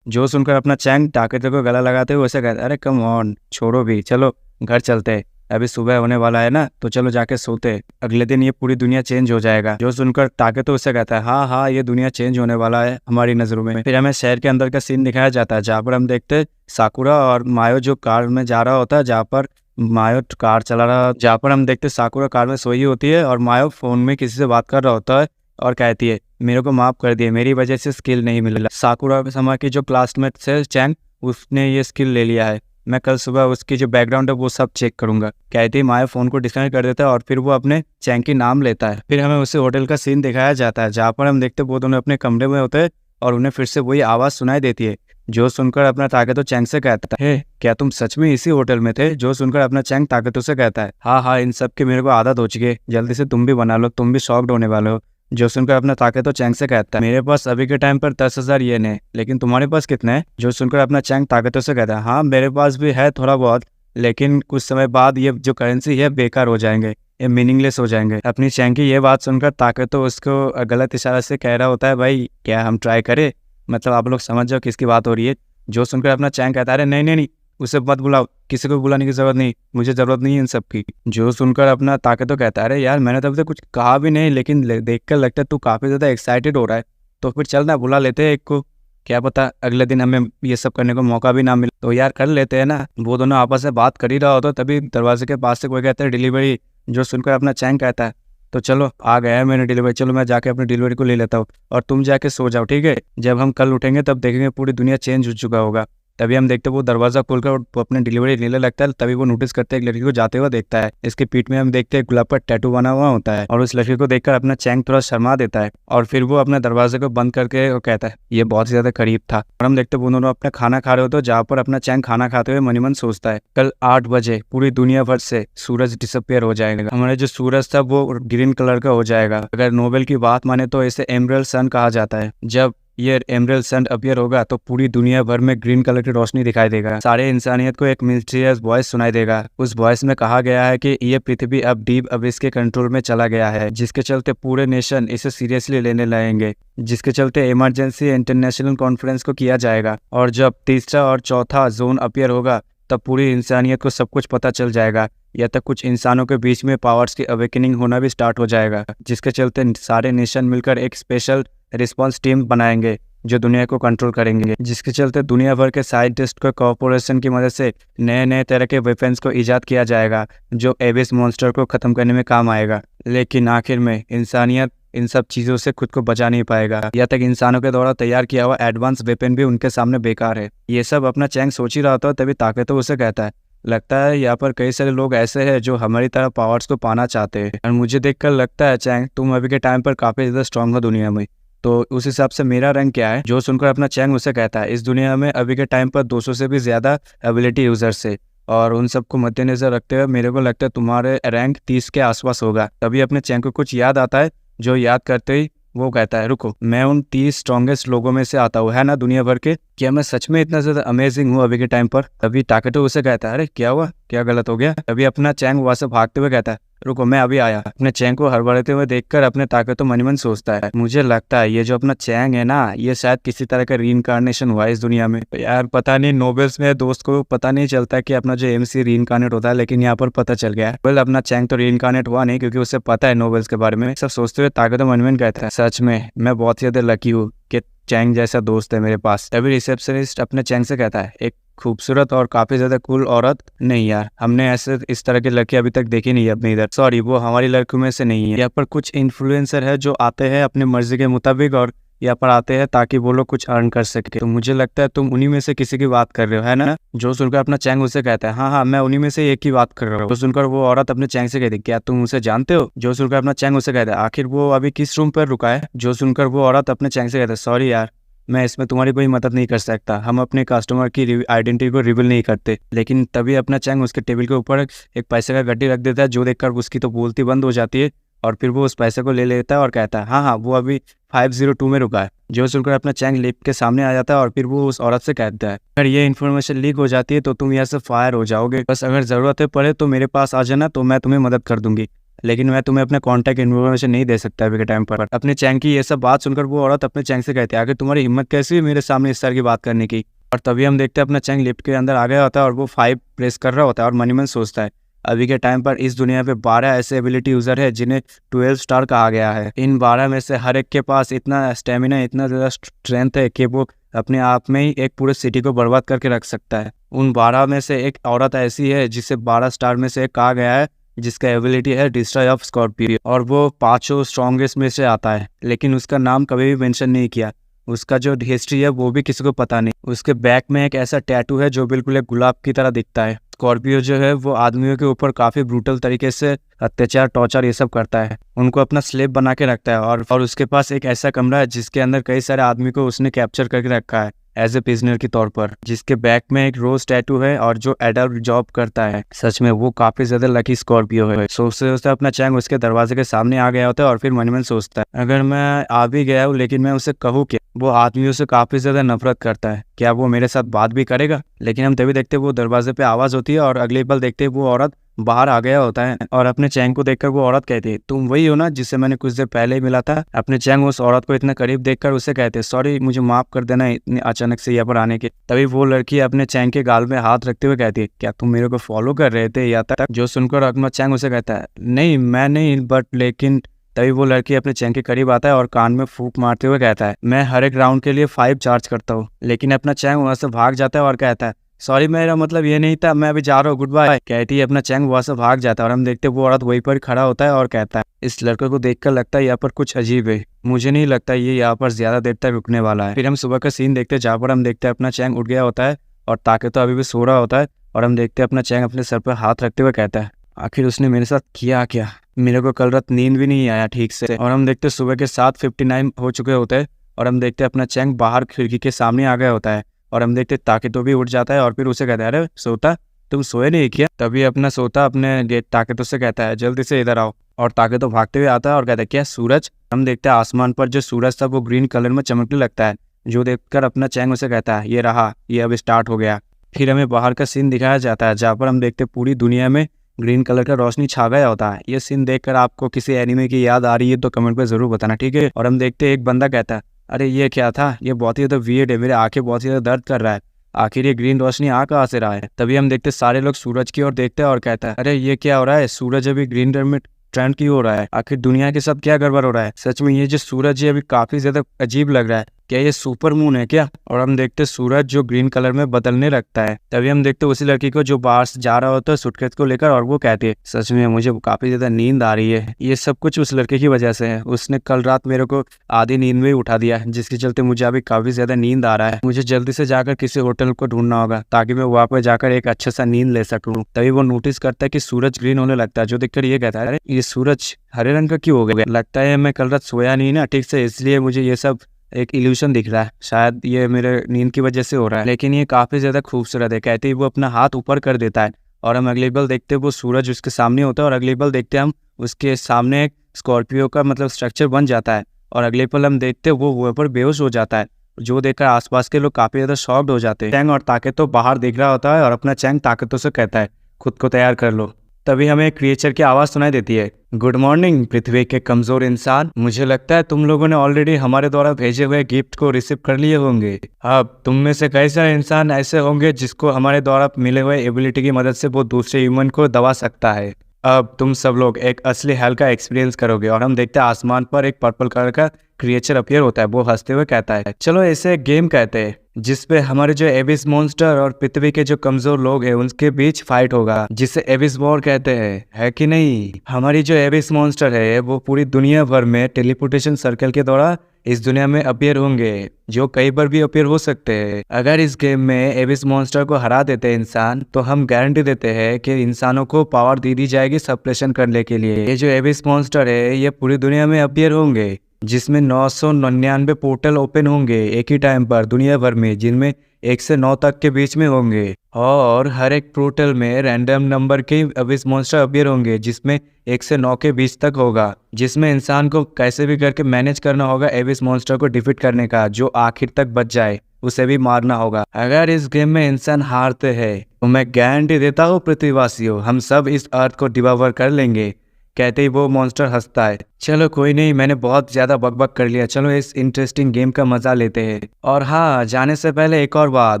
जो सुनकर अपना चैंग ताकतों को गला लगाते हुए उसे कहता है, अरे कम ऑन, छोड़ो भी, चलो घर चलते हैं, अभी सुबह होने वाला है ना, तो चलो जाके सोते हैं, अगले दिन ये पूरी दुनिया चेंज हो जाएगा। जो सुनकर ताकतों उससे कहता है, हाँ हाँ ये दुनिया चेंज होने वाला है हमारी नजरों में। फिर हमें शहर के अंदर का सीन दिखाया जाता है जहाँ पर हम देखते हैं साकुरा और मायो जो कार में जा रहा होता है, जहाँ पर मायो कार चला रहा, जहाँ पर हम देखते साकुरा कार में सोई होती है और मायो फोन में किसी से बात कर रहा होता है और कहती है, मेरे को माफ कर दिए, मेरी वजह से स्किल नहीं मिला। साकुरा समय की जो क्लासमेट है चैंग, उसने ये स्किल ले लिया है, मैं कल सुबह उसकी जो बैकग्राउंड है वो सब चेक करूंगा। कहती है माया फोन को डिस्कनेक्ट कर देता है और फिर वो अपने चैंग की नाम लेता है। फिर हमें उसे होटल का सीन दिखाया जाता है जहाँ पर हम देखते वो दोनों अपने कमरे में होते हैं और उन्हें फिर से वही आवाज सुनाई देती है। जो सुनकर अपना ताकतो चैंग से कहता है, क्या तुम सच में इसी होटल में थे? जो सुनकर अपना चैंग ताकतो से कहता है, हाँ हाँ इन सब की मेरे को आदत हो चुकी है, जल्दी से तुम भी बना लो, तुम भी शॉक्ड होने वाले हो। जो सुनकर अपना ताकतो चैंग से कहता है, मेरे पास अभी के टाइम पर 10,000 येन है, लेकिन तुम्हारे पास कितने हैं? जो सुनकर अपना चैंग ताकतो से कहता है, हाँ मेरे पास भी है थोड़ा बहुत, लेकिन कुछ समय बाद ये जो करेंसी है बेकार हो जाएंगे, ये मीनिंगलेस हो जाएंगे। अपनी चैंग की ये बात सुनकर ताकतो उसको गलत इशारा से कह रहा होता है, भाई क्या हम ट्राई करें, मतलब आप लोग समझ जाओ किसकी बात हो रही है। जो सुनकर अपना चैंग कहता है, नहीं नहीं नहीं, उसे मत बुलाओ, किसी को बुलाने की जरूरत नहीं, मुझे जरूरत नहीं है इन सब की। जो सुनकर अपना ताकतो कहता है, अरे यार मैंने तो अभी तक कुछ कहा भी नहीं, लेकिन देखकर लगता है तू काफी ज्यादा एक्साइटेड हो रहा है, तो फिर चल ना बुला लेते हैं एक को, क्या पता अगले दिन हमें ये सब करने को मौका भी ना मिले, तो यार कर लेते हैं ना। वो दोनों आपस में बात कर ही रहा होता तभी दरवाजे के पास से कोई कहता है, डिलीवरी। जो सुनकर अपना चैंग कहता है, तो चलो आ गया है मैंने डिलीवरी, चलो मैं जाके अपनी डिलीवरी को ले लेता हूँ और तुम जाके सो जाओ, ठीक है? जब हम कल उठेंगे तब देखेंगे पूरी दुनिया चेंज हो चुका होगा। तभी हम देखते वो दरवाजा खोलकर वो अपने डिलीवरी लेने लगता है। तभी वो नोटिस करते हैं एक लड़की को जाते हुए देखता है। इसके पीठ में हम देखते हैं गुलाब का टैटू बना हुआ होता है और उस लड़की को देखकर अपना चैंग थोड़ा शर्मा देता है और फिर वो अपने दरवाजे को बंद करके वो कहता है, ये बहुत ही ज्यादा करीब था। और हम देखते वो दोनों अपना खाना खा रहे होते हैं जहाँ पर अपना चैंग खाना खाते हुए मनी मन सोचता है, कल 8 बजे पूरी दुनिया भर से सूरज डिसअपियर हो जाएगा, हमारा जो सूरज था वो ग्रीन कलर का हो जाएगा। अगर नोबेल की बात माने तो इसे एमरल्ड सन कहा जाता है। जब ये एमरल्ड सन अपीयर होगा तो पूरी दुनिया भर में ग्रीन कलर की रोशनी दिखाई देगा। सारे इंसानियत को एक मिस्टीरियस वॉइस सुनाई देगा। उस वॉइस में कहा गया है कि ये पृथ्वी अब डीप अबिस के कंट्रोल में चला गया है, जिसके चलते पूरे नेशन इसे सीरियसली लेने लगेंगे, जिसके चलते इमरजेंसी इंटरनेशनल कॉन्फ्रेंस को किया जाएगा और जब तीसरा और चौथा जोन अपीयर होगा तब पूरी इंसानियत को सब कुछ पता चल जाएगा, या तक कुछ इंसानों के बीच में पावर्स की अवेकनिंग होना भी स्टार्ट हो जाएगा, जिसके चलते सारे नेशन मिलकर एक स्पेशल रिस्पांस टीम बनाएंगे जो दुनिया को कंट्रोल करेंगे, जिसके चलते दुनिया भर के साइंटिस्ट को कॉर्पोरेशन की मदद से नए नए तरह के वेपन्स को इजाद किया जाएगा जो एबिस मॉन्स्टर को खत्म करने में काम आएगा। लेकिन आखिर में इंसानियत इन सब चीजों से खुद को बचा नहीं पाएगा, या तक इंसानों के द्वारा तैयार किया हुआ एडवांस वेपन भी उनके सामने बेकार है। ये सब अपना चैंग सोच ही रहा था तभी ताकतो उसे कहता है, लगता है यहाँ पर कई सारे लोग ऐसे हैं जो हमारी तरह पावर्स को पाना चाहते हैं। और मुझे देखकर लगता है चैंग तुम अभी के टाइम पर काफ़ी ज़्यादा स्ट्रांग हो दुनिया में। तो उस हिसाब से मेरा रैंक क्या है? जो सुनकर अपना चैंग उसे कहता है, इस दुनिया में अभी के टाइम पर 200 से भी ज़्यादा एबिलिटी यूजर्स है, और उन सबको मद्देनजर रखते हुए मेरे को लगता है तुम्हारे रैंक 30 के आसपास होगा। तभी अपने चैंग को कुछ याद आता है, जो याद करते ही वो कहता है, रुको, मैं उन 30 स्ट्रॉन्गेस्ट लोगों में से आता हूँ, है ना दुनिया भर के। क्या मैं सच में इतना ज्यादा अमेजिंग हूँ अभी के टाइम पर? तभी टाकेटो उसे कहता है, अरे क्या हुआ, क्या गलत हो गया? तभी अपना चैंग वहां से भागते हुए कहता है, रुको मैं अभी आया। अपने चैंग को हड़बड़ाते हुए देखकर अपने ताकतो मन ही मन सोचता है, मुझे लगता है ये जो अपना चैंग है ना, ये शायद किसी तरह का रीइंकार्नेशन हुआ है इस दुनिया में। यार पता नहीं, नोबेल्स में दोस्त को पता नहीं चलता कि अपना जो एमसी रीइंकार्नेट होता है, लेकिन यहाँ पर पता चल गया है। वेल अपना चैंग तो रीइंकार्नेट हुआ नहीं, क्योंकि उसे पता है नोबेल्स के बारे में। सब सोचते हुए ताकतो मन मन कहता है, सच में मैं बहुत ही ज्यादा लकी हूँ कि चैंग जैसा दोस्त है मेरे पास। तभी रिसेप्शनिस्ट अपने चैंग से कहता है, एक खूबसूरत और काफी ज्यादा कूल औरत? नहीं यार, हमने ऐसे इस तरह की लड़की अभी तक देखी नहीं है अपने इधर। सॉरी, वो हमारी लड़कियों में से नहीं है। यहाँ पर कुछ इन्फ्लुएंसर है जो आते हैं अपनी मर्जी के मुताबिक, और यहाँ पर आते हैं ताकि वो लोग कुछ अर्न कर सके। तो मुझे लगता है तुम उन्हीं में से किसी की बात कर रहे हो, है ना? जो सुनकर अपना चैंग उसे कहता है, हाँ हाँ, मैं उन्हीं में से एक की बात कर रहा हूँ। तो सुनकर वो औरत अपने चैंग से कहती, क्या तुम उसे जानते हो? जो सुनकर अपना चैंग उसे कहता है, आखिर वो अभी किस रूम पर रुका है? जो सुनकर वो औरत अपने चैंग से कहता है, सॉरी यार, मैं इसमें तुम्हारी कोई मदद नहीं कर सकता, हम अपने कस्टमर की आइडेंटिटी को रिवील नहीं करते। लेकिन तभी अपना चैंग उसके टेबल के ऊपर एक पैसे का गड्डी रख देता है, जो देखकर उसकी तो बोलती बंद हो जाती है, और फिर वो उस पैसे को ले लेता है और कहता है, हाँ हाँ, वो अभी 502 में रुका है। जो सुनकर अपना चैंग लिफ्ट के सामने आ जाता है, और फिर वो उस औरत से कहता है, अगर ये इन्फॉर्मेशन लीक हो जाती है तो तुम यहाँ से फायर हो जाओगे, बस अगर जरूरत पड़े तो मेरे पास आ जाना, तो मैं तुम्हें मदद कर दूंगी, लेकिन मैं तुम्हें अपना कॉन्टैक्ट इन्फॉर्मेशन नहीं दे सकता अभी के टाइम पर। अपने चैंग की ये सब बात सुनकर वो औरत अपने चैंग से कहती है, आखिर तुम्हारी हिम्मत कैसी है मेरे सामने इस तरह की बात करने की? और तभी हम देखते हैं अपना चैंग लिफ्ट के अंदर आ गया होता है, और वो 5 प्रेस कर रहा होता है, और मन ही मन सोचता है, अभी के टाइम पर इस दुनिया पे 12 ऐसे एबिलिटी यूजर है जिन्हें 12 स्टार कहा गया है। इन 12 में से हर एक के पास इतना स्टेमिना, इतना ज्यादा स्ट्रेंथ है कि वो अपने आप में ही एक पूरे सिटी को बर्बाद करके रख सकता है। उन 12 में से एक औरत ऐसी है जिसे 12 स्टार में से एक कहा गया है, जिसका एबिलिटी है डिस्ट्रॉय ऑफ स्कॉर्पियो, और वो 5 स्ट्रॉन्गेस्ट में से आता है, लेकिन उसका नाम कभी भी मेंशन नहीं किया। उसका जो हिस्ट्री है वो भी किसी को पता नहीं। उसके बैक में एक ऐसा टैटू है जो बिल्कुल एक गुलाब की तरह दिखता है। स्कॉर्पियो जो है वो आदमियों के ऊपर काफी ब्रूटल तरीके से अत्याचार, टॉर्चर ये सब करता है, उनको अपना स्लेव बना के रखता है, और उसके पास एक ऐसा कमरा है जिसके अंदर कई सारे आदमी को उसने कैप्चर करके रखा है एज ए प्रिजनर के तौर पर, जिसके बैक में एक रोज टैटू है, और जो एडल्ट जॉब करता है। सच में वो काफी ज्यादा लकी स्कॉर्पियो है। सोचते सोचते अपना चैंग उसके दरवाजे के सामने आ गया होता है, और फिर मन में सोचता है, अगर मैं आ भी गया हूँ लेकिन मैं उसे कहूँ क्या? वो आदमियों से काफी ज्यादा नफरत करता है, क्या वो मेरे साथ बात भी करेगा? लेकिन हम तभी देखते वो दरवाजे पे आवाज होती है, और अगले पल देखते वो औरत बाहर आ गया होता है, और अपने चैंग को देखकर वो औरत कहती है, तुम वही हो ना जिससे मैंने कुछ देर पहले ही मिला था? अपने चैंग उस औरत को इतना करीब देखकर उसे कहते हैं, सॉरी, मुझे माफ कर देना इतने अचानक से यहाँ पर आने के। तभी वो लड़की अपने चैंग के गाल में हाथ रखते हुए कहती है, क्या तुम मेरे को फॉलो कर रहे थे यहाँ तक? जो सुनकर अपना चैंग उसे कहता है, नहीं मैं नहीं, बट लेकिन। तभी वो लड़की अपने चैंग के करीब आता है और कान में फूंक मारते हुए कहता है, मैं हर एक राउंड के लिए 5 चार्ज करता हूँ। लेकिन अपना चैंग वहां से भाग जाता है और कहता है, सॉरी, मेरा मतलब ये नहीं था, मैं अभी जा रहा हूँ, गुड बाय। कहती है अपना चैंग वहां से भाग जाता है, और हम देखते वो औरत वहीं पर खड़ा होता है और कहता है, इस लड़के को देखकर लगता है यहाँ पर कुछ अजीब है, मुझे नहीं लगता ये यहाँ पर ज्यादा देर तक रुकने वाला है। फिर हम सुबह का सीन देखते हैं, जहाँ पर हम देखते हैं अपना चैंग उठ गया होता है, और ताकेतो अभी भी सो रहा होता है, और हम देखते हैं अपना चैंग अपने सर पर हाथ रखते हुए कहता है, आखिर उसने मेरे साथ किया क्या? मेरे को कल रात नींद भी नहीं आया ठीक से। और हम देखते सुबह के 7:59 हो चुके होते हैं, और हम देखते अपना चैंग बाहर खिड़की के सामने आ गया होता है, और हम देखते ताकेतो भी उठ जाता है, और फिर उसे कहता है, अरे सोता, तुम सोए नहीं क्या? तभी अपना सोता अपने ताकेतो से कहता है, जल्दी से इधर आओ। और ताकेतो भागते हुए आता है और कहता है, क्या सूरज? हम देखते हैं आसमान पर जो सूरज था वो ग्रीन कलर में चमकने लगता है, जो देखकर अपना चैंग उसे कहता है, ये रहा, ये अब स्टार्ट हो गया। फिर हमें बाहर का सीन दिखाया जाता है, जहाँ पर हम देखते पूरी दुनिया में ग्रीन कलर का रोशनी छा गया होता है। ये सीन देखकर आपको किसी एनिमे की याद आ रही है तो कमेंट पे जरूर बताना, ठीक है? और हम देखते एक बंदा कहता है, अरे ये क्या था? ये बहुत ही ज्यादा वियर्ड है, मेरे आंखें बहुत ही ज्यादा दर्द कर रहा है, आखिर ये ग्रीन रोशनी आ कहाँ से रहा है? तभी हम देखते सारे लोग सूरज की ओर देखते हैं और कहता है, अरे ये क्या हो रहा है? सूरज अभी ग्रीन में ट्रेंड क्यों हो रहा है? आखिर दुनिया के साथ क्या गड़बड़ हो रहा है? सच में ये जो सूरज है अभी काफी ज्यादा अजीब लग रहा है, क्या ये सुपर मून है क्या? और हम देखते सूरज जो ग्रीन कलर में बदलने लगता है। तभी हम देखते उसी लड़की को जो बाहर से जा रहा होता है सूटकेस को लेकर, और वो कहती है सच में मुझे काफी ज्यादा नींद आ रही है। ये सब कुछ उस लड़के की वजह से है। उसने कल रात मेरे को आधी नींद में ही उठा दिया, जिसके चलते मुझे अभी काफी ज्यादा नींद आ रहा है। मुझे जल्दी से जाकर किसी होटल को ढूंढना होगा ताकि मैं वहां पर जाकर एक अच्छा सा नींद ले सकूं। तभी वो नोटिस करता है कि सूरज ग्रीन होने लगता है, जो देखकर ये कहता है अरे ये सूरज हरे रंग का क्यों हो गया? लगता है मैं कल रात सोया नहीं ना ठीक से, इसलिए मुझे ये सब एक इल्यूशन दिख रहा है। शायद ये मेरे नींद की वजह से हो रहा है, लेकिन ये काफी ज्यादा खूबसूरत है। कहते ही वो अपना हाथ ऊपर कर देता है और हम अगले पल देखते हैं वो सूरज उसके सामने होता है, और अगले पल देखते हैं हम उसके सामने एक स्कॉर्पियो का मतलब स्ट्रक्चर बन जाता है, और अगले पल हम देखते हैं वो वहाँ पर बेहोश हो जाता है, जो देखकर आसपास के लोग काफी ज्यादा शॉक्ड हो जाते हैं। चैंग और ताकेतो बाहर देख रहा होता है और अपना चैंग ताकेतो से कहता है खुद को तैयार कर लो। तभी हमें एक क्रिएचर की आवाज सुनाई देती है, गुड मॉर्निंग पृथ्वी के कमजोर इंसान। मुझे लगता है तुम लोगों ने ऑलरेडी हमारे द्वारा भेजे हुए गिफ्ट को रिसीव कर लिए होंगे। अब तुम में से कई सारे इंसान ऐसे होंगे जिसको हमारे द्वारा मिले हुए एबिलिटी की मदद से वो दूसरे ह्यूमन को दबा सकता है। अब तुम सब लोग एक असली हेल का एक्सपीरियंस करोगे। और हम देखते हैं आसमान पर एक पर्पल कलर का क्रिएचर अपीयर होता है। वो हंसते हुए कहता है चलो इसे गेम कहते हैं, जिसपे हमारे जो एबिस मॉन्स्टर और पृथ्वी के जो कमजोर लोग हैं उनके बीच फाइट होगा, जिसे एबिस वॉर कहते हैं, है कि नहीं? हमारी जो एबिस मॉन्स्टर है वो पूरी दुनिया भर में टेलीपोर्टेशन सर्कल के द्वारा इस दुनिया में अपीयर होंगे, जो कई बार भी अपीयर हो सकते हैं। अगर इस गेम में एबिस मॉन्स्टर को हरा देते हैं इंसान, तो हम गारंटी देते हैं कि इंसानों को पावर दे दी जाएगी सप्रेशन करने के लिए। ये जो एबिस मॉन्स्टर है ये पूरी दुनिया में अपीयर होंगे, जिसमें 999 पोर्टल ओपन होंगे एक ही टाइम पर दुनिया भर में, जिनमें 1 से 9 तक के बीच में होंगे, और हर एक पोर्टल में रैंडम नंबर के एबिस मॉन्स्टर अपीयर होंगे, जिसमें 1 से 9 के बीच तक होगा, जिसमें इंसान को कैसे भी करके मैनेज करना होगा एबिस मॉन्स्टर को डिफीट करने का। जो आखिर तक बच जाए उसे भी मारना होगा। अगर इस गेम में इंसान हारते हैं तो मैं गारंटी देता हूँ पृथ्वीवासियों, हम सब इस अर्थ को डिवावर कर लेंगे। कहते ही वो मॉन्स्टर हंसता है। चलो कोई नहीं, मैंने बहुत ज्यादा बकबक कर लिया, चलो इस इंटरेस्टिंग गेम का मजा लेते हैं। और हाँ, जाने से पहले एक और बात,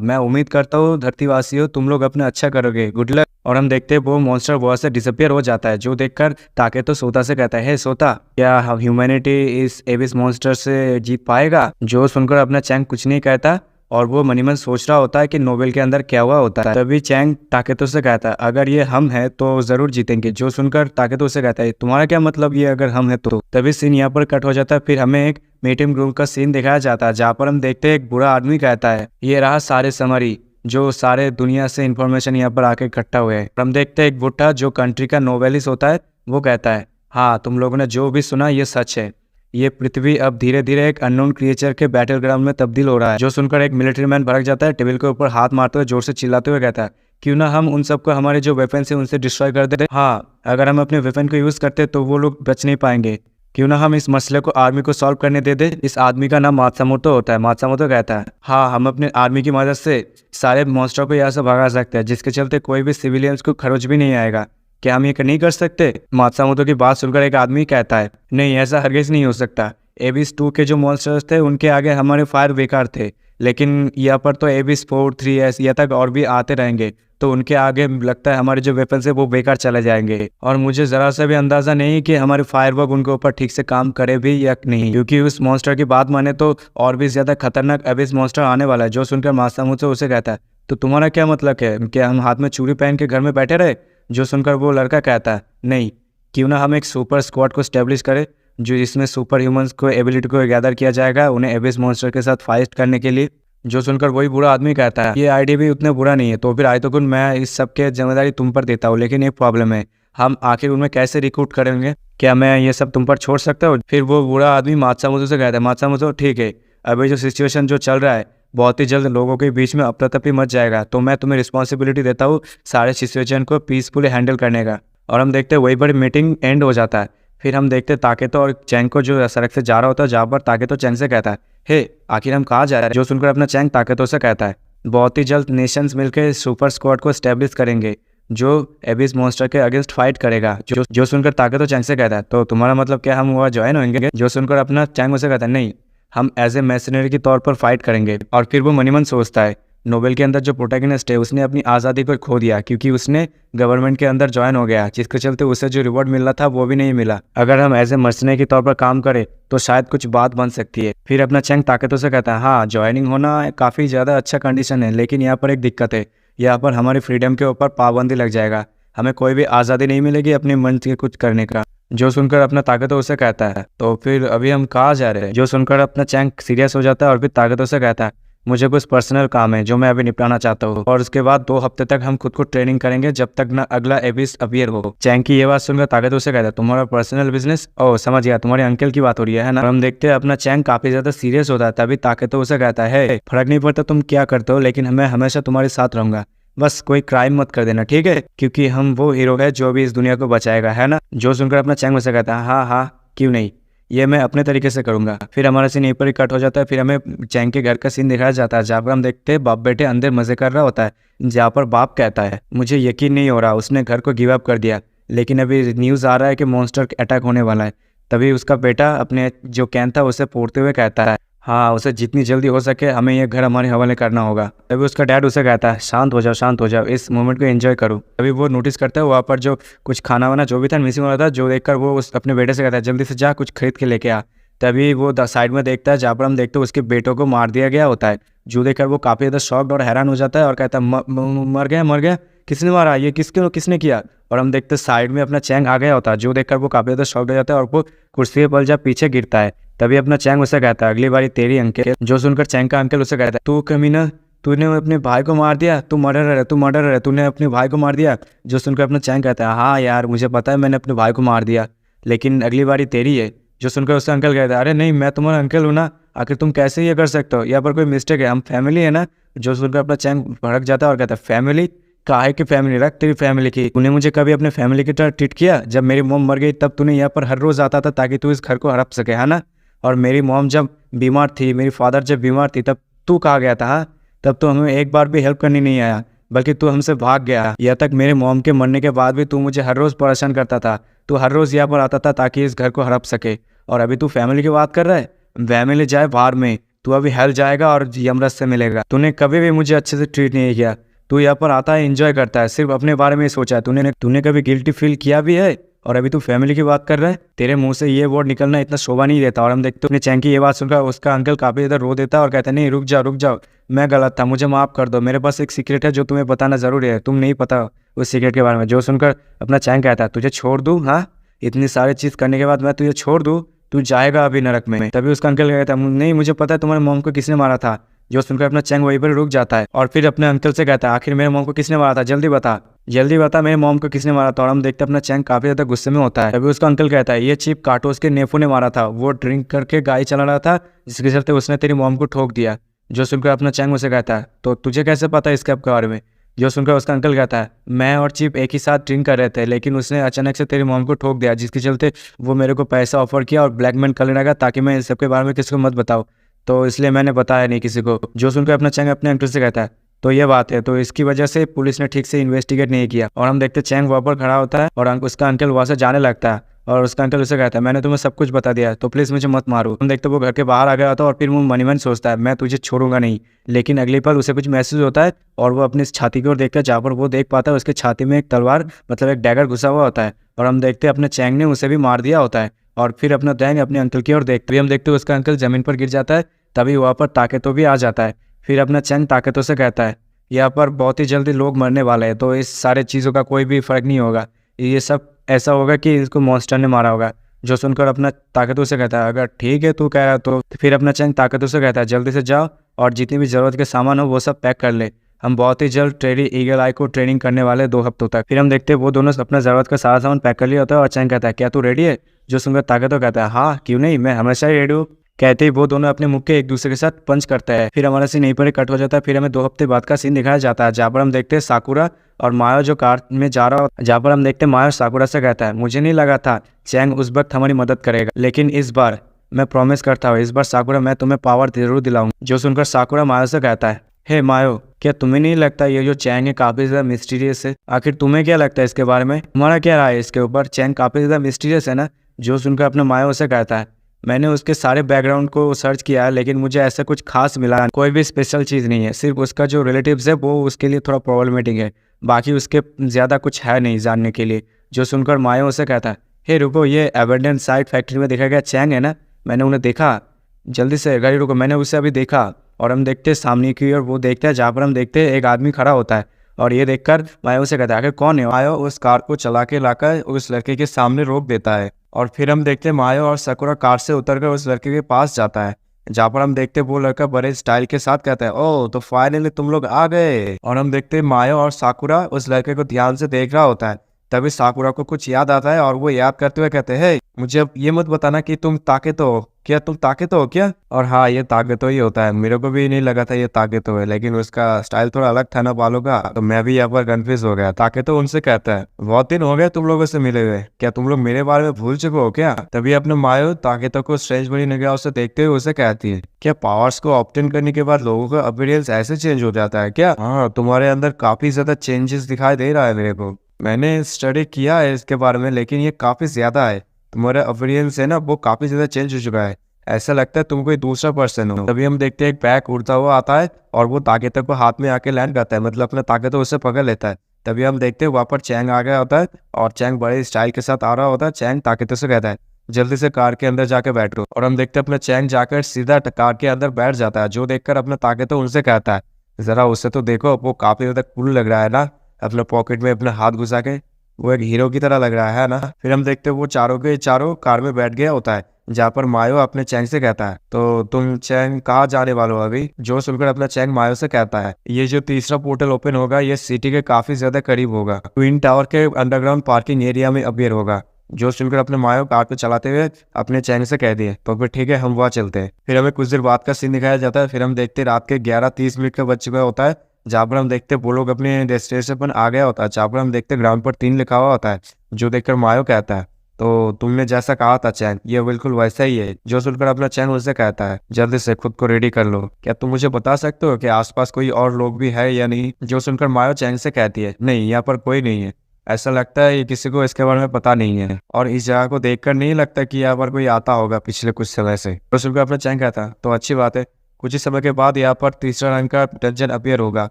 मैं उम्मीद करता हूँ धरतीवासियों तुम लोग अपना अच्छा करोगे, गुड लक। और हम देखते हैं वो मॉन्स्टर वहाँ से डिसअपियर हो जाता है, जो देखकर ताकेतो सोता से कहता है हे सोता, क्या ह्यूमैनिटी इस एबिस मॉन्स्टर से जीत पाएगा? जो सुनकर अपना चैंग कुछ नहीं कहता, और वो मनी मन सोच रहा होता है कि नोबेल के अंदर क्या हुआ होता है। तभी चैंग ताकेतो से कहता है अगर ये हम हैं तो जरूर जीतेंगे। जो सुनकर ताकेतो से कहता है तुम्हारा क्या मतलब ये अगर हम हैं तो? तभी सीन यहाँ पर कट हो जाता है। फिर हमें एक मीटिंग रूम का सीन दिखाया जाता है, जहाँ पर हम देखते हैं एक बुरा आदमी कहता है ये रहा सारे समरी, जो सारे दुनिया से इंफॉर्मेशन यहाँ पर आके इकट्ठा हुए हैं। हम देखते हैं एक बुढ़ा जो कंट्री का नोवेलिस्ट होता है, वो कहता है हाँ तुम लोगों ने जो भी सुना ये सच है, ये पृथ्वी अब धीरे धीरे एक अननोन क्रिएचर के बैटल ग्राउंड में तब्दील हो रहा है। जो सुनकर एक मिलिट्री मैन भड़क जाता है, टेबल के ऊपर हाथ मारते हुए जोर से चिल्लाते हुए कहता है क्यों ना हम उन सबको हमारे जो वेपन है उनसे डिस्ट्रॉय कर देते। हाँ, अगर हम अपने वेपन को यूज करते तो वो लोग बच नहीं पाएंगे। क्यों ना हम इस मसले को आर्मी को सॉल्व करने दे दे। इस आदमी का नाम मात्सुमोटो होता है। मात्सुमोटो कहता है हाँ, हम अपने आर्मी की मदद से सारे मॉन्स्टर को यहाँ से भगा सकते हैं, जिसके चलते कोई भी सिविलियंस को खरोच भी नहीं आएगा। क्या हम ये नहीं कर सकते? मात्सुमोटो की बात सुनकर एक आदमी कहता है नहीं, ऐसा हरगिज नहीं हो सकता। एबिस 2 के जो मॉन्स्टर्स थे उनके आगे हमारे फायर बेकार थे, लेकिन यहाँ पर तो एबिस 4, 3 या तक और भी आते रहेंगे, तो उनके आगे लगता है हमारे जो वेपन्स है वो बेकार चले जाएंगे। और मुझे जरा सा भी अंदाजा नहीं कि हमारे फायरवर्क उनके ऊपर ठीक से काम करे भी या नहीं, क्योंकि उस मॉन्स्टर की बात माने तो और भी ज्यादा खतरनाक एबिस मॉन्स्टर आने वाला है। जो सुनकर मात्सुमोटो उसे कहता है तो तुम्हारा क्या मतलब है, क्या हम हाथ में चूड़ी पहन के घर में बैठे रहे? जो सुनकर वो लड़का कहता है नहीं, क्यों ना हम एक सुपर स्क्वाड को स्टेब्लिश करें, जो इसमें सुपर ह्यूमंस को एबिलिटी को गैदर किया जाएगा उन्हें एबिस मॉन्स्टर के साथ फाइट करने के लिए। जो सुनकर वही बुरा आदमी कहता है ये आइडिया भी उतना बुरा नहीं है, तो फिर आयतोकुन मैं इस सब के जिम्मेदारी तुम पर देता हूँ, लेकिन एक प्रॉब्लम है, हम आखिर उनमें कैसे रिक्रूट करेंगे? क्या मैं ये सब तुम पर छोड़ सकता हूँ? फिर वो बुरा आदमी मात्सुमोटो से कहता है मात्सुमोटो ठीक है, अभी जो सिचुएशन जो चल रहा है बहुत ही जल्द लोगों के बीच में अफरा तफरी मच जाएगा, तो मैं तुम्हें रिस्पॉन्सिबिलिटी देता हूँ सारे सिचुएशन को पीसफुली हैंडल करने का। और हम देखते हैं वही बड़ी मीटिंग एंड हो जाता है। फिर हम देखते ताकेतो और चैंग को जो सड़क से जा रहा होता है, जहाँ पर ताकेतो चैंग से कहता है हे आखिर हम कहाँ जा रहे हैं? जो सुनकर अपना चैंग ताकेतो से कहता है बहुत ही जल्द नेशंस मिलकर सुपर स्क्वाड को एस्टेब्लिश करेंगे जो एबिस मॉन्स्टर के अगेंस्ट फाइट करेगा। जो सुनकर ताकेतो चैंग से कहता है तो तुम्हारा मतलब क्या हम वहाँ ज्वाइन होंगे? जो सुनकर अपना चैंग उसे कहता है नहीं, हम एज ए मैसनरी के तौर पर फाइट करेंगे। और फिर वो मनी मन सोचता है नोबेल के अंदर जो प्रोटैगनिस्ट है उसने अपनी आज़ादी पर खो दिया क्योंकि उसने गवर्नमेंट के अंदर ज्वाइन हो गया, जिसके चलते उसे जो रिवॉर्ड मिलना था वो भी नहीं मिला। अगर हम एज ए मर्सनरी के तौर पर काम करें तो शायद कुछ बात बन सकती है। फिर अपना चैंग ताकतों से कहता है, हाँ ज्वाइनिंग होना काफ़ी ज़्यादा अच्छा कंडीशन है, लेकिन यहाँ पर एक दिक्कत है, यहाँ पर हमारी फ्रीडम के ऊपर पाबंदी लग जाएगा, हमें कोई भी आज़ादी नहीं मिलेगी अपने मन से कुछ करने का। जो सुनकर अपना ताकतों उसे कहता है, तो फिर अभी हम कहाँ जा रहे हैं। जो सुनकर अपना चैंग सीरियस हो जाता है और फिर ताकतों से कहता है, मुझे कुछ पर्सनल काम है जो मैं अभी निपटाना चाहता हूँ, और उसके बाद 2 हफ्ते तक हम खुद को ट्रेनिंग करेंगे जब तक ना अगला एबिस अपीयर हो। चैंग की ये बात सुनकर ताकतों से कहता है, तुम्हारा पर्सनल बिजनेस? ओह समझ गया, तुम्हारे अंकल की बात हो रही है ना। हम देखते हैं अपना चैंग काफी ज्यादा सीरियस होता है। तभी ताकतों उसे कहता है, फर्क नहीं पड़ता तुम क्या करते हो, लेकिन मैं हमेशा तुम्हारे साथ रहूंगा, बस कोई क्राइम मत कर देना, ठीक है, क्योंकि हम वो हीरो है जो भी इस दुनिया को बचाएगा, है ना। जो सुनकर अपना चैंग उसे कहता है, हाँ हाँ क्यों नहीं, ये मैं अपने तरीके से करूंगा। फिर हमारा सीन यहीं पर ही कट हो जाता है। फिर हमें चैंग के घर का सीन दिखाया जाता है जहाँ पर हम देखते हैं बाप बेटे अंदर मजे कर रहा होता है, जहाँ पर बाप कहता है, मुझे यकीन नहीं हो रहा उसने घर को गिव अप कर दिया, लेकिन अभी न्यूज़ आ रहा है कि मॉन्स्टर अटैक होने वाला है। तभी उसका बेटा अपने जो कैन था उसे फोड़ते हुए कहता है, हाँ उसे जितनी जल्दी हो सके हमें ये घर हमारे हवाले करना होगा। तभी उसका डैड उसे कहता है, शांत हो जाओ, इस मोमेंट को एंजॉय करो। तभी वो नोटिस करता है वहाँ पर जो कुछ खाना वाना जो भी था मिसिंग हो रहा था, जो देखकर वो उस अपने बेटे से कहता है, जल्दी से जा कुछ खरीद के लेके आ। तभी वो साइड में देखता है जहाँ पर हम देखते हैं उसके बेटों को मार दिया गया होता है। जो देखकर वो काफ़ी ज़्यादा शॉक्ड और हैरान हो जाता है और कहता है, मर गया, किसने मारा, ये किसने किया। और हम देखते साइड में अपना चैंग आ गया होता है। जो देखकर वो काफ़ी ज़्यादा शॉक्ड हो जाता है और वो कुर्सी पर जा पीछे गिरता है। तभी अपना चैंग उसे कहता है, अगली बारी तेरी अंकल। जो सुनकर चैंग का अंकल उसे कहता है, तू कमीना, तूने अपने भाई को मार दिया, तू मर्डर है, तूने अपने भाई को मार दिया। जो सुनकर अपना चैंग कहता है, हाँ यार मुझे पता है मैंने अपने भाई को मार दिया, लेकिन अगली बारी तेरी है। जो सुनकर उसका अंकल कहता है, अरे नहीं मैं तुम्हारा अंकल हूँ ना, आखिर तुम कैसे ये कर सकते हो, यहाँ पर कोई मिस्टेक है, हम फैमिली है ना। जो सुनकर अपना चैंग भड़क जाता है और कहता है, फैमिली काहे की फैमिली, रख तेरी फैमिली की, तूने मुझे कभी अपने फैमिली की तरह ट्रीट किया। जब मेरी मॉम मर गई तब तूने यहाँ पर हर रोज़ आता था ताकि तू इस घर को हड़प सके, है ना। और मेरी मॉम जब बीमार थी, मेरी फादर जब बीमार थी, तब तू कहाँ गया था, हाँ? तब तो हमें एक बार भी हेल्प करने नहीं आया, बल्कि तू हमसे भाग गया। यहाँ तक मेरे मॉम के मरने के बाद भी तू मुझे हर रोज़ परेशान करता था, तू हर रोज़ यहाँ पर आता था ताकि इस घर को हड़प सके। और अभी तू फैमिली की बात कर रहा है, फैमिली जाए बाहर में, तू अभी हेल जाएगा और यमराज से मिलेगा। तूने कभी भी मुझे अच्छे से ट्रीट नहीं किया, तू यहाँ पर आता है एंजॉय करता है, सिर्फ अपने बारे में ही सोचा है। तूने कभी गिल्टी फील किया भी है, और अभी तू फैमिली की बात कर रहा है। तेरे मुंह से ये वर्ड निकलना इतना शोभा नहीं देता। और हम देखते अपने चैंग की ये बात सुनकर उसका अंकल काफ़ी ज़्यादा रो देता है और कहता है, नहीं रुक जाओ, मैं गलत था, मुझे माफ़ कर दो, मेरे पास एक सीक्रेट है जो तुम्हें बताना ज़रूरी है, तुम नहीं पता उस सीक्रेट के बारे में। जो सुनकर अपना चैंग कहता है, तुझे छोड़ दूँ, हाँ इतनी सारी चीज़ करने के बाद मैं तुझे छोड़ दूँ, तू जाएगा अभी नरक में। तभी उसका अंकल कहता है, नहीं मुझे पता है तुम्हारे मॉम को किसने मारा था। जो सुनकर अपना चैंग वहीं पर रुक जाता है और फिर अपने अंकल से कहता है, आखिर मेरे मॉम को किसने मारा था, जल्दी बता मेरे मॉम को किसने मारा था। और हम देखते अपना चैंग काफी ज्यादा गुस्से में होता है। तभी उसका अंकल कहता है, ये चिप काटोस के नेफू ने मारा था, वो ड्रिंक करके गाड़ी चला रहा था जिसके चलते उसने तेरी मॉम को ठोक दिया। जो सुनकर अपना चैंग उसे कहता है, तो तुझे कैसे पता इसके बारे में। जो सुनकर उसका अंकल कहता है, मैं और चिप एक ही साथ ड्रिंक कर रहे थे, लेकिन उसने अचानक से तेरी मॉम को ठोक दिया, जिसके चलते वो मेरे को पैसा ऑफर किया और ब्लैकमेल करने लगा ताकि मैं इन सब के बारे में किसी को मत बताऊँ, तो इसलिए मैंने बताया नहीं किसी को। जो सुनकर अपना चैंग अपने अंकल से कहता है, तो ये बात है, तो इसकी वजह से पुलिस ने ठीक से इन्वेस्टिगेट नहीं किया। और हम देखते चैंग वहाँ पर खड़ा होता है और उसका अंकल वहाँ से जाने लगता है और उसका अंकल उसे कहता है, मैंने तुम्हें सब कुछ बता दिया, तो प्लीज़ मुझे मत मारो। हम देखते वो घर के बाहर आ गया होता है और फिर वो मन सोचता है, मैं तुझे छोड़ूंगा नहीं। लेकिन अगले पल उसे कुछ मैसेज होता है और वो अपनी छाती की ओर देखता है, जहाँ पर वो देख पाता है उसके छाती में एक तलवार मतलब एक डैगर घुसा हुआ होता है। और हम देखते अपने चैंग ने उसे भी मार दिया होता है। और फिर अपना चैंग अपने अंकल की ओर देखते हम देखते उसका अंकल जमीन पर गिर जाता है। तभी वहाँ पर ताकतों भी आ जाता है। फिर अपना चैंग ताकतों से कहता है, यहाँ पर बहुत ही जल्दी लोग मरने वाले हैं, तो इस सारे चीज़ों का कोई भी फर्क नहीं होगा, ये सब ऐसा होगा कि इसको मॉन्स्टर ने मारा होगा। जो सुनकर अपना ताकतों से कहता है, अगर ठीक है तू कह रहा तो। फिर अपना चैंग ताकतों से कहता है, जल्दी से जाओ और जितनी भी ज़रूरत के सामान हो वो सब पैक कर ले, हम बहुत ही जल्द टेरी ईगल आई को ट्रेनिंग करने वाले 2 हफ्तों तक। फिर हम देखते हैं वो दोनों अपना ज़रूरत का सारा सामान पैक कर लिया होता है और चैंग कहता है, क्या तू रेडी है। जो सुनकर ताकतों कहता है, हाँ क्यों नहीं, मैं हमेशा ही रेडी हूँ। कहते ही वो दोनों अपने मुख के एक दूसरे के साथ पंच करते हैं। फिर हमारा सीन यहीं पर ही कट हो जाता है। फिर हमें 2 हफ्ते बाद का सीन दिखाया जाता है, जहाँ पर हम देखते हैं साकुरा और मायो जो कार में जा रहा हो, जहाँ पर हम देखते हैं मायो साकुरा से कहता है, मुझे नहीं लगा था चैंग उस वक्त हमारी मदद करेगा, लेकिन इस बार मैं प्रॉमिस करता हूँ, इस बार साकुरा मैं तुम्हें पावर जरूर दिलाऊंगा। जो सुनकर साकुरा मायो से कहता है, हे मायो, क्या तुम्हें नहीं लगता ये जो चैंग है काफी ज्यादा मिस्टीरियस है, आखिर तुम्हें क्या लगता है इसके बारे में, तुम्हारा क्या राय है इसके ऊपर, चैंग काफी ज्यादा मिस्टीरियस है ना। जो सुनकर अपने मायो से कहता है, मैंने उसके सारे बैकग्राउंड को सर्च किया है, लेकिन मुझे ऐसा कुछ खास मिला, कोई भी स्पेशल चीज़ नहीं है। सिर्फ उसका जो रिलेटिव्स है वो उसके लिए थोड़ा प्रॉब्लमेटिक है, बाकी उसके ज़्यादा कुछ है नहीं जानने के लिए। जो सुनकर मायो उसे कहता है, हे रुको, ये एबंडन साइड फैक्ट्री में देखा गया चैंग है ना? मैंने उन्हें देखा, जल्दी से गाड़ी रुको, मैंने उसे अभी देखा। और हम देखते हैं सामने की ओर, वो देखते हैं जहाँ पर हम देखते हैं एक आदमी खड़ा होता है। और ये देखकर मायो से कहता है आखिर कौन है? मायो उस कार को चला के लाकर उस लड़के के सामने रोक देता है। और फिर हम देखते हैं मायो और साकुरा कार से उतरकर उस लड़के के पास जाता है, जहाँ पर हम देखते हैं वो लड़का बड़े स्टाइल के साथ कहता है, ओह तो फाइनली तुम लोग आ गए। और हम देखते हैं मायो और साकुरा उस लड़के को ध्यान से देख रहा होता है। तभी साकुरा को कुछ याद आता है और वो याद करते हुए कहते हैं, मुझे अब ये मत बताना कि तुम ताकेतो हो क्या? तुम ताकेतो हो क्या? और हाँ, ये ताकेतो ही होता है। मेरे को भी नहीं लगा था ये ताकेतो है, लेकिन उसका स्टाइल थोड़ा अलग था ना बालों का, तो मैं भी यहाँ पर कंफ्यूज हो गया। ताकेतो उनसे कहता है, बहुत दिन हो गए तुम लोगों से मिले हुए, क्या तुम लोग मेरे बारे में भूल चुके हो क्या? तभी अपने मायो ताकेतो को स्ट्रेंज बड़ी निगाहों से देखते हुए उसे कहती है, क्या पावर्स को ऑप्टेन करने के बाद लोगों का अपीयरेंस ऐसे चेंज हो जाता है क्या? हाँ, तुम्हारे अंदर काफी ज्यादा चेंजेस दिखाई दे रहा है मेरे को। मैंने स्टडी किया है इसके बारे में, लेकिन ये काफी ज्यादा है। तुम्हारा अपीयरेंस है ना, वो काफी ज्यादा चेंज हो चुका है, ऐसा लगता है तुम कोई दूसरा पर्सन हो। तभी हम देखते हैं एक बैग उड़ता हुआ आता है और वो ताकेतो को हाथ में आके लैंड करता है, मतलब अपना ताकेतो उससे पकड़ लेता है। तभी हम देखते हैं वहाँ पर चैंग आ गया होता है और चैंग बड़े स्टाइल के साथ आ रहा होता है। चैंग ताकेतो से कहता है, जल्दी से कार के अंदर जाके बैठो। और हम देखते हैं अपना चैंग जाकर सीधा कार के अंदर बैठ जाता है, जो देखकर अपना ताकेतो उनसे कहता है, जरा उससे तो देखो, वो काफी ज्यादा कूल लग रहा है ना, अपने पॉकेट में अपना हाथ घुसा के वो एक हीरो की तरह लग रहा है ना। फिर हम देखते हैं वो चारों के चारों कार में बैठ गया होता है, जहाँ पर मायो अपने चैंग से कहता है, तो तुम चैंग कहाँ जाने वाले हो अभी? जो सुनकर अपना चैंग मायो से कहता है, ये जो तीसरा पोर्टल ओपन होगा ये सिटी के काफी ज्यादा करीब होगा, ट्विन टावर के अंडरग्राउंड पार्किंग एरिया में अपीयर होगा। जो सुनकर अपने मायो कार पे चलाते हुए अपने चैंग से कह दिए, तो फिर ठीक है, हम वहाँ चलते हैं। फिर हमें कुछ देर बाद का सीन दिखाया जाता है। फिर हम देखते हैं रात के 11:30 का बज चुका होता है, जहाँ पर हम देखते हैं वो लोग अपने डेस्टिनेशन पर आ गया होता है, जहाँ पर हम देखते हैं ग्राउंड पर 3 लिखा हुआ होता है। जो देखकर मायो कहता है, तो तुमने जैसा कहा था चैंग, ये बिल्कुल वैसा ही है। जो सुनकर अपना चैंग उससे कहता है, जल्दी से खुद को रेडी कर लो, क्या तुम मुझे बता सकते हो कि आसपास कोई और लोग भी है या नहीं? जो सुनकर मायो चैंग से कहती है, नहीं, यहाँ पर कोई नहीं है, ऐसा लगता है किसी को इसके बारे में पता नहीं है, और इस जगह को देखकर नहीं लगता कि यहाँ पर कोई आता होगा पिछले कुछ समय से। तो सुनकर अपना चैंग कहता है, तो अच्छी बात है, कुछ ही समय के बाद यहाँ पर तीसरा रंग का डंजन अपीयर होगा,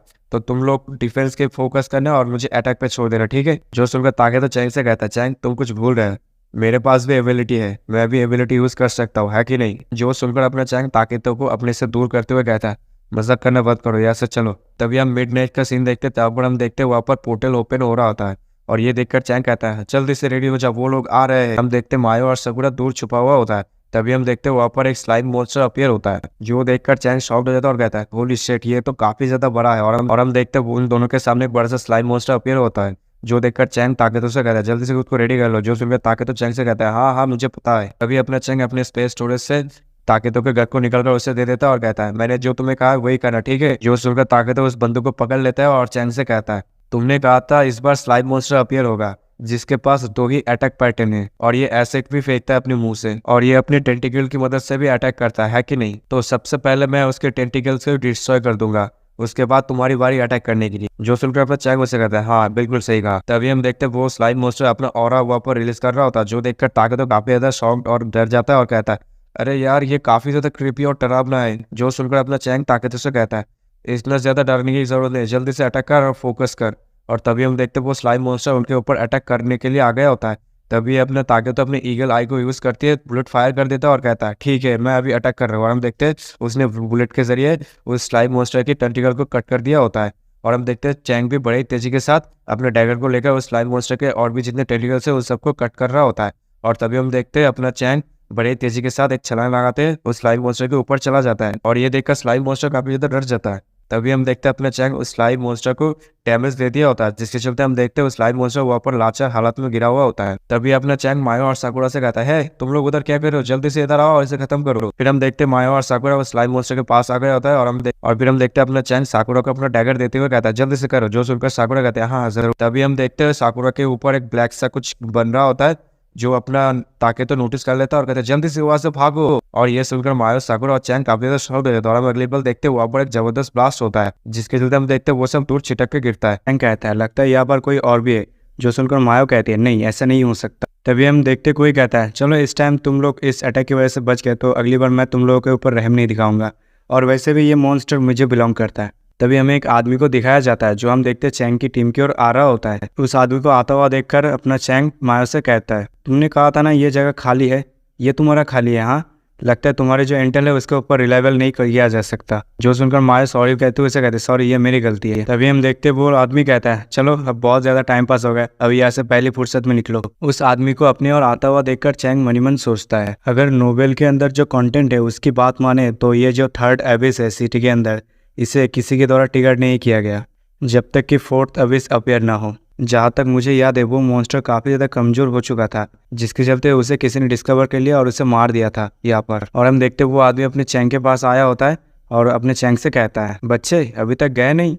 तो तुम लोग डिफेंस के फोकस करना और मुझे अटैक पे छोड़ देना, ठीक है? जो सुनकर ताके तो चैंग से कहता है, चैंग तुम कुछ भूल रहे हो, मेरे पास भी एबिलिटी है, मैं भी एबिलिटी यूज कर सकता हूँ, है कि नहीं? जो सुनकर अपना चैंग ताकेतो को अपने से दूर करते हुए कहता है, मजाक करना बंद करो, यहाँ से चलो। तभी हम मिड नाइट का सीन देखते, तब पर हम देखते वहाँ पर पोर्टल ओपन हो रहा होता है, और ये देखकर चैंग कहता है, जल्दी से रेडी हो जा, वो लोग आ रहे हैं। हम देखते मायो और साकुरा दूर छुपा हुआ होता है। तभी हम देखते हैं वहाँ पर एक स्लाइम मॉन्स्टर अपीयर होता है, जो देखकर चैंग शॉक्ड हो जाता है और कहता है, होली शिट, ये तो काफी ज्यादा बड़ा है। और हम देखते हैं उन दोनों के सामने एक बड़ा सा स्लाइम मॉन्स्टर अपीयर होता है, जो देखकर चैंग ताकेतो से कहता है, जल्दी से खुद को रेडी कर लो। जो सुनकर ताकेतो चैंग से कहता है, हाँ हाँ मुझे पता है। तभी अपना चैंग अपने स्पेस स्टोरेज से ताकेतो के घर को निकलकर उसे दे देता है और कहता है, मैंने जो तुम्हें कहा वही करना, ठीक है? जो सुनकर ताकेतो उस बंदूक को पकड़ लेता है और चैंग से कहता है, तुमने कहा था इस बार स्लाइम मॉन्स्टर अपीयर होगा, जिसके पास 2 ही अटैक पैटर्न है, और ये एसिड भी फेंकता है अपने मुंह से, और ये अपने टेंटिकल की मदद से भी अटैक करता है कि नहीं? तो सबसे पहले मैं उसके टेंटिकल से डिस्ट्रॉय कर दूंगा, उसके बाद तुम्हारी बारी अटैक करने के लिए। जो सुनकर अपना चैंग उसे कहता है, हाँ बिल्कुल सही कहा। तभी हम देखते हैं वो स्लाइम मॉन्स्टर अपना ऑरा वहाँ पर रिलीज कर रहा होता है, जो देखकर ताकेतो काफी ज्यादा शॉक्ड और डर जाता है और कहता है, अरे यार ये काफी ज्यादा क्रीपी और डरावना है। जो सुनकर अपना चैंग ताकेतो से कहता है, इतना ज्यादा डरने की जरूरत नहीं, जल्दी से अटैक कर और फोकस कर। और तभी हम देखते हैं वो स्लाइम मॉन्स्टर उनके ऊपर अटैक करने के लिए आ गया होता है। तभी अपने ताकेतो अपने ईगल आई को यूज करती है, बुलेट फायर कर देता है और कहता है, ठीक है मैं अभी अटैक कर रहा हूँ। और हम देखते हैं उसने बुलेट के जरिए उस स्लाइम मॉन्स्टर की टेंटिकल को कट कर दिया होता है। और हम देखते हैं चैंग भी बड़ी तेजी के साथ अपने डैगर को लेकर उस स्लाइम मॉन्स्टर के और भी जितने टेंटिकल्स है उस सबको कट कर रहा होता है। और तभी हम देखते हैं अपना चैंग बड़े तेजी के साथ एक छलांग लगाते उस स्लाइम मॉन्स्टर के ऊपर चला जाता है, और ये देखकर स्लाइम मॉन्स्टर काफी ज्यादा डर जाता है। तभी हम देखते हैं अपने चैंग उस स्लाइम मॉन्स्टर को डैमेज दे दिया होता है, जिसके चलते हम देखते हैं उस स्लाइम मॉन्स्टर वहाँ पर लाचार हालत में गिरा हुआ होता है। तभी अपना चैंग मायो और साकुरा से कहता है, तुम लोग उधर क्या कर रहे हो, जल्दी से इधर आओ और इसे खत्म करो। फिर हम देखते हैं मायो और साकुरा उस स्लाइम मॉन्स्टर के पास आ गया होता है, और फिर हम देखते हैं अपना चैंग साकुरा को अपना डैगर देते हुए कहता है, जल्दी से करो। जो सुनकर साकुरा कहते हैं, हाँ जरूर। तभी हम देखते हैं साकुरा के ऊपर एक ब्लैक सा कुछ बन रहा होता है, जो अपना ताकेतो नोटिस कर लेता है और कहता है, जल्दी से वहां से भागो। और ये सुनकर मायो साकुरा और चैंग काफी ज्यादा शॉक हो जाता है। और हम अगली पल देखते हैं वहां पर एक जबरदस्त ब्लास्ट होता है, जिसके चलते हम देखते हैं वो सब दूर छिटक के गिरता है। चैंग कहता है, लगता है यहाँ पर कोई और भी है। जो सुनकर मायो कहती है, नहीं ऐसा नहीं हो सकता। तभी हम देखते कोई कहता है चलो इस टाइम तुम लोग इस अटैक की वजह से बच गए तो अगली बार मैं तुम लोगों के ऊपर रहम नहीं दिखाऊंगा, और वैसे भी ये मॉन्स्टर मुझे बिलोंग करता है। तभी हमें एक आदमी को दिखाया जाता है जो हम देखते हैं चैंग की टीम की ओर आ रहा होता है। उस आदमी को आता हुआ देखकर अपना चैंग मायो से कहता है तुमने कहा था ना ये जगह खाली है, ये तुम्हारा खाली है हाँ, लगता है तुम्हारे जो इंटेल है उसके ऊपर रिलायबल नहीं किया जा सकता। जो सुनकर माया सॉरी कहते हुए उसे कहते सॉरी ये मेरी गलती है। तभी हम देखते वो आदमी कहता है चलो अब बहुत ज्यादा टाइम पास हो गया, अभी यहाँ से पहली फुर्सत में निकलो। उस आदमी को अपने और आता हुआ देखकर चैंग मनीमन सोचता है अगर नोवेल के अंदर जो कंटेंट है उसकी बात माने तो ये जो थर्ड एबिस है सिटी के अंदर इसे किसी के द्वारा ट्रिगर नहीं किया गया जब तक कि फोर्थ एबिस अपीयर ना हो। जहाँ तक मुझे याद है वो मॉन्स्टर काफ़ी ज़्यादा कमज़ोर हो चुका था जिसके चलते उसे किसी ने डिस्कवर कर लिया और उसे मार दिया था यहाँ पर। और हम देखते वो आदमी अपने चैंग के पास आया होता है और अपने चैंग से कहता है बच्चे अभी तक गए नहीं।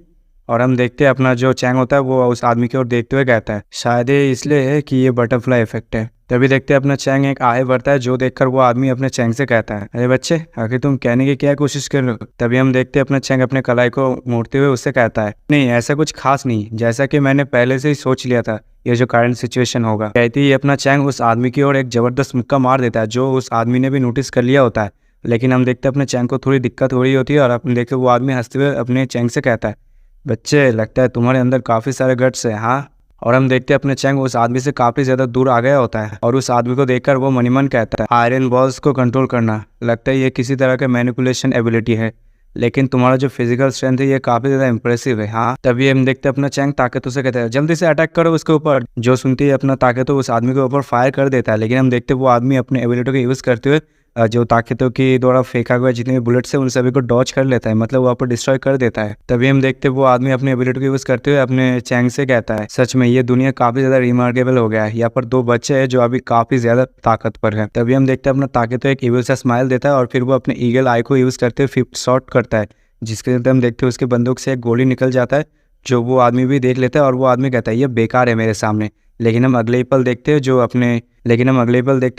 और हम देखते हैं अपना जो चैंग होता है वो उस आदमी की ओर देखते हुए कहता है शायद ये इसलिए है कि ये बटरफ्लाई इफेक्ट है। तभी देखते हैं अपना चैंग एक आहे बढ़ता है जो देखकर वो आदमी अपने चैंग से कहता है अरे बच्चे आखिर तुम कहने की क्या कोशिश कर रहे हो। तभी हम देखते हैं अपना चैंग अपने कलाई को मोड़ते हुए उससे कहता है नहीं ऐसा कुछ खास नहीं, जैसा कि मैंने पहले से ही सोच लिया था ये जो करंट सिचुएशन होगा। कहती ही अपना चैंग उस आदमी की ओर एक जबरदस्त मुक्का मार देता है जो उस आदमी ने भी नोटिस कर लिया होता है। लेकिन हम देखते हैं अपने चैंग को थोड़ी दिक्कत हो रही होती है और अपने देखते वो आदमी हंसते हुए अपने चैंग से कहता है बच्चे लगता है तुम्हारे अंदर काफ़ी सारे गट्स है हाँ। और हम देखते हैं अपने चैंग उस आदमी से काफ़ी ज़्यादा दूर आ गया होता है और उस आदमी को देखकर वो मनीमन कहता है आयरन बॉल्स को कंट्रोल करना लगता है ये किसी तरह का मैनिपुलेशन एबिलिटी है, लेकिन तुम्हारा जो फिजिकल स्ट्रेंथ है ये काफ़ी ज़्यादा इंप्रेसिव है हाँ। तभी हम देखते हैं अपना चैंग ताकतों से कहता है जल्दी से अटैक करो उसके ऊपर। जो सुनती है अपना ताकतों उस आदमी के ऊपर फायर कर देता है, लेकिन हम देखते हैं वो आदमी अपने एबिलिटी को यूज़ करते हुए जो ताकतों के द्वारा फेंका हुआ जितने भी बुलेट्स है उन सभी को डॉच कर लेता है, मतलब वहाँ पर डिस्ट्रॉय कर देता है। तभी हम देखते हैं वो आदमी अपनी एबिलिटी को यूज़ करते हुए अपने चैंग से कहता है सच में ये दुनिया काफ़ी ज़्यादा रिमार्केबल हो गया है, यहाँ पर दो बच्चे हैं जो अभी काफ़ी ज़्यादा ताकतवर है। तभी हम देखते हैं अपना ताकतवर एक इविल सा स्माइल देता है और फिर वो अपने ईगल आई को यूज़ करते हुए फिफ्थ शॉट करता है जिसके चलते हम देखते हैं उसके बंदूक से एक गोली निकल जाता है जो वो आदमी भी देख लेता है और वो आदमी कहता है ये बेकार है मेरे सामने। लेकिन हम अगले ही पल देखते हैं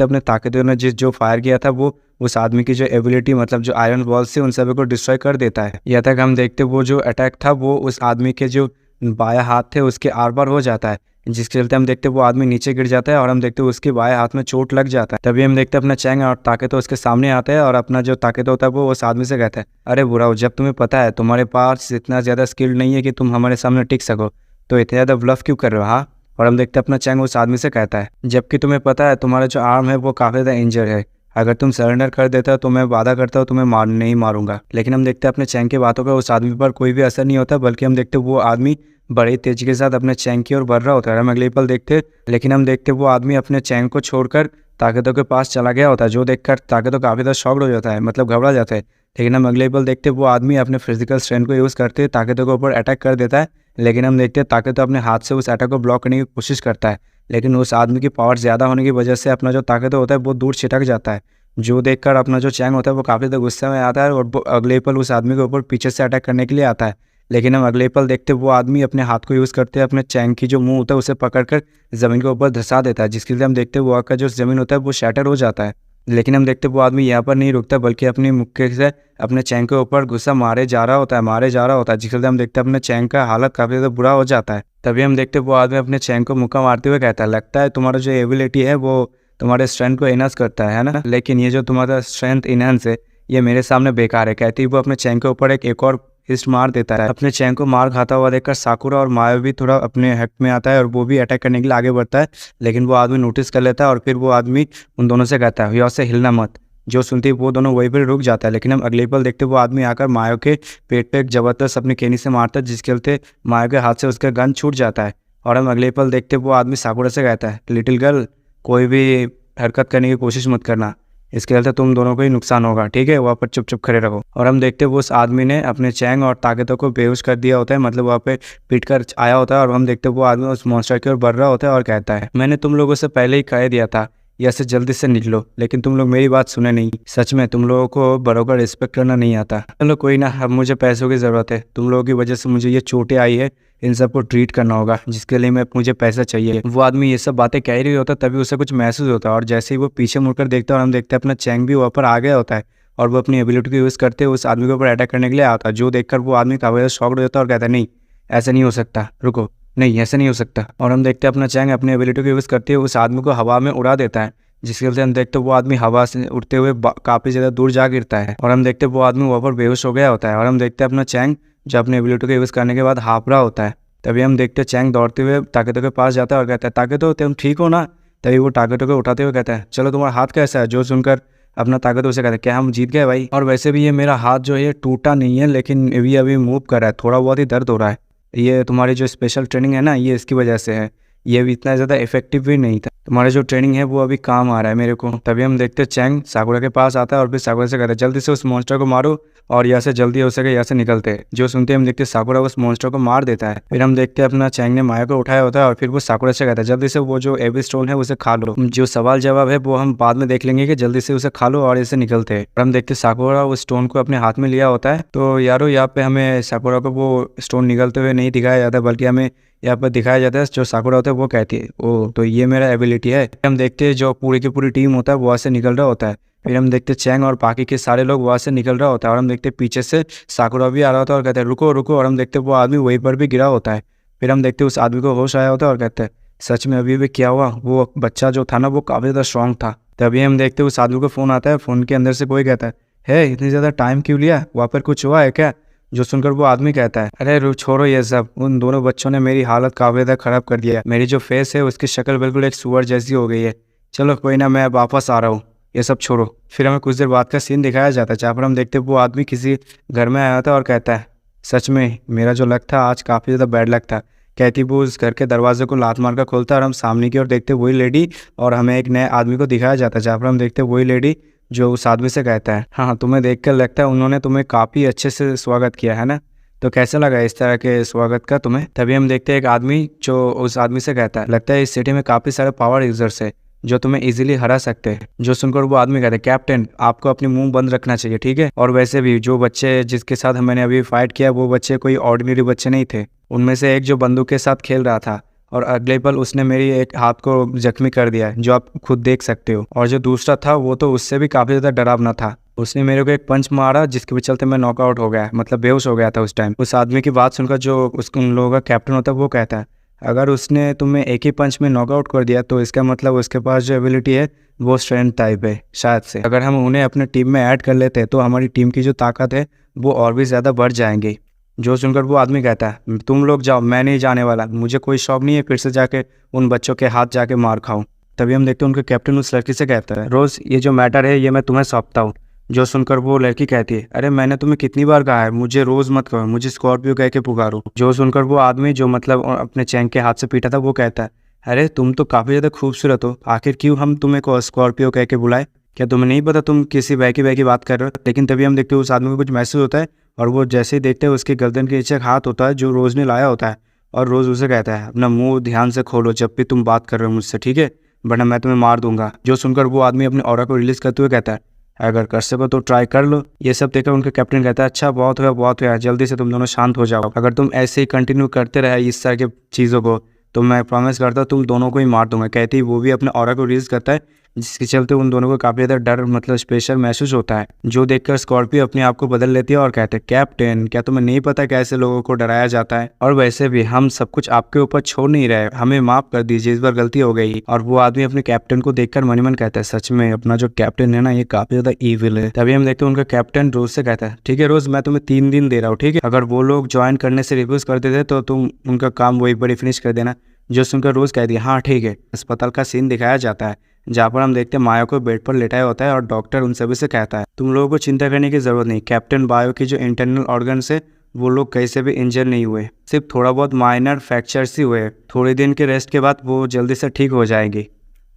अपने ताकतवर ने जो फायर किया था वो उस आदमी की जो एबिलिटी मतलब जो आयरन बॉल्स से उन सभी को डिस्ट्रॉय कर देता है। यहाँ तक हम देखते वो जो अटैक था वो उस आदमी के जो बाया हाथ थे उसके आर पार हो जाता है जिसके चलते हम देखते वो आदमी नीचे गिर जाता है और हम देखते उसके बाएं हाथ में चोट लग जाता है। तभी हम देखते अपना चैंग और ताकत उसके सामने आता है और अपना जो ताकत होता है वो उस आदमी से कहता है अरे बुराओ जब तुम्हें पता है तुम्हारे पास इतना ज़्यादा स्किल नहीं है कि तुम हमारे सामने टिक सको तो इतना ज़्यादा ब्लफ क्यों कर रहे हो हाँ। और हम देखते अपना चैंग उस आदमी से कहता है जबकि तुम्हें पता है तुम्हारा जो आर्म है वो काफ़ी ज़्यादा इंजर है, अगर तुम सरेंडर कर देता तो मैं वादा करता हूँ तुम्हें नहीं मारूंगा। लेकिन हम देखते अपने चैंग की बातों का उस आदमी पर कोई भी असर नहीं होता, बल्कि हम देखते वो आदमी बड़ी तेजी के साथ अपने चैंग की ओर बढ़ रहा होता है। हम अगले पल देखते लेकिन हम देखते वो आदमी अपने चैंग को छोड़कर ताकतों के पास चला गया होता है जो देखकर ताकतों काफ़ी ज़्यादा शॉक्ड हो जाता है, मतलब घबरा जाता है। लेकिन हम अगले पल देखते वो आदमी अपने फिजिकल स्ट्रेंथ को यूज़ करते ताकतों के ऊपर अटैक कर देता है। लेकिन हम देखते ताकतों अपने हाथ से उस अटैक को ब्लॉक करने की कोशिश करता है, लेकिन उस आदमी की पावर ज़्यादा होने की वजह से अपना जो ताकत होता है वो दूर छिटक जाता है, जो देखकर अपना जो चैंग होता है वो काफ़ी ज़्यादा गुस्से में आता है और वो अगले पल उस आदमी के ऊपर पीछे से अटैक करने के लिए आता है। लेकिन हम अगले पल देखते वो आदमी अपने हाथ को यूज़ करते हैं अपने चैंग की जो मुंह होता है उसे पकड़कर ज़मीन के ऊपर धंसा देता है, जिसके लिए हम देखते हैं वो का जो ज़मीन होता है वो शैटर हो जाता है। लेकिन हम देखते वो आदमी यहाँ पर नहीं रुकता बल्कि अपनी मुक्के से अपने चैंग के ऊपर गुस्सा मारे जा रहा होता है, जिसके लिए हम देखते हैं अपने चैंग का हालत काफ़ी ज़्यादा बुरा हो जाता है। तभी हम देखते वो आदमी अपने चैंग को मुक्का मारते हुए कहता है लगता है तुम्हारा जो एबिलिटी है वो तुम्हारे स्ट्रेंथ को इनहांस करता है ना, लेकिन ये जो तुम्हारा स्ट्रेंथ इनहांस है ये मेरे सामने बेकार है। कहती वो अपने चैंग के ऊपर एक और हिस्ट मार देता है। अपने चैंग को मार खाता हुआ देखकर साकुरा और माया भी थोड़ा अपने हक में आता है और वो भी अटैक करने के लिए आगे बढ़ता है, लेकिन वो आदमी नोटिस कर लेता है और फिर वो आदमी उन दोनों से कहता है यहाँ से हिलना मत। जो सुनती है वो दोनों वहीं पर रुक जाता है। लेकिन हम अगले पल देखते वो आदमी आकर माया के पेट पे एक जबरदस्त अपनी केनी से मारता है, जिसके चलते माया के हाथ से उसका गन छूट जाता है। और हम अगले पल देखते वो आदमी साकुरा से कहता है लिटिल गर्ल कोई भी हरकत करने की कोशिश मत करना, इसके चलते तुम दोनों को ही नुकसान होगा, ठीक है, वहाँ पर चुप चुप खड़े रहो। और हम देखते वो उस आदमी ने अपने चैंग और ताकतों को बेहोश कर दिया होता है, मतलब वहाँ पे पीट कर आया होता है। और हम देखते वो आदमी उस मॉन्स्टर की ओर बढ़ रहा होता है और कहता है मैंने तुम लोगों से पहले ही कह दिया था यहाँ से जल्दी से निकलो, लेकिन तुम लोग मेरी बात सुने नहीं। सच में तुम लोगों को बड़ों का रिस्पेक्ट करना नहीं आता। चलो कोई ना, अब मुझे पैसों की ज़रूरत है, तुम लोगों की वजह से मुझे ये चोटें आई है, इन सबको ट्रीट करना होगा, जिसके लिए मुझे पैसा चाहिए। वो आदमी ये सब बातें कह रही होता तभी उसे कुछ महसूस होता है और जैसे ही वो पीछे मुड़कर देखता है और हम देखते हैं अपना चैंग भी वहाँ पर आ गया होता है और वो अपनी एबिलिटी को यूज़ करते हुए उस आदमी के ऊपर अटैक करने के लिए आता है, जो देखकर वो आदमी काफ़ी ज़्यादा शॉक्ड हो जाता है और कहता है नहीं ऐसा नहीं हो सकता, रुको। नहीं ऐसा नहीं हो सकता। और हम देखते हैं अपना चैंग अपनी एबिलिटी को यूज़ करते हुए उस आदमी को हवा में उड़ा देता है, जिसके वजह से हम देखते हैं वो आदमी हवा से उड़ते हुए काफ़ी ज़्यादा दूर जा गिरता है और हम देखते हैं वो आदमी वहाँ पर बेहोश हो गया होता है। और हम देखते हैं अपना चैंग जो अपनी एबिलिटी को यूज़ करने के बाद हाँफ रहा होता है। तभी हम देखते हैं चैंग दौड़ते हुए ताकतों के पास जाता है और कहता है ताकतों तुम ठीक हो ना। तभी वो ताकतों को उठाते हुए कहता है चलो तुम्हारा हाथ कैसा है। जो सुनकर अपना ताकत उसे कहता है क्या हम जीत गए भाई। और वैसे भी ये मेरा हाथ जो है टूटा नहीं है, लेकिन अभी मूव कर रहा है, थोड़ा बहुत ही दर्द हो रहा है। ये तुम्हारी जो स्पेशल ट्रेनिंग है ना, ये इसकी वजह से है। ये भी इतना ज़्यादा इफेक्टिव भी नहीं था, तुम्हारा जो ट्रेनिंग है वो अभी काम आ रहा है मेरे को। तभी हम देखते हैं चैंग साकुरा के पास आता है और फिर साकुरा से कहता है जल्दी से उस मॉन्स्टर को मारो और यहाँ से जल्दी हो सके यहाँ से निकलते हैं। जो सुनते हैं हम देखते हैं साकुरा उस मॉन्स्टर को मार देता है। फिर हम देखते हैं अपना चैंग ने माया को उठाया होता है और फिर वो साकुरा से कहता है जल्दी से वो जो एबी स्टोन है उसे खा लो। जो सवाल जवाब है वो हम बाद में देख लेंगे कि जल्दी से उसे खा लो और इसे निकलते हैं। और हम देखते हैं साकुरा उस स्टोन को अपने हाथ में लिया होता है। तो यारो यहाँ पे हमें साकुरा को वो स्टोन निकलते हुए नहीं दिखाया जाता, बल्कि हमें यहाँ पर दिखाया जाता है जो साकुरा होता है वो कहती है ओ तो ये मेरा एबिलिटी है। हम देखते हैं जो पूरी की पूरी टीम होता है वो वहाँ से निकल रहा होता है। फिर हम देखते हैं चैंग और बाकी के सारे लोग वहाँ से निकल रहा होता है और हम देखते हैं पीछे से साकुरा भी आ रहा होता है और कहते हैं रुको रुको। और हम देखते हैं वो आदमी वहीं पर भी गिरा होता है। फिर हम देखते हैं उस आदमी को होश आया होता है और कहते हैं सच में अभी भी क्या हुआ, वो बच्चा जो था ना वो काफ़ी ज़्यादा स्ट्रॉन्ग था। तभी हम देखते हैं उस आदमी को फ़ोन आता है, फ़ोन के अंदर से कोई कहता है इतनी ज़्यादा टाइम क्यों लिया, वहाँ पर कुछ हुआ है क्या। जो सुनकर वो आदमी कहता है अरे छोड़ो ये सब, उन दोनों बच्चों ने मेरी हालत काफ़ी ज़्यादा ख़राब कर दिया है। मेरी जो फेस है उसकी शक्ल बिल्कुल एक सुअर जैसी हो गई है। चलो कोई ना, मैं वापस आ रहा हूँ, ये सब छोड़ो। फिर हमें कुछ देर बाद का सीन दिखाया जाता है जहाँ पर हम देखते हैं वो आदमी किसी घर में आया था और कहता है सच में मेरा जो लक था आज काफ़ी ज़्यादा बैड लक था। कहती वो उस घर के दरवाजे को लात मार कर खोलता है और हम सामने की ओर देखते वही लेडी और हमें एक नए आदमी को दिखाया जाता है जहाँ पर हम देखते वही लेडी जो उस आदमी से कहता है हाँ तुम्हें देखकर लगता है उन्होंने तुम्हें काफ़ी अच्छे से स्वागत किया है ना, तो कैसा लगा इस तरह के स्वागत का तुम्हें। तभी हम देखते हैं एक आदमी जो उस आदमी से कहता है लगता है इस सिटी में काफ़ी सारे पावर यूजर्स है जो तुम्हें इजीली हरा सकते हैं। जो सुनकर वो आदमी कहता है कैप्टन आपको अपनी मुंह बंद रखना चाहिए ठीक है। और वैसे भी जो बच्चे जिसके साथ मैंने अभी फाइट किया वो बच्चे कोई ऑर्डिनरी बच्चे नहीं थे। उनमें से एक जो बंदूक के साथ खेल रहा था और अगले पल उसने मेरी एक हाथ को जख्मी कर दिया है जो आप खुद देख सकते हो। और जो दूसरा था वो तो उससे भी काफ़ी ज़्यादा डरावना था, उसने मेरे को एक पंच मारा जिसके चलते मैं नॉकआउट हो गया, मतलब बेहोश हो गया था उस टाइम। उस आदमी की बात सुनकर जो उन लोगों का कैप्टन होता है वो कहता है अगर उसने तुम्हें एक ही पंच में नॉकआउट कर दिया तो इसका मतलब उसके पास जो एबिलिटी है वो स्ट्रेंथ टाइप है शायद से। अगर हम उन्हें अपने टीम में ऐड कर लेते तो हमारी टीम की जो ताकत है वो और भी ज़्यादा बढ़ जाएंगी। जो सुनकर वो आदमी कहता है तुम लोग जाओ, मैं नहीं जाने वाला, मुझे कोई शौक नहीं है फिर से जाके उन बच्चों के हाथ जाके मार खाऊं। तभी हम देखते हैं उनके कैप्टन उस लड़की से कहता है रोज़ ये जो मैटर है ये मैं तुम्हें सौंपता हूँ। जो सुनकर वो लड़की कहती है अरे मैंने तुम्हें कितनी बार कहा है मुझे रोज़ मत कहो, मुझे स्कॉर्पियो कह के पुकारो। जो सुनकर वो आदमी जो मतलब अपने चैंग के हाथ से पीटा था वो कहता है अरे तुम तो काफ़ी ज़्यादा खूबसूरत हो, आखिर क्यों हम तुम्हें को स्कॉर्पियो कह के बुलाए, क्या तुम्हें नहीं पता तुम किसी बैकी की बात कर रहे हो। लेकिन तभी हम देखते हैं उस आदमी को कुछ महसूस होता है और वो जैसे ही देखते हैं उसके गर्दन के नीचे हाथ होता है जो रोज़ ने लाया होता है और रोज़ उसे कहता है अपना मुंह ध्यान से खोलो जब भी तुम बात कर रहे हो मुझसे ठीक है, वरना मैं तुम्हें मार दूंगा। जो सुनकर वो आदमी अपने ऑरा को रिलीज करते हुए कहता है अगर कर सको तो ट्राई कर लो। ये सब देखकर उनके कैप्टन कहता है अच्छा बहुत हुआ, जल्दी से तुम दोनों शांत हो जाओ। अगर तुम ऐसे ही कंटिन्यू करते रहे इस तरह के चीज़ों को तो मैं प्रॉमिस करता हूँ तुम दोनों को ही मार दूंगा। कहती है वो भी अपने ऑरा को रिलीज करता है जिसके चलते उन दोनों को काफ़ी ज़्यादा डर मतलब स्पेशल महसूस होता है। जो देखकर स्कॉर्पियो अपने आप को बदल लेती है और कहते हैं कैप्टन क्या तुम्हें नहीं पता कैसे लोगों को डराया जाता है, और वैसे भी हम सब कुछ आपके ऊपर छोड़ नहीं रहे, हमें माफ कर दीजिए, इस बार गलती हो गई। और वो आदमी अपने कैप्टन को देखकर मन ही मन कहता है सच में अपना जो कैप्टन है ना ये काफ़ी ज़्यादा ईविल है। तभी हम देखते हैं उनका कैप्टन रोज से कहता है ठीक है रोज मैं तुम्हें 3 दिन दे रहा हूँ ठीक है, अगर वो लोग ज्वाइन करने से रिफ्यूज कर देते तो तुम उनका काम वही पर फिनिश कर देना। जो सुनकर रोज कहती है हाँ ठीक है। अस्पताल का सीन दिखाया जाता है जहाँ पर हम देखते हैं माया को बेड पर लेटाया होता है और डॉक्टर उन सभी से कहता है तुम लोगों को चिंता करने की जरूरत नहीं, कैप्टन बायो की जो इंटरनल ऑर्गन्स है वो लोग कहीं से भी इंजर नहीं हुए, सिर्फ थोड़ा बहुत माइनर फ्रैक्चर्स ही हुए, थोड़े दिन के रेस्ट के बाद वो जल्दी से ठीक हो जाएंगी।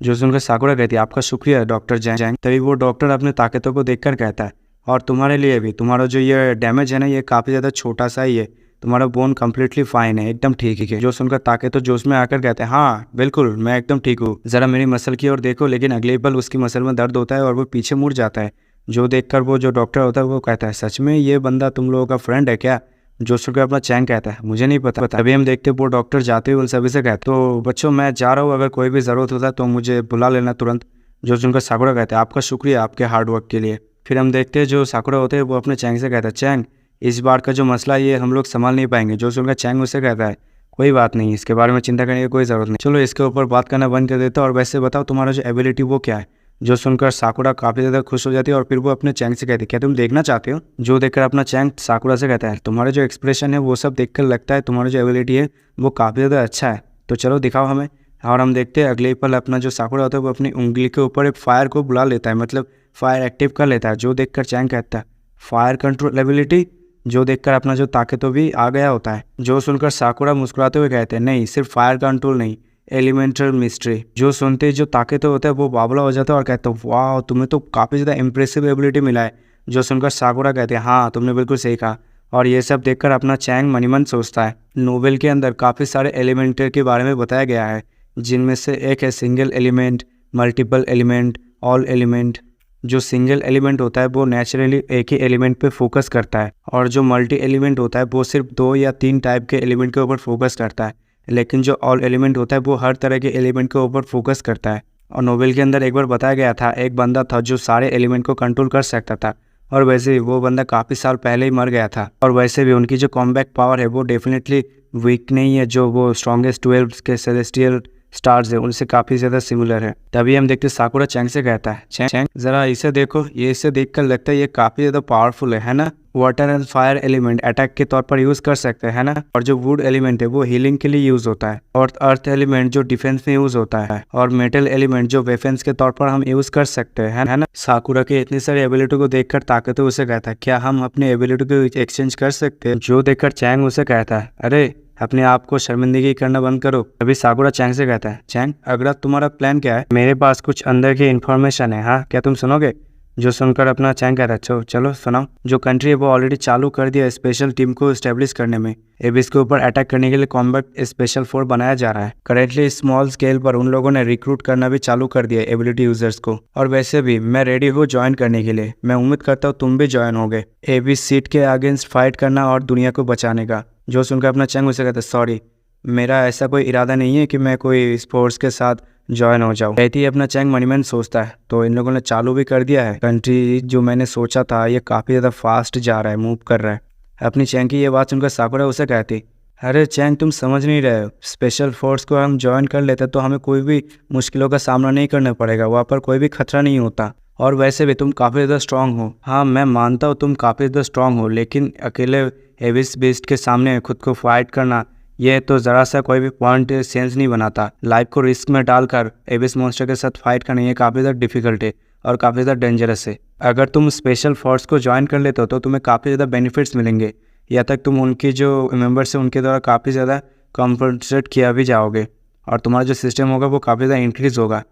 जो सुनकर साकुरा कहती है आपका शुक्रिया डॉक्टर जैंग। तभी वो डॉक्टर अपने ताकतों को देखकर कहता है और तुम्हारे लिए भी तुम्हारा जो ये डैमेज है ना ये काफ़ी ज़्यादा छोटा सा ही है, तुम्हारा बोन कम्प्लीटली फाइन है, एकदम ठीक है। जो सुनकर ताकत तो जोश में आकर कहते हैं हाँ बिल्कुल मैं एकदम ठीक हूँ, ज़रा मेरी मसल की ओर देखो। लेकिन अगले पल उसकी मसल में दर्द होता है और वो पीछे मुड़ जाता है। जो देखकर वो जो डॉक्टर होता है वो कहता है सच में ये बंदा तुम लोगों का फ्रेंड है क्या। जो सुनकर अपना चैंग कहता है मुझे नहीं पता। अभी हम देखते हैं वो डॉक्टर जाते हुए उन सभी से कहते तो बच्चों मैं जा रहा हूँ, अगर कोई भी ज़रूरत होता है तो मुझे बुला लेना तुरंत। जो सुनकर साकुरा कहते हैं आपका शुक्रिया आपके हार्डवर्क के लिए। फिर हम देखते हैं जो साकुरा होते हैं वो अपने चैंग से कहता है चैंग इस बार का जो मसला ये हम लोग संभाल नहीं पाएंगे। जो सुनकर चैंग उससे कहता है कोई बात नहीं, इसके बारे में चिंता करने की कोई ज़रूरत नहीं। चलो इसके ऊपर बात करना बंद कर देता हूँ। और वैसे बताओ तुम्हारा जो एबिलिटी वो क्या है? जो सुनकर साकुरा काफ़ी ज़्यादा खुश हो जाती है और फिर वो अपने चैंग से कहती है, क्या तुम देखना चाहते हो? जो देखकर अपना चैंग साकुरा से कहता है, तुम्हारा जो एक्सप्रेशन है वो सब देखकर लगता है तुम्हारा जो एबिलिटी है वो काफ़ी ज़्यादा अच्छा है, तो चलो दिखाओ हमें। और हम देखते हैं अगले पल अपना जो साकुरा होता है वो अपनी उंगली के ऊपर एक फायर को बुला लेता है, मतलब फायर एक्टिव कर लेता है। जो देखकर चैंग कहता है, फायर कंट्रोल एबिलिटी? जो देखकर अपना जो ताकतो भी आ गया होता है। जो सुनकर साकुरा मुस्कुराते हुए कहते हैं, नहीं सिर्फ फायर कंट्रोल नहीं, एलिमेंटल मिस्ट्री। जो सुनते ही जो ताकतो होता है वो बावला हो जाता है और कहता है, वाह तुम्हें तो काफ़ी ज़्यादा इंप्रेसिव एबिलिटी मिला है। जो सुनकर साकुरा कहते हैं, हाँ तुमने बिल्कुल सही कहा। और ये सब देखकर अपना चैंग मनी मन सोचता है, नोवेल के अंदर काफ़ी सारे एलिमेंटर के बारे में बताया गया है, जिनमें से एक है single element, multiple element, all element. जो सिंगल एलिमेंट होता है वो नेचुरली एक ही एलिमेंट पे फोकस करता है, और जो मल्टी एलिमेंट होता है वो सिर्फ 2 या 3 टाइप के एलिमेंट के ऊपर फोकस करता है। लेकिन जो ऑल एलिमेंट होता है वो हर तरह के एलिमेंट के ऊपर फोकस करता है। और नोवेल के अंदर एक बार बताया गया था, एक बंदा था जो सारे एलिमेंट को कंट्रोल कर सकता था, और वैसे भी वो बंदा काफ़ी साल पहले ही मर गया था। और वैसे भी उनकी जो कॉम्बैक पावर है वो डेफिनेटली वीक नहीं है, जो वो स्ट्रॉन्गेस्ट 12 के सेलेस्टियल स्टार्स है उनसे काफ़ी ज़्यादा सिमिलर है। तभी हम देखते साकुरा चैंग से कहता है, चैंग ज़रा इसे देखो, ये इसे देखकर लगता है ये काफ़ी ज़्यादा पावरफुल है ना? Water and fire element attack के तौर पर यूज़ कर सकते हैं, है ना? और जो वुड एलिमेंट है वो हीलिंग के लिए यूज़ होता है, और अर्थ एलिमेंट जो डिफेंस में यूज़ होता है, और मेटल एलिमेंट जो वेफेंस के तौर पर हम यूज़ कर सकते हैं, है ना? साकुरा की इतनी सारी एबिलिटी को देखकर ताकतो उसे कहता है, क्या हम अपनी एबिलिटी को एक्सचेंज कर सकते हैं? जो देखकर चैंग उसे कहता है, अरे अपने आप को शर्मिंदगी करना बंद करो। अभी साकुरा चैंग से कहता है, चैंग अगला तुम्हारा प्लान क्या है? मेरे पास कुछ अंदर की इन्फॉर्मेशन है, हाँ क्या तुम सुनोगे? जो सुनकर अपना चैंग कहता है, चलो सुनाओ। जो कंट्री है वो ऑलरेडी चालू कर दिया स्पेशल टीम को इस्टेब्लिश करने में। एबिस के ऊपर अटैक करने के लिए कॉम्बैट स्पेशल फोर्स बनाया जा रहा है। करेंटली स्मॉल स्केल पर उन लोगों ने रिक्रूट करना भी चालू कर दिया एबिलिटी यूजर्स को। और वैसे भी मैं रेडी हूँ ज्वाइन करने के लिए। मैं उम्मीद करता हूँ तुम भी ज्वाइन होगे एबिस सीट के अगेंस्ट फाइट करना और दुनिया को बचाने का। जो सुनकर अपना चैंग उसे कहता है, सॉरी मेरा ऐसा कोई इरादा नहीं है कि मैं कोई स्पोर्ट्स के साथ ज्वाइन हो जाऊँ। कहती है अपना चैंग मनी मन सोचता है, तो इन लोगों ने चालू भी कर दिया है। कंट्री जो मैंने सोचा था ये काफ़ी ज़्यादा फास्ट जा रहा है, मूव कर रहा है। अपनी चैंग की ये बात सुनकर साकुरा उसे कहती, अरे चैंग तुम समझ नहीं रहे हो, स्पेशल फोर्स को हम ज्वाइन कर लेते तो हमें कोई भी मुश्किलों का सामना नहीं करना पड़ेगा, वहाँ पर कोई भी खतरा नहीं होता। और वैसे भी तुम काफ़ी ज़्यादा स्ट्रांग हो। हाँ मैं मानता हूँ तुम काफ़ी ज़्यादा स्ट्रांग हो, लेकिन अकेले एविस बीस्ट के सामने खुद को फाइट करना ये तो ज़रा सा कोई भी पॉइंट सेंस नहीं बनाता। लाइफ को रिस्क में डालकर एविस मॉन्स्टर के साथ फाइट करना ये काफ़ी ज़्यादा डिफिकल्ट है और काफ़ी ज़्यादा डेंजरस है। अगर तुम स्पेशल फोर्स को ज्वाइन कर लेते हो तो तुम्हें काफ़ी ज़्यादा बेनिफिट्स मिलेंगे, या तक तुम उनकी जो मेंबर्स हैं उनके द्वारा काफ़ी ज़्यादा कॉम्पनसेट किया भी जाओगे, और तुम्हारा जो सिस्टम होगा वो काफ़ी ज़्यादा इंक्रीज़ होगा।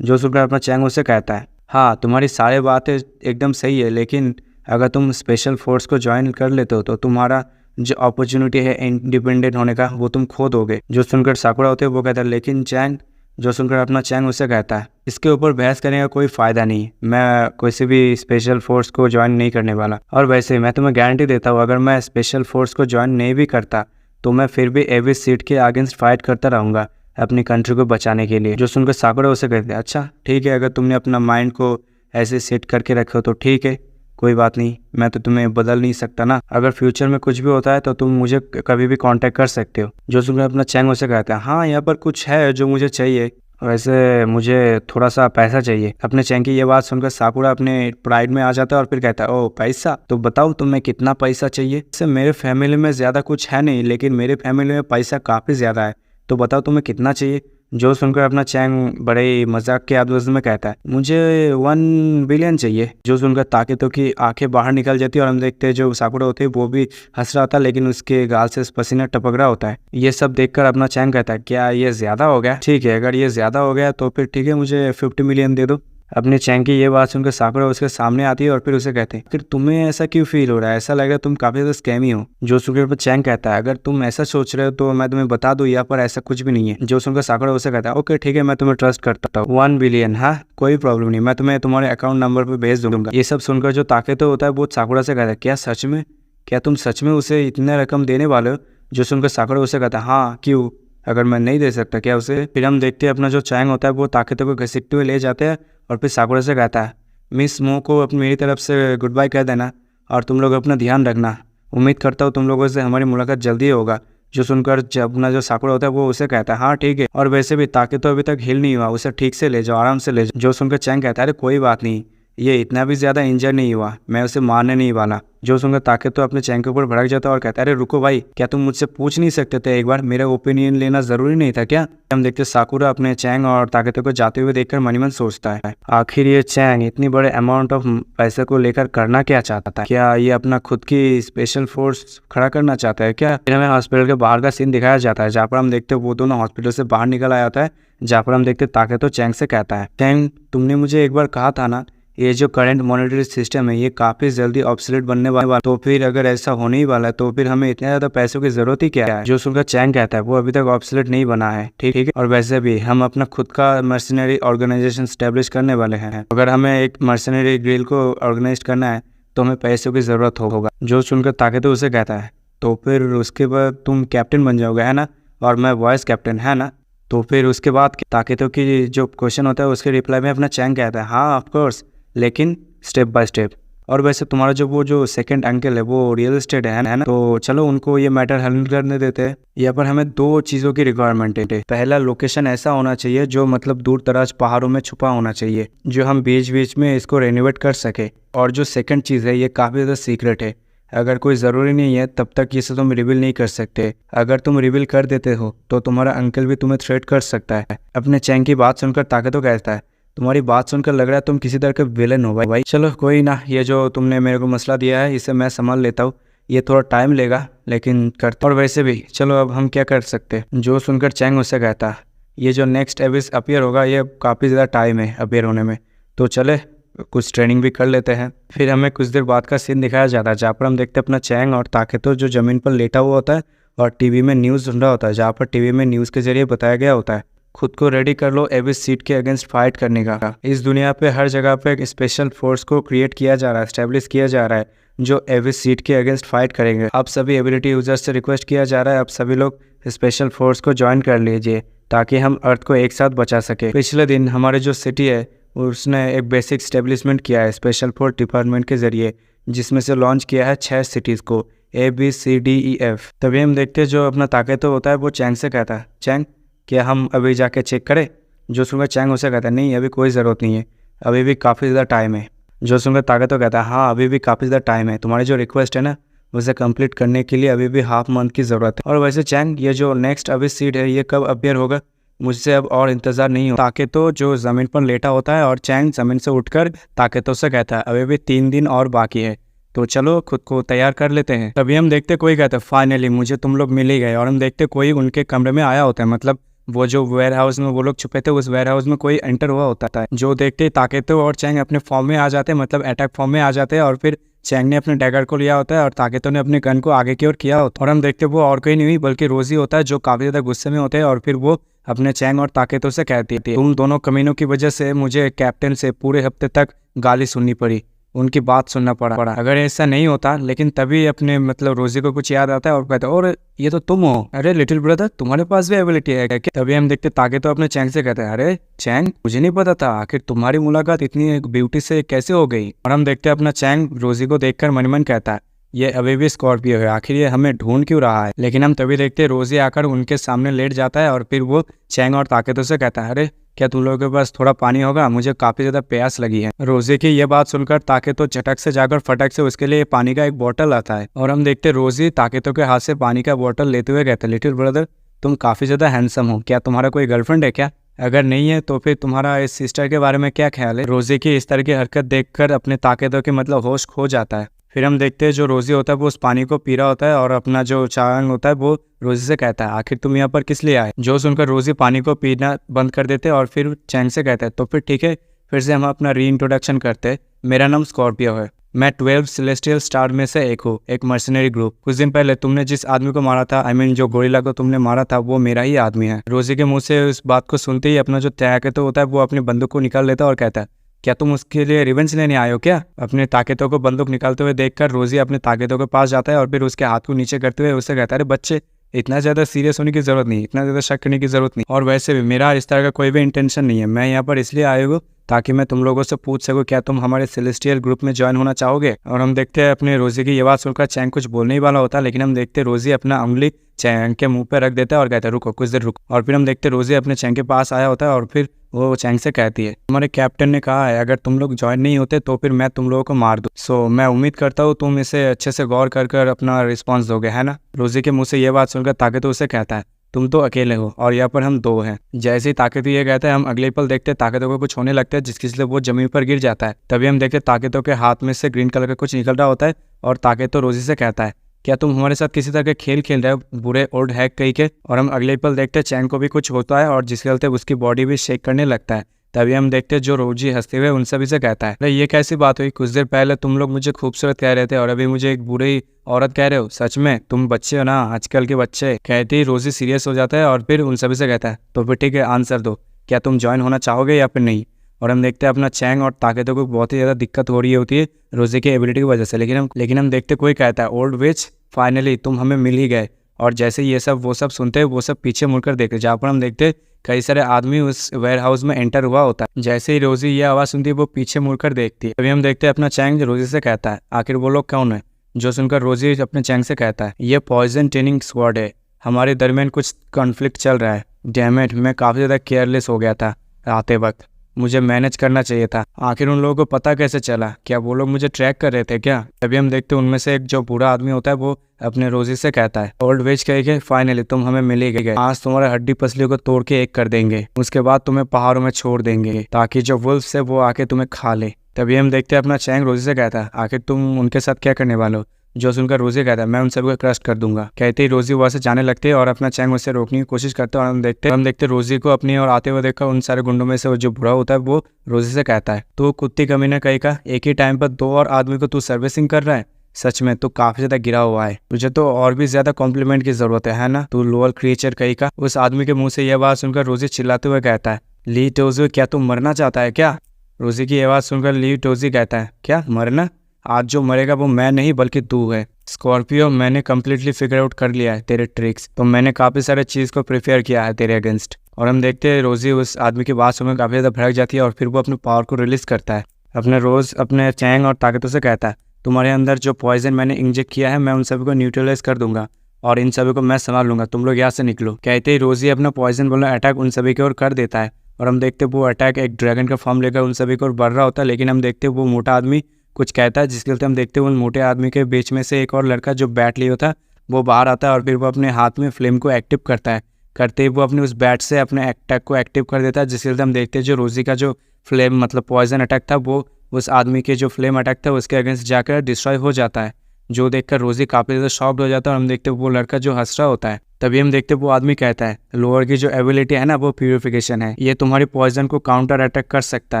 जो सुनकर अपना चैंग उससे कहता है, हाँ तुम्हारी सारी बातें एकदम सही है, लेकिन अगर तुम स्पेशल फोर्स को ज्वाइन कर लेते हो तो तुम्हारा जो अपॉर्चुनिटी है इंडिपेंडेंट होने का वो तुम खो दोगे। जो सुनकर साकुरा होते हैं वो कहता है, लेकिन चैंग। जो सुनकर अपना चैंग उससे कहता है, इसके ऊपर बहस करने का कोई फ़ायदा नहीं, मैं किसी भी स्पेशल फोर्स को ज्वाइन नहीं करने वाला। और वैसे मैं तुम्हें गारंटी देता हूँ अगर मैं स्पेशल फोर्स को ज्वाइन नहीं भी करता तो मैं फिर भी एविस सीट के अगेंस्ट फाइट करता रहूँगा अपनी कंट्री को बचाने के लिए। जो सुनकर साकुरा उसे कहते हैं, अच्छा ठीक है, अगर तुमने अपना माइंड को ऐसे सेट करके रखे हो तो ठीक है, कोई बात नहीं, मैं तो तुम्हें बदल नहीं सकता ना। अगर फ्यूचर में कुछ भी होता है तो तुम मुझे कभी भी कांटेक्ट कर सकते हो। जो सुनकर अपना चैंग उसे कहता है, हाँ यहाँ पर कुछ है जो मुझे चाहिए, वैसे मुझे थोड़ा सा पैसा चाहिए। अपने चैंग की ये बात सुनकर साकुरा अपने प्राइड में आ जाता है और फिर कहता है, ओह पैसा, तो बताओ तुम्हें कितना पैसा चाहिए? वैसे मेरे फैमिली में ज़्यादा कुछ है नहीं, लेकिन मेरे फैमिली में पैसा काफ़ी ज़्यादा है, तो बताओ तुम्हें कितना चाहिए? जो सुनकर अपना चैंग बड़े ही मजाक के अंदाज में कहता है, मुझे 1 बिलियन चाहिए। जो सुनकर ताकतों की आंखें बाहर निकल जाती है और हम देखते हैं जो साकुरा होते हैं वो भी हंस रहा था, लेकिन उसके गाल से पसीना टपक रहा होता है। ये सब देखकर अपना चैंग कहता है, क्या ये ज़्यादा हो गया? ठीक है, अगर ये ज़्यादा हो गया तो फिर ठीक है, मुझे 50 मिलियन दे दो। अपने चैंग की ये बात सुनकर साकुरा उसके सामने आती है और फिर उसे कहते हैं, फिर तुम्हें ऐसा क्यों फील हो रहा है? ऐसा लग रहा है तुम काफ़ी ज़्यादा स्कैमी हो। जो सुनकर पर चैंग कहता है, अगर तुम ऐसा सोच रहे हो तो मैं तुम्हें बता दूं यहाँ पर ऐसा कुछ भी नहीं है। जो सुनकर साकुरा उसे कहता है, ओके ठीक है, मैं तुम्हें ट्रस्ट करता हूँ, 1 बिलियन, हाँ कोई प्रॉब्लम नहीं, मैं तुम्हें तुम्हारे अकाउंट नंबर पर भेज दूंगा। ये सब सुनकर जो ताकत होता है वो साकुरा से कहता है, क्या सच में? क्या तुम सच में उसे इतने रकम देने वाले हो? जो सुनकर साकुरा उसे कहता है, हाँ क्यों, अगर मैं नहीं दे सकता क्या उसे? फिर हम देखते हैं अपना जो चैंग होता है वो ताकतों को घसीटते हुए ले जाते हैं और फिर साकुरा से कहता है, मिस मो को अपनी मेरी तरफ से गुड बाय कह देना और तुम लोग अपना ध्यान रखना। उम्मीद करता हूँ तुम लोगों से हमारी मुलाकात जल्दी होगा। जो सुनकर जब अपना जो साकुरा होता है वो उसे कहता है हाँ ठीक है, और वैसे भी ताकि तो अभी तक हिल नहीं हुआ, उसे ठीक से ले जाओ, आराम से ले जाओ। जो सुनकर चैंग कहता है अरे कोई बात नहीं, ये इतना भी ज़्यादा इंजर नहीं हुआ, मैं उसे मारने नहीं वाला। जो सुनकर ताकि तो अपने चैंग के ऊपर भड़क जाता है और कहता है अरे रुको भाई, क्या तुम मुझसे पूछ नहीं सकते थे एक बार, मेरा ओपिनियन लेना ज़रूरी नहीं था क्या? हम देखते साकुरा अपने चैंग और ताकतो को जाते हुए देखकर मन ही मन सोचता है आखिर ये चैंग इतनी बड़े अमाउंट ऑफ पैसे को लेकर करना क्या चाहता था? क्या ये अपना खुद की स्पेशल फोर्स खड़ा करना चाहता है क्या? फिर हमें हॉस्पिटल के बाहर का सीन दिखाया जाता है जहाँ पर हम देखते वो दोनों हॉस्पिटल से बाहर निकल आया होता है, जहाँ पर हम देखते ताकतो चैंग से कहता है चैंग तुमने मुझे एक बार कहा था ना ये जो करंट मॉनेटरी सिस्टम है ये काफ़ी जल्दी ऑब्सोलीट बनने वाला, तो फिर अगर ऐसा होने ही वाला है तो फिर हमें इतने ज़्यादा पैसों की ज़रूरत ही क्या है? जो सुनकर चैंग कहता है वो अभी तक ऑब्सोलीट नहीं बना है, ठीक है, और वैसे भी हम अपना खुद का मर्सनरी ऑर्गेनाइजेशन स्टैब्लिश करने वाले हैं। अगर हमें एक मर्सनरी गिल्ड को ऑर्गेनाइज करना है तो हमें पैसों की ज़रूरत होगा। जो सुनकर ताकतो उसे कहता है तो फिर उसके बाद तुम कैप्टन बन जाओगे है ना, और मैं वाइस कैप्टन है ना? तो फिर उसके बाद ताकतो की जो क्वेश्चन होता है उसके रिप्लाई में अपना चैंग कहता है हाँ ऑफकोर्स, लेकिन स्टेप बाय स्टेप। और वैसे तुम्हारा जो सेकंड अंकल है वो रियल एस्टेट है ना, तो चलो उनको ये मैटर हैंडल करने देते हैं। यहाँ पर हमें दो चीज़ों की रिक्वायरमेंट है। पहला लोकेशन ऐसा होना चाहिए जो मतलब दूर दराज पहाड़ों में छुपा होना चाहिए, जो हम बीच बीच में इसको रेनोवेट कर सके। और जो सेकंड चीज़ है ये काफ़ी ज़्यादा सीक्रेट है, अगर कोई ज़रूरी नहीं है तब तक इसे तुम रिवील नहीं कर सकते। अगर तुम रिवील कर देते हो तो तुम्हारा अंकल भी तुम्हें थ्रेट कर सकता है। अपने चैंग की बात सुनकर ताकतो कहता है तुम्हारी बात सुनकर लग रहा है तुम किसी तरह के विलन हो भाई। चलो कोई ना, ये जो तुमने मेरे को मसला दिया है इसे मैं संभाल लेता हूँ, ये थोड़ा टाइम लेगा लेकिन करता। और वैसे भी चलो अब हम क्या कर सकते। जो सुनकर चैंग उससे कहता ये जो नेक्स्ट एविस अपीयर होगा ये काफ़ी ज़्यादा टाइम है अपीयर होने में, तो चले कुछ ट्रेनिंग भी कर लेते हैं। फिर हमें कुछ देर बाद का सीन दिखाया जाता है जहाँ पर हम देखते हैं अपना चैंग और ताकतो जो ज़मीन पर लेटा हुआ होता है और टीवी में न्यूज़ सुन रहा होता है, जहाँ पर टीवी में न्यूज़ के जरिए बताया गया होता है खुद को रेडी कर लो एविस सीड के अगेंस्ट फाइट करने का। इस दुनिया पे हर जगह पे एक स्पेशल फोर्स को क्रिएट किया जा रहा है, एस्टेब्लिश किया जा रहा है जो एविस सीड के अगेंस्ट फाइट करेंगे। अब सभी एबिलिटी यूजर्स से रिक्वेस्ट किया जा रहा है अब सभी लोग स्पेशल फोर्स को ज्वाइन कर लीजिए ताकि हम अर्थ को एक साथ बचा सके। पिछले दिन हमारे जो सिटी है उसने एक बेसिक स्टेब्लिशमेंट किया है स्पेशल फोर्स डिपार्टमेंट के जरिए, जिसमें से लॉन्च किया है 6 सिटीज़ को ABCDEF। तभी हम देखते हैं जो अपना ताकतो होता है वो चैंग से कहता है चैंग क्या हम अभी जाके चेक करें? जो सुनकर चैंग उसे कहता है नहीं अभी कोई ज़रूरत नहीं है, अभी भी काफ़ी ज़्यादा टाइम है। जो सुनकर ताकतो कहता है हाँ अभी भी काफ़ी ज़्यादा टाइम है, तुम्हारी जो रिक्वेस्ट है ना उसे कंप्लीट करने के लिए अभी भी हाफ मंथ की ज़रूरत है। और वैसे चैंग ये जो नेक्स्ट अभी सीड है ये कब अपीयर होगा मुझसे अब और इंतज़ार नहीं हो। ताकतो जो ज़मीन पर लेटा होता है और चैंग ज़मीन से उठकर ताकतो से कहता है अभी भी 3 दिन और बाकी है, तो चलो खुद को तैयार कर लेते हैं। तभी हम देखते कोई कहता है फाइनली मुझे तुम लोग मिल ही गए, और हम देखते कोई उनके कमरे में आया होता है, मतलब वो जो वेयर हाउस में वो लोग छुपे थे उस वेयर हाउस में कोई एंटर हुआ होता है। जो देखते ताकतो और चैंग अपने फॉर्म में आ जाते हैं, मतलब अटैक फॉर्म में आ जाते हैं, और फिर चैंग ने अपने डैगर को लिया होता है और ताकतो ने अपने गन को आगे की ओर किया होता है। और हम देखते वो और कोई नहीं हुई बल्कि रोजी होता है जो काफ़ी ज़्यादा गुस्से में होते हैं, और फिर वो अपने चैंग और ताकतो से कहती थी तुम दोनों कमीनों की वजह से मुझे कैप्टन से पूरे हफ्ते तक गाली सुननी पड़ी, उनकी बात सुनना पड़ा। अगर ऐसा नहीं होता, लेकिन तभी अपने मतलब रोजी को कुछ याद आता है और कहता है और ये तो तुम हो, अरे लिटिल ब्रदर तुम्हारे पास भी एबिलिटी है क्या? तभी हम देखते ताकतो अपने चैंग से कहते हैं अरे चैंग मुझे नहीं पता था आखिर तुम्हारी मुलाकात इतनी ब्यूटी से कैसे हो गई। और हम देखते अपना चैंग रोजी को देखकर मन मन कहता है ये अभी भी स्कॉर्पियो है, आखिर ये हमें ढूंढ क्यों रहा है। लेकिन हम तभी देखते रोजी आकर उनके सामने लेट जाता है और फिर वो चैंग और ताकतो से कहता है अरे क्या तुम लोगों के पास थोड़ा पानी होगा, मुझे काफ़ी ज़्यादा प्यास लगी है। रोजी की ये बात सुनकर ताकतो झटक से जाकर फटक से उसके लिए पानी का एक बोतल आता है, और हम देखते रोजी ताकतो के हाथ से पानी का बोतल लेते हुए कहते लिटिल ब्रदर तुम काफ़ी ज़्यादा हैंडसम हो, क्या तुम्हारा कोई गर्लफ्रेंड है क्या? अगर नहीं है तो फिर तुम्हारा इस सिस्टर के बारे में क्या ख्याल है? रोजी की इस तरह की हरकत देखकर अपने ताकतो के मतलब होश खो जाता है। फिर हम देखते हैं जो रोजी होता है वो उस पानी को पी रहा होता है, और अपना जो चैंग होता है वो रोजी से कहता है आखिर तुम यहाँ पर किस लिए आए? जो सुनकर रोजी पानी को पीना बंद कर देते और फिर चैंग से कहता है तो फिर ठीक है, फिर से हम अपना री इंट्रोडक्शन करते। मेरा नाम स्कॉर्पियो है, मैं 12 सेलेस्टियल स्टार में से एक हूँ, एक मर्सनरी ग्रुप। कुछ दिन पहले तुमने जिस आदमी को मारा था, आई मीन जो गोरिल्ला को तुमने मारा था, वो मेरा ही आदमी है। रोजी के मुंह से उस बात को सुनते ही अपना जो ताकतो होता है वो अपनी बंदूक को निकाल लेता है और कहता है क्या तुम उसके लिए रिवेंज लेने आए हो क्या? अपने ताकतो को बंदूक निकालते हुए देखकर रोजी अपने ताकतो के पास जाता है और फिर उसके हाथ को नीचे करते हुए उससे कहता है अरे बच्चे इतना ज़्यादा सीरियस होने की ज़रूरत नहीं, इतना ज़्यादा शक करने की ज़रूरत नहीं, और वैसे भी मेरा इस तरह का कोई भी इंटेंशन नहीं है, मैं यहाँ पर इसलिए आया हूँ ताकि मैं तुम लोगों से पूछ सकूं क्या तुम हमारे सेलेस्टियल ग्रुप में ज्वाइन होना चाहोगे। और हम देखते हैं अपने रोजी की ये बात सुनकर चैंग कुछ बोलने ही वाला होता है, लेकिन हम देखते हैं रोजी अपना उंगली चैंग के मुंह पे रख देता है और कहता है रुको कुछ देर रुको। और फिर हम देखते हैं रोजी अपने चैंग के पास आया होता है और फिर वो चैंग से कहती है हमारे कैप्टन ने कहा है अगर तुम लोग ज्वाइन नहीं होते तो फिर मैं तुम लोगों को मार दूं। सो मैं उम्मीद करता हूँ तुम इसे अच्छे से गौर कर अपना रिस्पॉन्स दोगे, है ना। रोजी के मुंह से ये बात सुनकर ताकतवर उसे कहता है तुम तो अकेले हो और यहाँ पर हम 2 हैं। जैसे ही ताकतवर ये कहता है हम अगले पल देखते हैं ताकतवर को कुछ होने लगता है जिसकी वजह से वो जमीन पर गिर जाता है। तभी हम देखते हैं ताकतवर के हाथ में से ग्रीन कलर का कुछ निकल रहा होता है और ताकतवर रोजी से कहता है क्या तुम हमारे साथ किसी तरह के खेल खेल रहे हो बुरे ओल्ड हैक कहीं के। और हम अगले पल देखते हैं चैंग को भी कुछ होता है और जिसके चलते उसकी बॉडी भी शेक करने लगता है। तभी हम देखते हैं जो रोजी हंसते हुए उन सभी से कहता है ये कैसी बात हुई, कुछ देर पहले तुम लोग मुझे खूबसूरत कह रहे थे और अभी मुझे एक बुरी औरत कह रहे हो, सच में तुम बच्चे हो ना आजकल के बच्चे। कहते ही रोजी सीरियस हो जाता है और फिर उन सभी से कहता है तो फिर ठीक है आंसर दो, क्या तुम ज्वाइन होना चाहोगे या फिर नहीं। और हम देखते हैं अपना चैंग और ताकतों को बहुत ही ज़्यादा दिक्कत हो रही होती है रोजी की एबिलिटी की वजह से, लेकिन हम देखते कोई कहता है ओल्ड विच फाइनली तुम हमें मिल ही गए। और जैसे ये सब वो सब सुनते हैं वो सब पीछे मुड़कर देखते जहाँ पर हम देखते कई सारे आदमी उस वेयर हाउस में एंटर हुआ होता है। जैसे ही रोजी ये आवाज़ सुनती है वो पीछे मुड़कर देखती है। तभी हम देखते हैं अपना चैंग रोजी से कहता है आखिर वो लोग कौन है। जो सुनकर रोजी अपने चैंग से कहता है ये पॉइजन ट्रेनिंग स्क्वाड है, हमारे दरमियान कुछ कॉन्फ्लिक्ट चल रहा है। डैम इट, मैं काफ़ी ज़्यादा केयरलेस हो गया था आते वक्त, मुझे मैनेज करना चाहिए था। आखिर उन लोगों को पता कैसे चला, क्या वो लोग मुझे ट्रैक कर रहे थे क्या। तभी हम देखते हैं उनमें से एक जो बूढ़ा आदमी होता है वो अपने रोजी से कहता है ओल्ड वेज कह के फाइनली तुम हमें मिल ही गए, आज तुम्हारे हड्डी पसलियों को तोड़ के एक कर देंगे, उसके बाद तुम्हें पहाड़ों में छोड़ देंगे ताकि जो वुल्फ्स है वो आके तुम्हें खा ले। तभी हम देखते हैं अपना चैंग रोजी से कहता है आखिर तुम उनके साथ क्या करने वाले हो। जो सुनकर रोजी कहता है मैं उन सबको क्रश कर दूंगा। कहते ही रोजी वहाँ से जाने लगती है और अपना चैंग उससे रोकने की कोशिश करते हैं। और हम देखते रोजी को अपनी और आते हुए देखकर उन सारे गुंडों में से जो बुरा होता है वो रोजी से कहता है तो कुत्ती कमीने कहीं का एक ही टाइम पर 2 और आदमी को तू सर्विसिंग कर रहा है, सच में तो काफी ज्यादा गिरा हुआ है, तुझे तो और भी ज्यादा कॉम्प्लीमेंट की जरूरत है ना, तू लोअर क्रिएचर कहीं का। उस आदमी के मुंह से यह बात सुनकर रोजी चिल्लाते हुए कहता है ली टोजी क्या तुम मरना चाहता है क्या। रोजी की आवाज सुनकर ली टोजी कहता है क्या मरना, आज जो मरेगा वो मैं नहीं बल्कि तू है। स्कॉर्पियो मैंने कम्प्लीटली फिगर आउट कर लिया है तेरे ट्रिक्स, तो मैंने काफ़ी सारे चीज़ को प्रिपेयर किया है तेरे अगेंस्ट। और हम देखते हैं रोजी उस आदमी की बात सुनकर काफ़ी ज़्यादा भड़क जाती है और फिर वो अपने पावर को रिलीज करता है। अपने चैंग और ताकतों से कहता है तुम्हारे अंदर जो पॉइजन मैंने इंजेक्ट किया है मैं उन सभी को न्यूट्रलाइज कर दूंगा और इन सभी को मैं संभाल लूंगा, तुम लोग यहाँ से निकलो। कहते ही रोजी अपना पॉइजन वाला अटैक उन सभी की ओर कर देता है और हम देखते वो अटैक एक ड्रैगन का फॉर्म लेकर उन सभी को बढ़ रहा होता है। लेकिन हम देखते वो मोटा आदमी कुछ कहता है जिसके चलते हम देखते हैं उन मोटे आदमी के बीच में से एक और लड़का जो बैट लिए होता है वो बाहर आता है और फिर वो अपने हाथ में फ्लेम को एक्टिव करता है। करते ही वो अपने उस बैट से अपने अटैक को एक्टिव कर देता है जिसके चलते हम देखते हैं जो रोजी का जो फ्लेम मतलब पॉइजन अटैक था वो उस आदमी के जो फ्लेम अटैक था उसके अगेंस्ट जाकर डिस्ट्रॉय हो जाता है। जो देखकर रोजी काफ़ी ज़्यादा शॉक्ड हो जाता है और हम देखते हैं वो लड़का जो हंस रहा होता है। तभी हम देखते वो आदमी कहता है लोअर की जो एबिलिटी है ना वो प्यूरिफिकेशन है, ये तुम्हारी पॉइजन को काउंटर अटैक कर सकता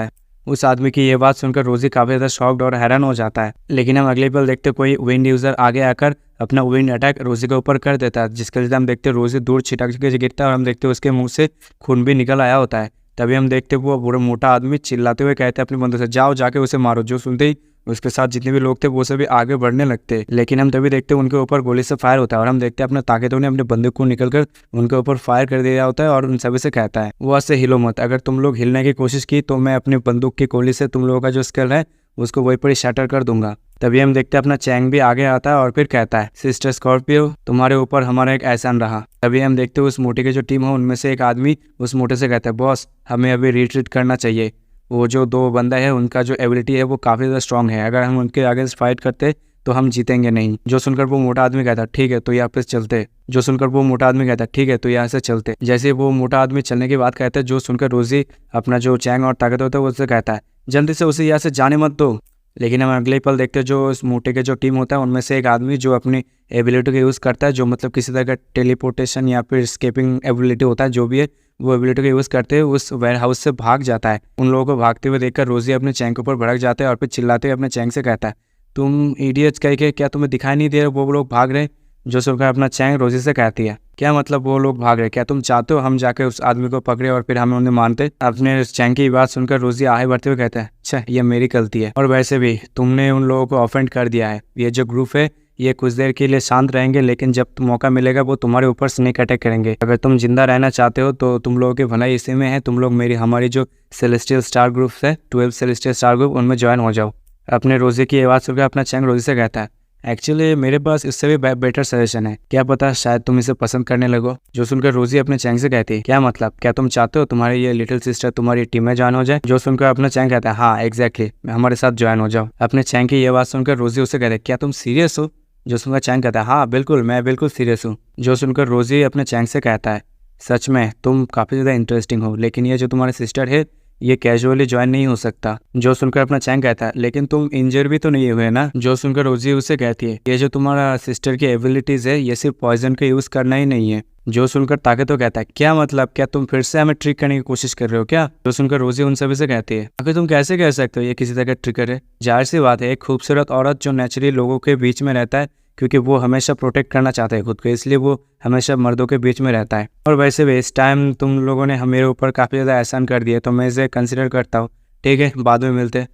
है। उस आदमी की ये बात सुनकर रोजी काफ़ी ज़्यादा शॉक्ड और हैरान हो जाता है। लेकिन हम अगले पल देखते कोई विंड यूज़र आगे आकर अपना विंड अटैक रोजी के ऊपर कर देता है जिसके वजह से हम देखते रोजी दूर छिटक के गिरता है और हम देखते उसके मुंह से खून भी निकल आया होता है। तभी हम देखते वो बुरा मोटा आदमी चिल्लाते हुए कहते हैं अपने बंदों से जाओ जाके उसे मारो। जो सुनते ही उसके साथ जितने भी लोग थे वो सभी आगे बढ़ने लगते, लेकिन हम तभी देखते उनके ऊपर गोली से फायर होता है और हम देखते हैं अपने ताकतों ने अपने बंदूक को निकलकर उनके ऊपर फायर कर दिया होता है और उन सभी से कहता है वो से हिलो मत, अगर तुम लोग हिलने की कोशिश की तो मैं अपनी बंदूक की गोली से तुम लोगों का जो स्किल है उसको वहीं पर ही शटर कर दूंगा। तभी हम देखते हैं अपना चैंग भी आगे आता है और फिर कहता है सिस्टर स्कॉर्पियो तुम्हारे ऊपर हमारा एक एहसान रहा। तभी हम देखते हैं उस मोटे की जो टीम है उनमें से एक आदमी उस मोटे से कहता है बॉस हमें अभी रिट्रीट करना चाहिए, वो जो 2 बंदा है उनका जो एबिलिटी है वो काफ़ी ज़्यादा स्ट्रॉन्ग है, अगर हम उनके अगेंस्ट फाइट करते तो हम जीतेंगे नहीं। जो सुनकर वो मोटा आदमी कहता ठीक है तो यहाँ पे चलते। जो सुनकर वो मोटा आदमी कहता ठीक है तो यहाँ से चलते। जैसे वो मोटा आदमी चलने की बात कहता है जो सुनकर रोजी अपना जो चैंग और ताकत होता है उससे कहता है जल्दी से उसे यहाँ से जाने मत दो। लेकिन हम अगले पल देखते हैं जो इस मोटे के जो टीम होता है उनमें से एक आदमी जो अपनी एबिलिटी का यूज़ करता है जो मतलब किसी तरह का टेलीपोर्टेशन या फिर स्केपिंग एबिलिटी होता है जो भी है वो एबिलिटी का यूज़ करते हुए उस वेयर हाउस से भाग जाता है। उन लोगों को भागते हुए देखकर रोजी अपने चैंग के ऊपर भड़क जाता है और फिर चिल्लाते हुए अपने चैंग से कहता है तुम इडियट्स कह के क्या तुम्हें दिखाई नहीं दे रहे वो लोग भाग रहे। जो सुनकर अपना चैंग रोजी से कहती है क्या मतलब वो लोग भाग रहे, क्या तुम चाहते हो हम जाके उस आदमी को पकड़े और फिर हमें उन्हें मानते। अपने चैंग की बात सुनकर रोजी आगे बढ़ते हुए कहता है अच्छा ये मेरी गलती है और वैसे भी तुमने उन लोगों को ऑफेंड कर दिया है, ये जो ग्रुप है ये कुछ देर के लिए शांत रहेंगे, लेकिन जब मौका मिलेगा वो तुम्हारे ऊपर स्नेक अटैक करेंगे। अगर तुम जिंदा रहना चाहते हो तो तुम लोगों की भलाई इसी में है, तुम लोग हमारी जो सेलेस्टियल स्टार ग्रुप है, 12 सेलेस्टियल स्टार ग्रुप, उनमें ज्वाइन हो जाओ। अपने रोजी की आवाज़ सुनकर अपना चैंग रोजी से कहता है, एक्चुअली मेरे पास इससे भी बेटर सजेशन है, क्या पता शायद तुम इसे पसंद करने लगो। जो सुनकर रोजी अपने चैंग से कहती है, क्या मतलब, क्या तुम चाहते हो तुम्हारी ये लिटिल सिस्टर तुम्हारी टीम में ज्वाइन हो जाए? जो सुनकर अपना चैंग कहता है, हाँ एग्जैक्टली, हमारे साथ ज्वाइन हो जाओ। अपने चैंग की ये बात सुनकर रोजी उसे कहते हैं, क्या तुम सीरियस हो? जो सुनकर चैंग कहता है, हाँ बिल्कुल, मैं बिल्कुल सीरियस हूँ। जो सुनकर रोजी अपने चैंग से कहता है, सच में तुम काफ़ी ज़्यादा इंटरेस्टिंग हो, लेकिन ये जो तुम्हारी सिस्टर है ये कैजुअली ज्वाइन नहीं हो सकता। जो सुनकर अपना चैंग कहता है, लेकिन तुम इंजर भी तो नहीं हुए ना? जो सुनकर रोजी उसे कहती है, ये जो तुम्हारा सिस्टर की एबिलिटीज है ये सिर्फ पॉइजन का यूज करना ही नहीं है। जो सुनकर ताकतो कहता है, क्या मतलब, क्या तुम फिर से हमें ट्रिक करने की कोशिश कर रहे हो क्या? जो सुनकर रोजी उन सभी से कहती है, आखिर तुम कैसे कह सकते हो ये किसी तरह का ट्रिकर है? जाहिर सी बात है, एक खूबसूरत औरत जो नेचुरली लोगों के बीच में रहता है, क्योंकि वो हमेशा प्रोटेक्ट करना चाहता है खुद को, इसलिए वो हमेशा मर्दों के बीच में रहता है। और वैसे भी इस टाइम तुम लोगों ने मेरे ऊपर काफ़ी ज़्यादा एहसान कर दिया, तो मैं इसे कंसिडर करता हूँ, ठीक है, बाद में मिलते।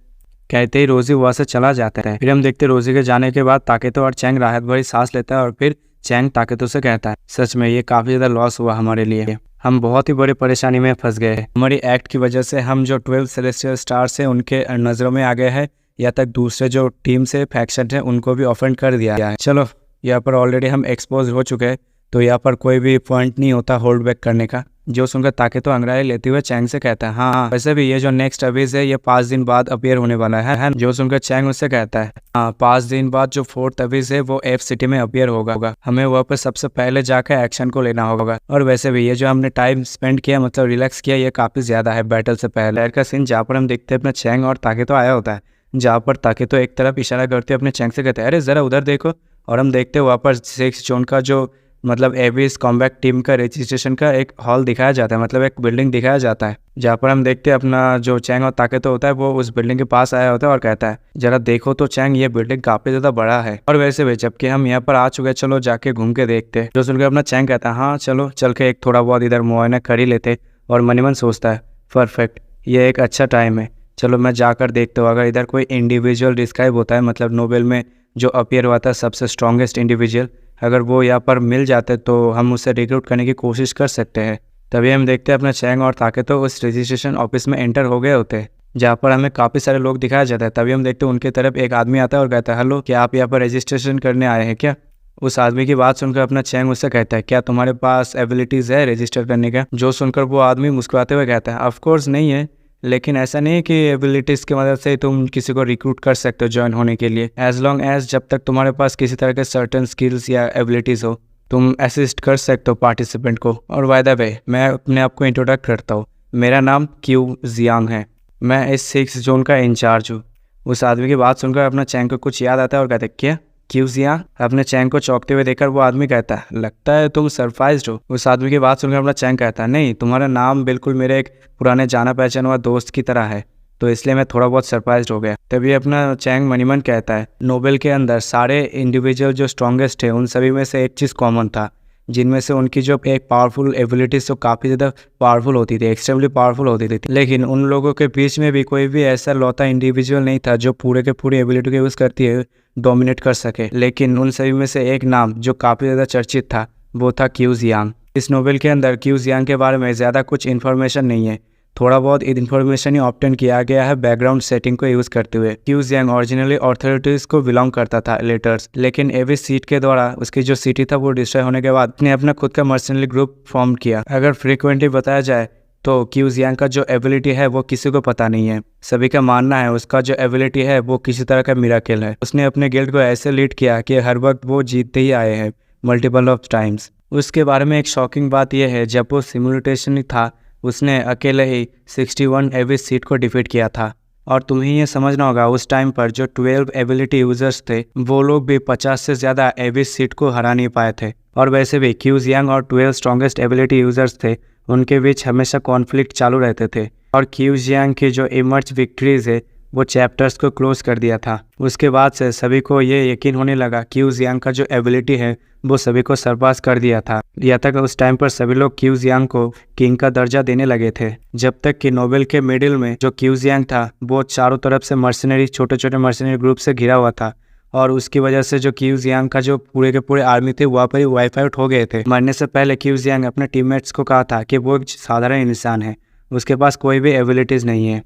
कहते ही रोजी वहाँ से चला जाता है। फिर हम देखते रोजी के जाने के बाद ताकेतो और चैंग राहत भरी सांस लेता है, और फिर चैंग ताकेतो से कहता है, सच में ये काफ़ी ज़्यादा लॉस हुआ हमारे लिए, हम बहुत ही बड़ी परेशानी में फंस गए। हमारी एक्ट की वजह से हम जो 12 सेलेस्टियल स्टार्स हैं उनके नज़रों में आ गए हैं, या तक दूसरे जो टीम से फैक्शन है उनको भी ऑफेंड कर दिया है। चलो, यहाँ पर ऑलरेडी हम एक्सपोज हो चुके हैं, तो यहाँ पर कोई भी पॉइंट नहीं होता होल्ड बैक करने का। जो सुनकर ताकेतो अंग्रेजी लेते हुए चैंग से कहता है, हाँ वैसे भी ये जो नेक्स्ट अवीज है ये 5 दिन बाद अपीयर होने वाला है। जो सुनकर चैंग उससे कहता है, हाँ 5 दिन बाद जो 4th अवीज है वो एफ सिटी में अपीयर होगा, हमें वहाँ पर सबसे पहले जाकर एक्शन को लेना होगा। और वैसे भी ये जो हमने टाइम स्पेंड किया, मतलब रिलैक्स किया, ये काफी ज्यादा है बैटल से पहले का सीन, जहाँ पर हम देखते हैं अपना चैंग और ताकेतो आया होता है, जहाँ पर ताकेतो एक तरफ इशारा करते अपने चैंग से कहते हैं, अरे जरा उधर देखो। और हम देखते हैं वहाँ पर 6 जोन का जो मतलब एविस कॉम्बैट टीम का रजिस्ट्रेशन का एक हॉल दिखाया जाता है, मतलब एक बिल्डिंग दिखाया जाता है, जहाँ पर हम देखते हैं अपना जो चैंग और ताकेतो होता है वो उस बिल्डिंग के पास आया होता है और कहता है, जरा देखो तो चैंग, ये बिल्डिंग काफी ज्यादा बड़ा है। और वैसे भी जबकि हम यहाँ पर आ चुके, चलो जाके घूम के देखते हैं। जो सुनकर अपना चैंग कहता है, हाँ चलो चल के एक थोड़ा बहुत इधर मुआयना कर ही लेते। और मन ही मन सोचता है, परफेक्ट, ये एक अच्छा टाइम है, चलो मैं जाकर देखता हूँ, अगर इधर कोई इंडिविजुअल डिस्क्राइब होता है, मतलब नोबेल में जो अपीयर हुआ था सबसे स्ट्रॉन्गेस्ट इंडिविजुअल, अगर वो यहाँ पर मिल जाते तो हम उसे रिक्रूट करने की कोशिश कर सकते हैं। तभी हम देखते हैं अपना चैंग और ताकेतो उस रजिस्ट्रेशन ऑफिस में एंटर हो गए होते हैं, जहाँ पर हमें काफ़ी सारे लोग दिखाया जाता है। तभी हम देखते हैं उनकी तरफ एक आदमी आता है और कहता है, हेलो, क्या आप यहाँ पर रजिस्ट्रेशन करने आए हैं क्या? उस आदमी की बात सुनकर अपना चैंग उससे कहता है, क्या तुम्हारे पास एबिलिटीज़ है रजिस्टर करने का? जो सुनकर वो आदमी मुस्कुराते हुए कहता है, ऑफकोर्स नहीं है, लेकिन ऐसा नहीं है कि एबिलिटीज़ की मदद से तुम किसी को रिक्रूट कर सकते हो ज्वाइन होने के लिए, एज लॉन्ग एज जब तक तुम्हारे पास किसी तरह के सर्टन स्किल्स या एबिलिटीज़ हो, तुम असिस्ट कर सकते हो पार्टिसिपेंट को। और बाय द वे, मैं अपने आप को इंट्रोडक्ट करता हूँ, मेरा नाम क्यू जियांग है, मैं इस 6 जोन का इंचार्ज हूँ। उस आदमी की बात सुनकर अपना चैंग को कुछ याद आता है और कहते हैं, क्या क्यू जियांग? अपने चैंग को चौंकते हुए देखकर वो आदमी कहता है, लगता है तुम सरप्राइज्ड हो। उस आदमी की बात सुनकर अपना चैंग कहता है, नहीं, तुम्हारा नाम बिल्कुल मेरे एक पुराने जाना पहचाना हुआ दोस्त की तरह है, तो इसलिए मैं थोड़ा बहुत सरप्राइज्ड हो गया। तभी अपना चैंग मनीमन कहता है, नोबेल के अंदर सारे इंडिविजुअल जो स्ट्रॉन्गेस्ट है उन सभी में से एक चीज़ कॉमन था, जिनमें से उनकी जो एक पावरफुल एबिलिटीज तो काफ़ी ज़्यादा पावरफुल होती थी, एक्सट्रीमली पावरफुल होती थी, लेकिन उन लोगों के बीच में भी कोई भी ऐसा लौता इंडिविजुअल नहीं था जो पूरे के पूरी एबिलिटी का यूज़ करती है डोमिनेट कर सके। लेकिन उन सभी में से एक नाम जो काफ़ी ज़्यादा चर्चित था वो था क्यू जियांग। इस नोवेल के अंदर क्यू जियांग के बारे में ज़्यादा कुछ इन्फॉर्मेशन नहीं है, थोड़ा बहुत इन्फॉर्मेशन ही ऑब्टेन किया गया है बैकग्राउंड सेटिंग को यूज़ करते हुए। क्यू जियांग ओरिजिनली ऑथोरिटीज़ को बिलोंग करता था, लेटर्स, लेकिन एविस सीट के द्वारा उसकी जो सिटी था वो डिस्ट्रॉय होने के बाद उसने अपना खुद का मर्सनरी ग्रुप फॉर्म किया। अगर फ्रीक्वेंटली बताया जाए तो क्यू जियांग का जो एबिलिटी है वो किसी को पता नहीं है, सभी का मानना है उसका जो एबिलिटी है वो किसी तरह का मिराकल है। उसने अपने गिल्ड को ऐसे लीड किया कि हर वक्त वो जीतते ही आए हैं, मल्टीपल ऑफ टाइम्स। उसके बारे में एक शॉकिंग बात यह है, जब वो सिमुलेटेशन था उसने अकेले ही 61 एविस सीट को डिफीट किया था। और तुम्हें ये समझना होगा उस टाइम पर जो 12 एबिलिटी यूजर्स थे वो लोग भी 50 से ज़्यादा एविस सीट को हरा नहीं पाए थे। और वैसे भी क्यू जियांग और 12 स्ट्रॉन्गेस्ट एबिलिटी यूजर्स थे, उनके बीच हमेशा कॉन्फ्लिक्ट चालू रहते थे। और क्यू जियांग की जो इमर्ज विक्ट्रीज है वो चैप्टर्स को क्लोज कर दिया था। उसके बाद से सभी को ये यकीन होने लगा क्यू जियांग का जो एबिलिटी है वो सभी को सरपास कर दिया था। यहाँ तक उस टाइम पर सभी लोग क्यू जियांग को किंग का दर्जा देने लगे थे, जब तक कि नोबेल के मिडिल में जो क्यू जियांग था वो चारों तरफ से मर्सनरी, छोटे छोटे मर्सनरी ग्रुप से घिरा हुआ था। और उसकी वजह से जो क्यू जियांग का जो पूरे के पूरे आर्मी थे वहाँ पर ही वाइप आउट हो गए थे। मरने से पहले क्यू जियांग अपने टीममेट्स को कहा था कि वो एक साधारण इंसान है, उसके पास कोई भी एबिलिटीज़ नहीं है।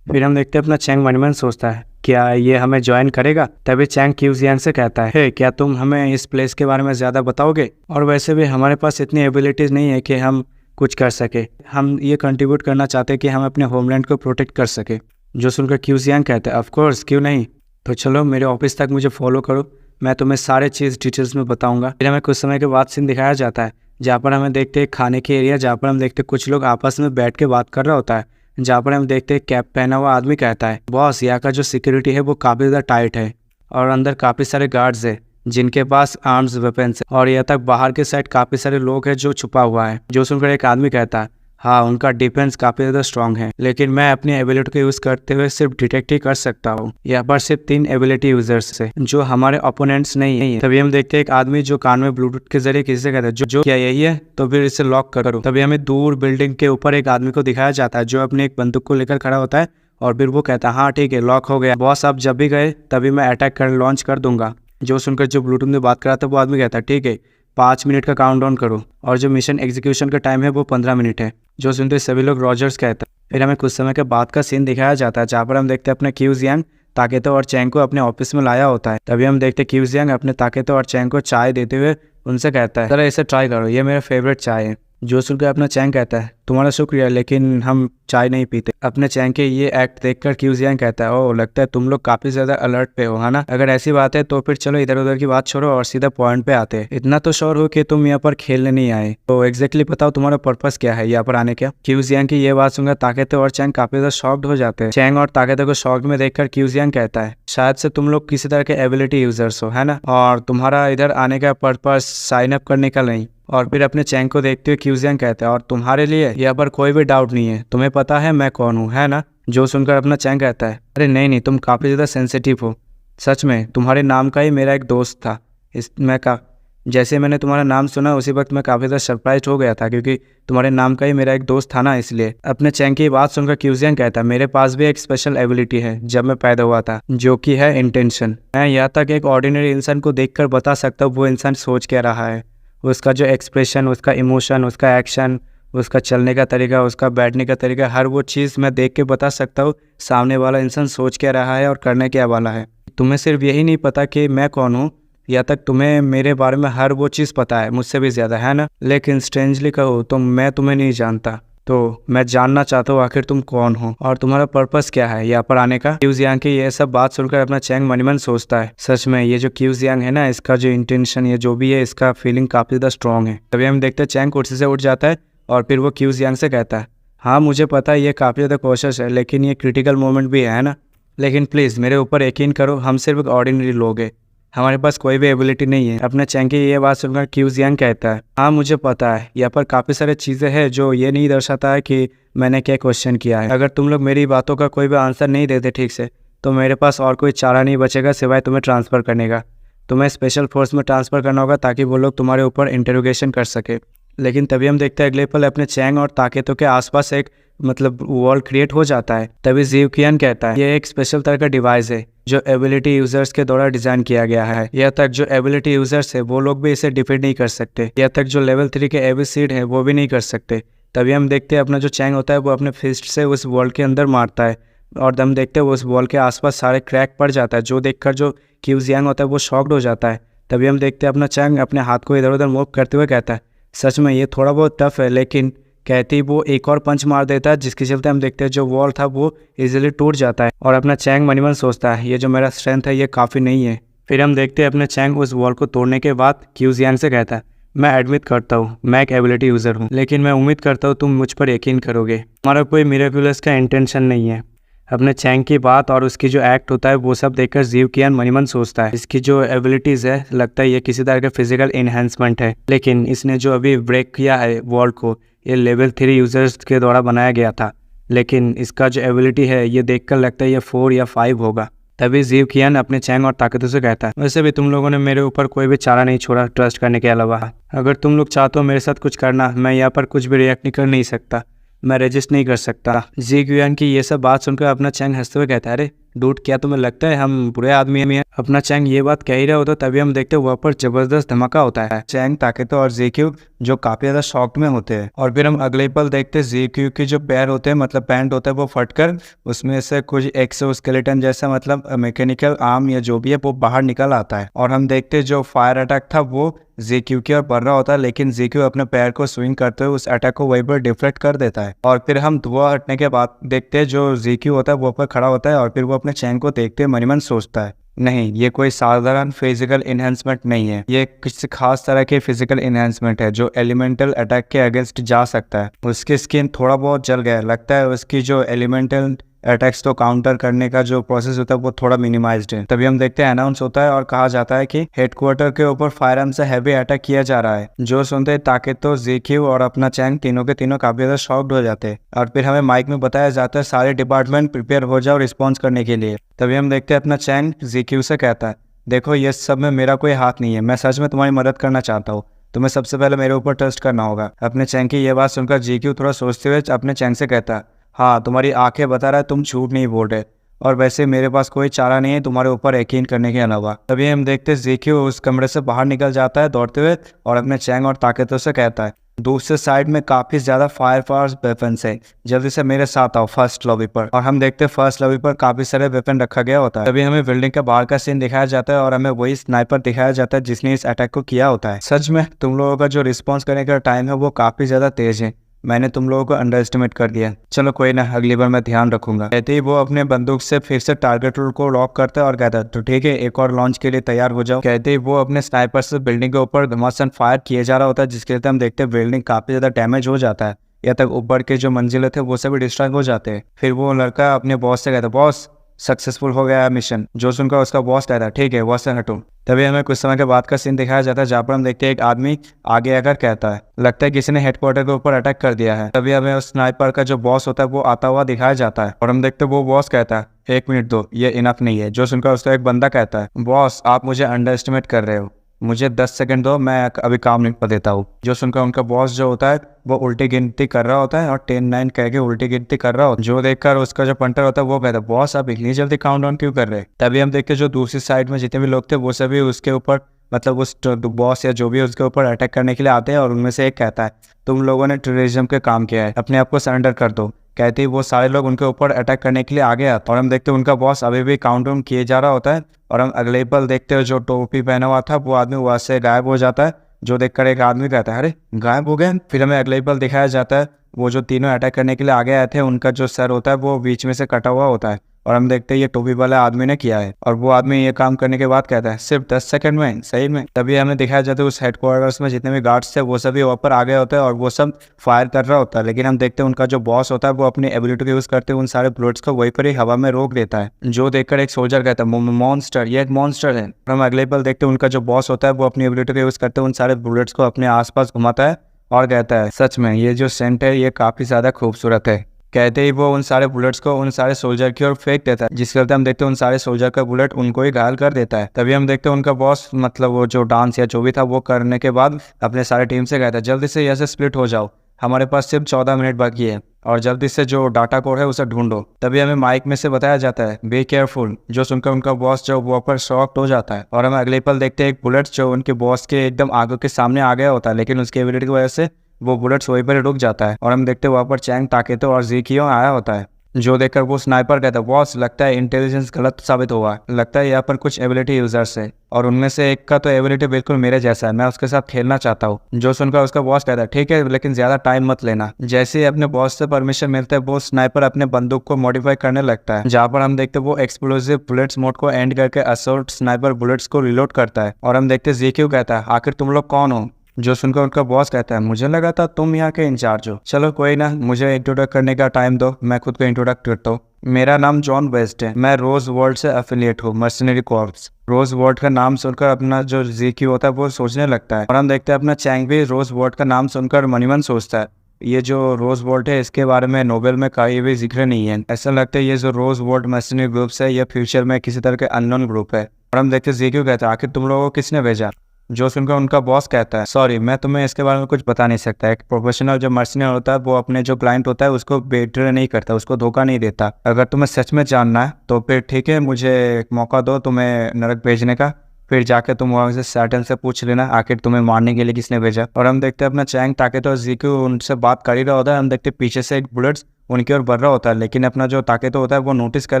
फिर हम देखते हैं अपना चैंग वनमैन सोचता है क्या ये हमें ज्वाइन करेगा। तभी चैंग क्यू जियांग से कहता है, हे क्या तुम हमें इस प्लेस के बारे में ज़्यादा बताओगे, और वैसे भी हमारे पास इतनी एबिलिटीज़ नहीं है कि हम कुछ कर सके, हम ये कंट्रीब्यूट करना चाहते हैं कि हम अपने होमलैंड को प्रोटेक्ट कर सके। जो सुनकर क्यू जियांग कहते हैं, ऑफ कोर्स क्यों नहीं, तो चलो मेरे ऑफिस तक मुझे फॉलो करो, मैं तुम्हें सारे चीज़ डिटेल्स में बताऊंगा। फिर हमें कुछ समय के बाद सीन दिखाया जाता है जहाँ पर हमें देखते हैं खाने के एरिया, जहाँ पर हम देखते हैं कुछ लोग आपस में बैठ के बात कर रहा होता है। जहाँ पर हम देखते हैं कैप पहना हुआ आदमी कहता है, बॉस यहाँ का जो सिक्योरिटी है वो काफ़ी ज़्यादा टाइट है और अंदर काफ़ी सारे गार्ड्स है जिनके पास आर्म्स वेपन्स है, और यहाँ तक बाहर के साइड काफ़ी सारे लोग हैं जो छुपा हुआ है। जो सुनकर एक आदमी कहता है, हाँ उनका डिफेंस काफ़ी ज़्यादा स्ट्रॉन्ग है, लेकिन मैं अपनी एबिलिटी को यूज़ करते हुए सिर्फ डिटेक्ट ही कर सकता हूँ। यहाँ पर सिर्फ 3 एबिलिटी यूजर्स है जो हमारे ओपोनेंट्स नहीं है। तभी हम देखते हैं एक आदमी जो कान में ब्लूटूथ के जरिए किसी से कहता है, जो क्या यही है, तो फिर इसे लॉक करो। तभी हमें दूर बिल्डिंग के ऊपर एक आदमी को दिखाया जाता है जो अपनी एक बंदूक को लेकर खड़ा होता है, और फिर वो कहता है, हाँ ठीक है लॉक हो गया बॉस, आप जब भी गए तभी मैं अटैक कर लॉन्च कर दूंगा। जो सुनकर जो ब्लूटूथ में बात कर रहा था वो आदमी कहता है, ठीक है 5 मिनट का काउंटडाउन करो, और जो मिशन एग्जीक्यूशन का टाइम है वो 15 मिनट है। जो सुनते सभी लोग रॉजर्स कहता है। फिर हमें कुछ समय के बाद का सीन दिखाया जाता है जहाँ पर हम देखते हैं अपने क्यू जियांग ताकेतो और चैंग को अपने ऑफिस में लाया होता है। तभी हम देखते हैं क्यू जियांग अपने ताकेतो और चैंग को चाय देते हुए उनसे कहता है, जरा इसे ट्राई करो, ये मेरा फेवरेट चाय है। जो सुनकर अपना चैंग कहता है, तुम्हारा शुक्रिया लेकिन हम चाय नहीं पीते। अपने चैंग के ये एक्ट देखकर क्यू जियांग कहता है, ओह लगता है तुम लोग काफी ज्यादा अलर्ट पे हो, है ना। अगर ऐसी बात है तो फिर चलो इधर उधर की बात छोड़ो और सीधा पॉइंट पे आते हैं। इतना तो श्योर हो कि तुम यहाँ पर खेलने नहीं आए, तो एग्जैक्टली बताओ तुम्हारा पर्पस क्या है यहाँ पर आने का। क्यू जियांग की ये बात सुनकर ताकेतो और चैंग काफी ज्यादा शॉक्ड हो जाते हैं। चैंग और ताकेतो को शॉक्ड में देखकर क्यू जियांग कहता है, शायद से तुम लोग किसी तरह के एबिलिटी यूजर्स हो, है ना, और तुम्हारा इधर आने का पर्पस साइन अप करने का नहीं। और फिर अपने चैंग को देखते हुए क्यू जियांग कहता है, और तुम्हारे लिए यहाँ पर कोई भी डाउट नहीं है, तुम्हें पता है मैं कौन हूँ, है ना। जो सुनकर अपना चैंग कहता है, अरे नहीं तुम काफ़ी ज़्यादा सेंसिटिव हो, सच में तुम्हारे नाम का ही मेरा एक दोस्त था। जैसे मैंने तुम्हारा नाम सुना उसी वक्त मैं काफ़ी ज़्यादा सरप्राइज हो गया था, क्योंकि तुम्हारे नाम का ही मेरा एक दोस्त था ना, इसलिए। अपने चैंग की बात सुनकर क्यू जियांग कहता है, मेरे पास भी एक स्पेशल एबिलिटी है जब मैं पैदा हुआ था, जो कि है इंटेंशन। मैं यहाँ तक एक ऑर्डिनरी इंसान को देखकर बता सकता हूँ वो इंसान सोच क्या रहा है, उसका जो एक्सप्रेशन, उसका इमोशन, उसका एक्शन, उसका चलने का तरीका, उसका बैठने का तरीका, हर वो चीज़ मैं देख के बता सकता हूँ सामने वाला इंसान सोच क्या रहा है और करने क्या वाला है। तुम्हें सिर्फ यही नहीं पता कि मैं कौन हूँ, या तक तुम्हें मेरे बारे में हर वो चीज़ पता है, मुझसे भी ज़्यादा, है ना। लेकिन स्ट्रेंजली कहो तो मैं तुम्हें नहीं जानता, तो मैं जानना चाहता हूँ आखिर तुम कौन हो और तुम्हारा पर्पस क्या है यहाँ पर आने का। क्यू जियांग की ये सब बात सुनकर अपना चैंग मन ही मन सोचता है, सच में ये जो क्यू जियांग है ना, इसका जो इंटेंशन, ये जो भी है, इसका फीलिंग काफ़ी ज़्यादा स्ट्रॉन्ग है। तभी हम देखते हैं चैंग कुर्सी से उठ जाता है और फिर वो क्यू जियांग से कहता है, हाँ मुझे पता है ये काफ़ी ज़्यादा कोशिश है, लेकिन ये क्रिटिकल मोमेंट भी है ना, लेकिन प्लीज़ मेरे ऊपर यकीन करो, हम सिर्फ एक ऑर्डिनरी लोग हैं, हमारे पास कोई भी एबिलिटी नहीं है। अपने चैंग की ये बात सुनकर क्यू जियांग कहता है, हाँ मुझे पता है, यहाँ पर काफ़ी सारी चीज़ें हैं जो ये नहीं दर्शाता है कि मैंने क्या क्वेश्चन किया है। अगर तुम लोग मेरी बातों का कोई भी आंसर नहीं देते ठीक से, तो मेरे पास और कोई चारा नहीं बचेगा सिवाय तुम्हें ट्रांसफ़र करने का। तुम्हें स्पेशल फोर्स में ट्रांसफ़र करना होगा ताकि वो लोग तुम्हारे ऊपर इंटरोगेशन कर सके। लेकिन तभी हम देखते हैं अगले पल अपने चैंग और ताकेतो के आसपास एक वॉल क्रिएट हो जाता है। तभी जीव कियान कहता है, ये एक स्पेशल तरह का डिवाइस है जो एबिलिटी यूजर्स के द्वारा डिजाइन किया गया है। यह तक जो एबिलिटी यूजर्स है वो लोग भी इसे डिफीट नहीं कर सकते, यह तक जो लेवल 3 के एबी सीड है वो भी नहीं कर सकते। तभी हम देखते हैं अपना जो चैंग होता है वो अपने फिस्ट से उस वॉल के अंदर मारता है, और हम देखते हैं उस वॉल के आसपास सारे क्रैक पड़ जाता है, जो देखकर जो क्यू जियांग होता है वो शॉक्ड हो जाता है। तभी हम देखते हैं अपना चैंग अपने हाथ को इधर उधर मूव करते हुए कहता है, सच में ये थोड़ा बहुत टफ है, लेकिन कहती वो एक और पंच मार देता है, जिसके चलते हम देखते हैं जो वॉल था वो इजीली टूट जाता है। और अपना चैंग मन ही मन सोचता है, ये जो मेरा स्ट्रेंथ है ये काफ़ी नहीं है। फिर हम देखते हैं अपने चैंग उस वॉल को तोड़ने के बाद क्यू जियांग से कहता है, मैं एडमिट करता हूँ मैं एक एबिलिटी यूज़र हूँ, लेकिन मैं उम्मीद करता हूँ तुम मुझ पर यकीन करोगे, हमारा कोई मिरेकुलस का इंटेंशन नहीं है। अपने चैंग की बात और उसकी जो एक्ट होता है वो सब देखकर जीव कियान मन ही मन सोचता है, इसकी जो एबिलिटीज़ है लगता है ये किसी तरह का फिजिकल इन्हेंसमेंट है, लेकिन इसने जो अभी ब्रेक किया है वॉल को, ये लेवल 3 यूजर्स के द्वारा बनाया गया था, लेकिन इसका जो एबिलिटी है ये देखकर लगता है ये 4 या 5 होगा। तभी जीव कियान अपने चैंग और ताकेतो से कहता है, वैसे भी तुम लोगों ने मेरे ऊपर कोई भी चारा नहीं छोड़ा ट्रस्ट करने के अलावा, अगर तुम लोग चाहते हो मेरे साथ कुछ करना, मैं यहाँ पर कुछ भी रिएक्ट कर नहीं सकता, मैं रेजिस्ट नहीं कर सकता। जी कियान की ये सब बात सुनकर अपना चैंग हंसते हुए कहता है, अरे डूड क्या तुम्हें लगता है हम बुरे आदमी हैं? अपना चैंग ये बात कह ही रहा होता तभी हम देखते वहाँ पर जबरदस्त धमाका होता है। चैंग, ताकेतो और ज़ेक्यू जो काफी ज्यादा शॉक में होते हैं और फिर हम अगले पल देखते ज़ेक्यू के जो पैर होते हैं मतलब पैंट होता है वो फटकर उसमें से कुछ एक्सोस्केलेटन जैसा मतलब मैकेनिकल आर्म या जो भी है वो बाहर निकल आता है और हम देखते जो फायर अटैक था वो ज़ेक्यू की ओर बढ़ रहा होता है, लेकिन ज़ेक्यू अपने पैर को स्विंग करते हुए उस अटैक को वहीं पर डिफ्लेक्ट कर देता है। और फिर हम धुआं हटने के बाद देखते हैं जो ज़ेक्यू होता है वो पर खड़ा होता है और फिर वो अपने चैंग को देखते मन ही मन सोचता है, नहीं ये कोई साधारण फिजिकल इन्हेंसमेंट नहीं है, ये किसी खास तरह के फिजिकल इन्हेंसमेंट है जो एलिमेंटल अटैक के अगेंस्ट जा सकता है। उसकी स्किन थोड़ा बहुत जल गया, लगता है उसकी जो एलिमेंटल अटैक्स को काउंटर करने का जो प्रोसेस होता है वो थोड़ा मिनिमाइज्ड है। तभी हम देखते हैं अनाउंस होता है और कहा जाता है कि हेडक्वार्टर के ऊपर फायरआर्म से हैवी अटैक किया जा रहा है। जो सुनते हैं ताकेतो, ज़ेक्यू और अपना चैंग तीनों के तीनों काफी ज्यादा शॉक्ड हो जाते हैं और फिर हमें माइक में बताया जाता है सारे डिपार्टमेंट प्रिपेयर हो जाओ रिस्पॉन्स करने के लिए। तभी हम देखते हैं अपना चैंग ज़ेक्यू से कहता है, देखो ये सब में मेरा कोई हाथ नहीं है, मैं सच में तुम्हारी मदद करना चाहता हूँ, तुम्हें सबसे पहले मेरे ऊपर ट्रस्ट करना होगा। अपने चैंग की ये बात सुनकर ज़ेक्यू थोड़ा सोचते हुए अपने चैंग से कहता है, हाँ तुम्हारी आंखें बता रहा है तुम झूठ नहीं बोल रहे और वैसे मेरे पास कोई चारा नहीं है तुम्हारे ऊपर यकीन करने के अलावा। तभी हम देखते ज़ेक्यू उस कमरे से बाहर निकल जाता है दौड़ते हुए और अपने चैंग और ताकेतो से कहता है, दूसरे साइड में काफी ज्यादा फायर वेपन्स है, जल्दी से मेरे साथ आओ फर्स्ट लॉबी पर। और हम देखते फर्स्ट लॉबी पर काफी सारे वेपन रखा गया होता है। तभी हमें बिल्डिंग के बाहर का सीन दिखाया जाता है और हमें वही स्नाइपर दिखाया जाता है जिसने इस अटैक को किया होता है। सच में तुम लोगों का जो रिस्पॉन्स करने का टाइम है वो काफी ज्यादा तेज है, मैंने तुम लोगों को अंडर एस्टिमेट कर दिया, चलो कोई ना अगली बार मैं ध्यान रखूंगा। कहते ही वो अपने बंदूक से फिर से टारगेट को लॉक करता है और कहता है तो ठीक है एक और लॉन्च के लिए तैयार हो जाओ। कहते ही वो अपने स्नाइपर से बिल्डिंग के ऊपर घमासान फायर किए जा रहा होता है जिसके लिए हम देखते हैं बिल्डिंग काफी ज्यादा डैमेज हो जाता है, या तक ऊपर के जो मंजिले थे वो सभी डिस्ट्रॉय हो जाते हैं। फिर वो लड़का अपने बॉस से कहता है बॉस सक्सेसफुल हो गया है मिशन। जो सुनकर उसका बॉस कहता है ठीक है वॉस से हटो। तभी हमें कुछ समय के बाद का सीन दिखाया जाता है जहाँ पर हम देखते हैं एक आदमी आगे आकर कहता है लगता है किसी ने हेडक्वार्टर के ऊपर अटैक कर दिया है। तभी हमें उस स्नाइपर का जो बॉस होता है वो आता हुआ दिखाया जाता है और हम देखते हैं वो बॉस कहता है 1 मिनट दो, ये इनफ नहीं है। जो सुनकर उसका एक बंदा कहता है बॉस आप मुझे अंडर एस्टिमेट कर रहे हो, मुझे 10 सेकंड दो, मैं अभी काम निपटा देता हूँ। जो सुनकर उनका बॉस जो होता है वो उल्टी गिनती कर रहा होता है और 10 9 कह के उल्टी गिनती कर रहा होता है। जो देखकर उसका जो पंटर होता है वो कहता है बॉस आप इतनी जल्दी काउंट डाउन क्यों कर रहे हैं। तभी हम देखते जो दूसरी साइड में जितने भी लोग थे वो सभी उसके ऊपर मतलब उस बॉस या जो भी उसके ऊपर अटैक करने के लिए आते हैं और उनमें से एक कहता है तुम लोगों ने टेररिज्म के काम किया है, अपने आप को सरेंडर कर दो। कहते ही वो सारे लोग उनके ऊपर अटैक करने के लिए आगे आते और हम देखते हैं उनका बॉस अभी भी काउंट डाउन किए जा रहा होता है और हम अगले पल देखते हैं जो टोपी पहना हुआ था वो आदमी वहां से गायब हो जाता है। जो देखकर एक आदमी कहता है अरे गायब हो गए। फिर हमें अगले पल दिखाया जाता है वो जो तीनों अटैक करने के लिए आगे आए थे उनका जो सर होता है वो बीच में से कटा हुआ होता है और हम देखते हैं ये टोपी वाला आदमी ने किया है और वो आदमी ये काम करने के बाद कहता है सिर्फ 10 सेकंड में सही में। तभी हमें दिखाया जाता है उस हेडक्वार्टर्स में जितने भी गार्ड्स थे वो सभी ऊपर आ गए होते हैं और वो सब फायर कर रहा होता है, लेकिन हम देखते हैं उनका जो बॉस होता है वो अपनी एबिलिटी का यूज करते हुए उन सारे बुलेट्स को वहीं पर ही हवा में रोक देता है। जो देखकर एक सोल्जर कहता है मॉन्स्टर, ये एक मॉन्स्टर है। हम अगले पल देखते हैं उनका जो बॉस होता है वो अपनी एबिलिटी का यूज करते हुए उन सारे बुलेट्स को अपने आसपास घुमाता है और कहता है सच में ये जो सेंट है ये काफी ज्यादा खूबसूरत है। कहते ही वो उन सारे बुलेट्स को उन सारे सोल्जर की ओर फेंक देता है जिसके चलते हम देखते हैं उन सारे सोल्जर का बुलेट उनको ही घायल कर देता है। तभी हम देखते हैं उनका बॉस मतलब वो जो डांस या जो भी था वो करने के बाद अपने सारे टीम से कहता है जल्दी से यहाँ से स्प्लिट हो जाओ, हमारे पास सिर्फ 14 मिनट बाकी है और जल्दी से जो डाटा कोड है उसे ढूंढो। तभी हमें माइक में से बताया जाता है बी केयरफुल। जो सुनकर उनका बॉस जो वो पर शॉक्ड हो जाता है और हम अगले पल देखते हैं एक बुलेट जो उनके बॉस के एकदम आंखों के सामने आ गया होता है, लेकिन उसकी एबिलिटी की वजह से वो बुलेट्स वहीं पर रुक जाता है और हम देखते हैं वहाँ पर चैंग, ताकेतो और ज़ेक्यू आया होता है। जो देखकर वो स्नाइपर कहता है बॉस लगता है इंटेलिजेंस गलत साबित हुआ, लगता है यहाँ पर कुछ एबिलिटी यूजर्स है और उनमें से एक का तो एबिलिटी बिल्कुल मेरे जैसा है, मैं उसके साथ खेलना चाहता हूँ। जो सुनकर उसका बॉस कहता है ठीक है लेकिन ज्यादा टाइम मत लेना। जैसे ही अपने बॉस से परमिशन मिलता है वो स्नाइपर अपने बंदूक को मॉडिफाई करने लगता है, जहाँ पर हम देखते हैं वो एक्सप्लोसिव बुलेट्स मोड को एंड करके असोल्ट स्नाइपर बुलेट्स को रिलोड करता है और हम देखते हैं ज़ेक्यू कहता है आखिर तुम लोग कौन हो। जो सुनकर उनका बॉस कहता है मुझे लगा था तुम यहाँ के इंचार्ज हो, चलो कोई ना मुझे इंट्रोडक्ट करने का टाइम दो, मैं खुद को इंट्रोडक्ट करता हूँ। मेरा नाम जॉन वेस्ट है, मैं रोज वर्ल्ड से एफिलिएट हूँ, मर्सनरी कॉर्प्स। रोज वर्ल्ड का नाम सुनकर अपना जो ज़ेक्यू होता है वो सोचने लगता है और हम देखते हैं अपना चैंग भी रोज वर्ल्ड का नाम सुनकर मनीमन सोचता है ये जो रोज वर्ल्ड है इसके बारे में नोबेल में कहीं भी जिक्र नहीं है, ऐसा लगता है ये जो रोज वर्ल्ड मर्सनरी ग्रुप्स है ये फ्यूचर में किसी तरह के अननोन ग्रुप है। और हम देखते हैं ज़ेक्यू कहता है आखिर तुम लोगों को किसने भेजा। जो सुनकर उनका बॉस कहता है, सॉरी मैं तुम्हें इसके बारे में कुछ बता नहीं सकता। एक प्रोफेशनल जो मर्सनरी होता है वो अपने जो क्लाइंट होता है उसको बेट्रे नहीं करता, उसको धोखा नहीं देता। अगर तुम्हें सच में जानना है तो फिर ठीक है, मुझे एक मौका दो तुम्हें नरक भेजने का, फिर जाके तुम वहाँ से सैटन से पूछ लेना आखिर तुम्हें मारने के लिए किसने भेजा। और हम देखते हैं अपना चैंग ताकेतो और ज़ीक्यू उनसे बात कर ही रहा होता है। हम देखते पीछे से एक बुलेट्स उनकी ओर बढ़ रहा होता है, लेकिन अपना जो ताकेतो होता है वो नोटिस कर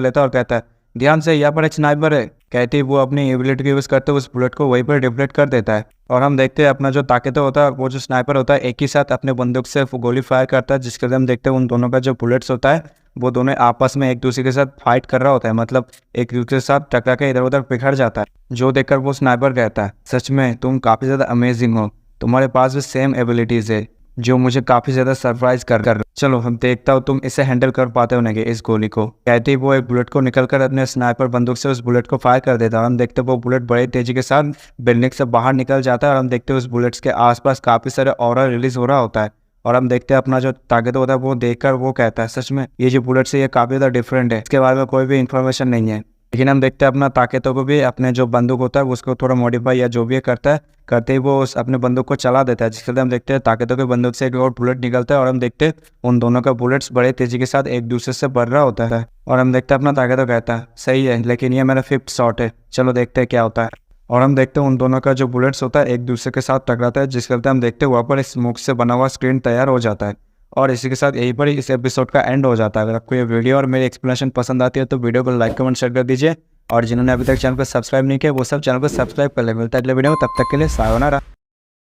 लेता है और कहता है, ध्यान से, यहाँ पर एक स्नाइपर है। कहती वो अपनी एबिलिटी यूज़ करते उस बुलेट को वहीं पर डिफ्लेक्ट कर देता है। और हम देखते हैं अपना जो ताकेतो होता है वो जो स्नाइपर होता है एक ही साथ अपने बंदूक से गोली फायर करता है, जिसके लिए हम देखते हैं उन दोनों का जो बुलेट्स होता है वो दोनों आपस में एक दूसरे के साथ फाइट कर रहा होता है, मतलब एक दूसरे के साथ टकरा के इधर उधर बिखर जाता है। जो देखकर वो स्नाइपर कहता है, सच में तुम काफ़ी ज़्यादा अमेजिंग हो, तुम्हारे पास भी सेम एबिलिटीज़ है जो मुझे काफ़ी ज़्यादा सरप्राइज कर चलो हम देखता हूँ तुम इसे हैंडल कर पाते हो नहीं इस गोली को। कहते ही वो एक बुलेट को निकलकर अपने स्नाइपर बंदूक से उस बुलेट को फायर कर देता है। और हम देखते वो बुलेट बड़ी तेजी के साथ बिल्डिंग से बाहर निकल जाता है। और हम देखते उस बुलेट्स के आसपास काफ़ी सारे ऑरा रिलीज हो रहा होता है। और हम देखते हैं अपना जो ताकत होता है वो देखकर वो कहता है, सच में ये जो बुलेट्स है ये काफ़ी ज़्यादा डिफरेंट है, इसके बारे में कोई भी इन्फॉर्मेशन नहीं है। लेकिन हम देखते हैं अपना ताकेतो को भी अपने जो बंदूक होता है उसको थोड़ा मॉडिफाई या जो भी करता है, करते ही वो उस अपने बंदूक को चला देता है, जिसके लिए हम देखते हैं ताकेतो के बंदूक से एक और बुलेट निकलता है। और हम देखते हैं उन दोनों का बुलेट्स बड़े तेजी के साथ एक दूसरे से बढ़ रहा होता है। और हम देखते हैं अपना ताकेतो कहता है, सही है लेकिन ये मेरा 5th शॉट है, चलो देखते हैं क्या होता है। और हम देखते हैं उन दोनों का जो बुलेट्स होता है एक दूसरे के साथ टकराता है, जिसके चलते हम देखते हैं वहाँ पर स्मोक से बना हुआ स्क्रीन तैयार हो जाता है। और इसी के साथ यहीं पर ही इस एपिसोड का एंड हो जाता है। अगर आपको ये वीडियो और मेरी एक्सप्लेनेशन पसंद आती है तो वीडियो को लाइक कमेंट शेयर कर दीजिए। और जिन्होंने अभी तक चैनल को सब्सक्राइब नहीं किया वो सब चैनल को सब्सक्राइब कर ले। मिलता है अगले वीडियो में, तब तक के लिए सायोनारा।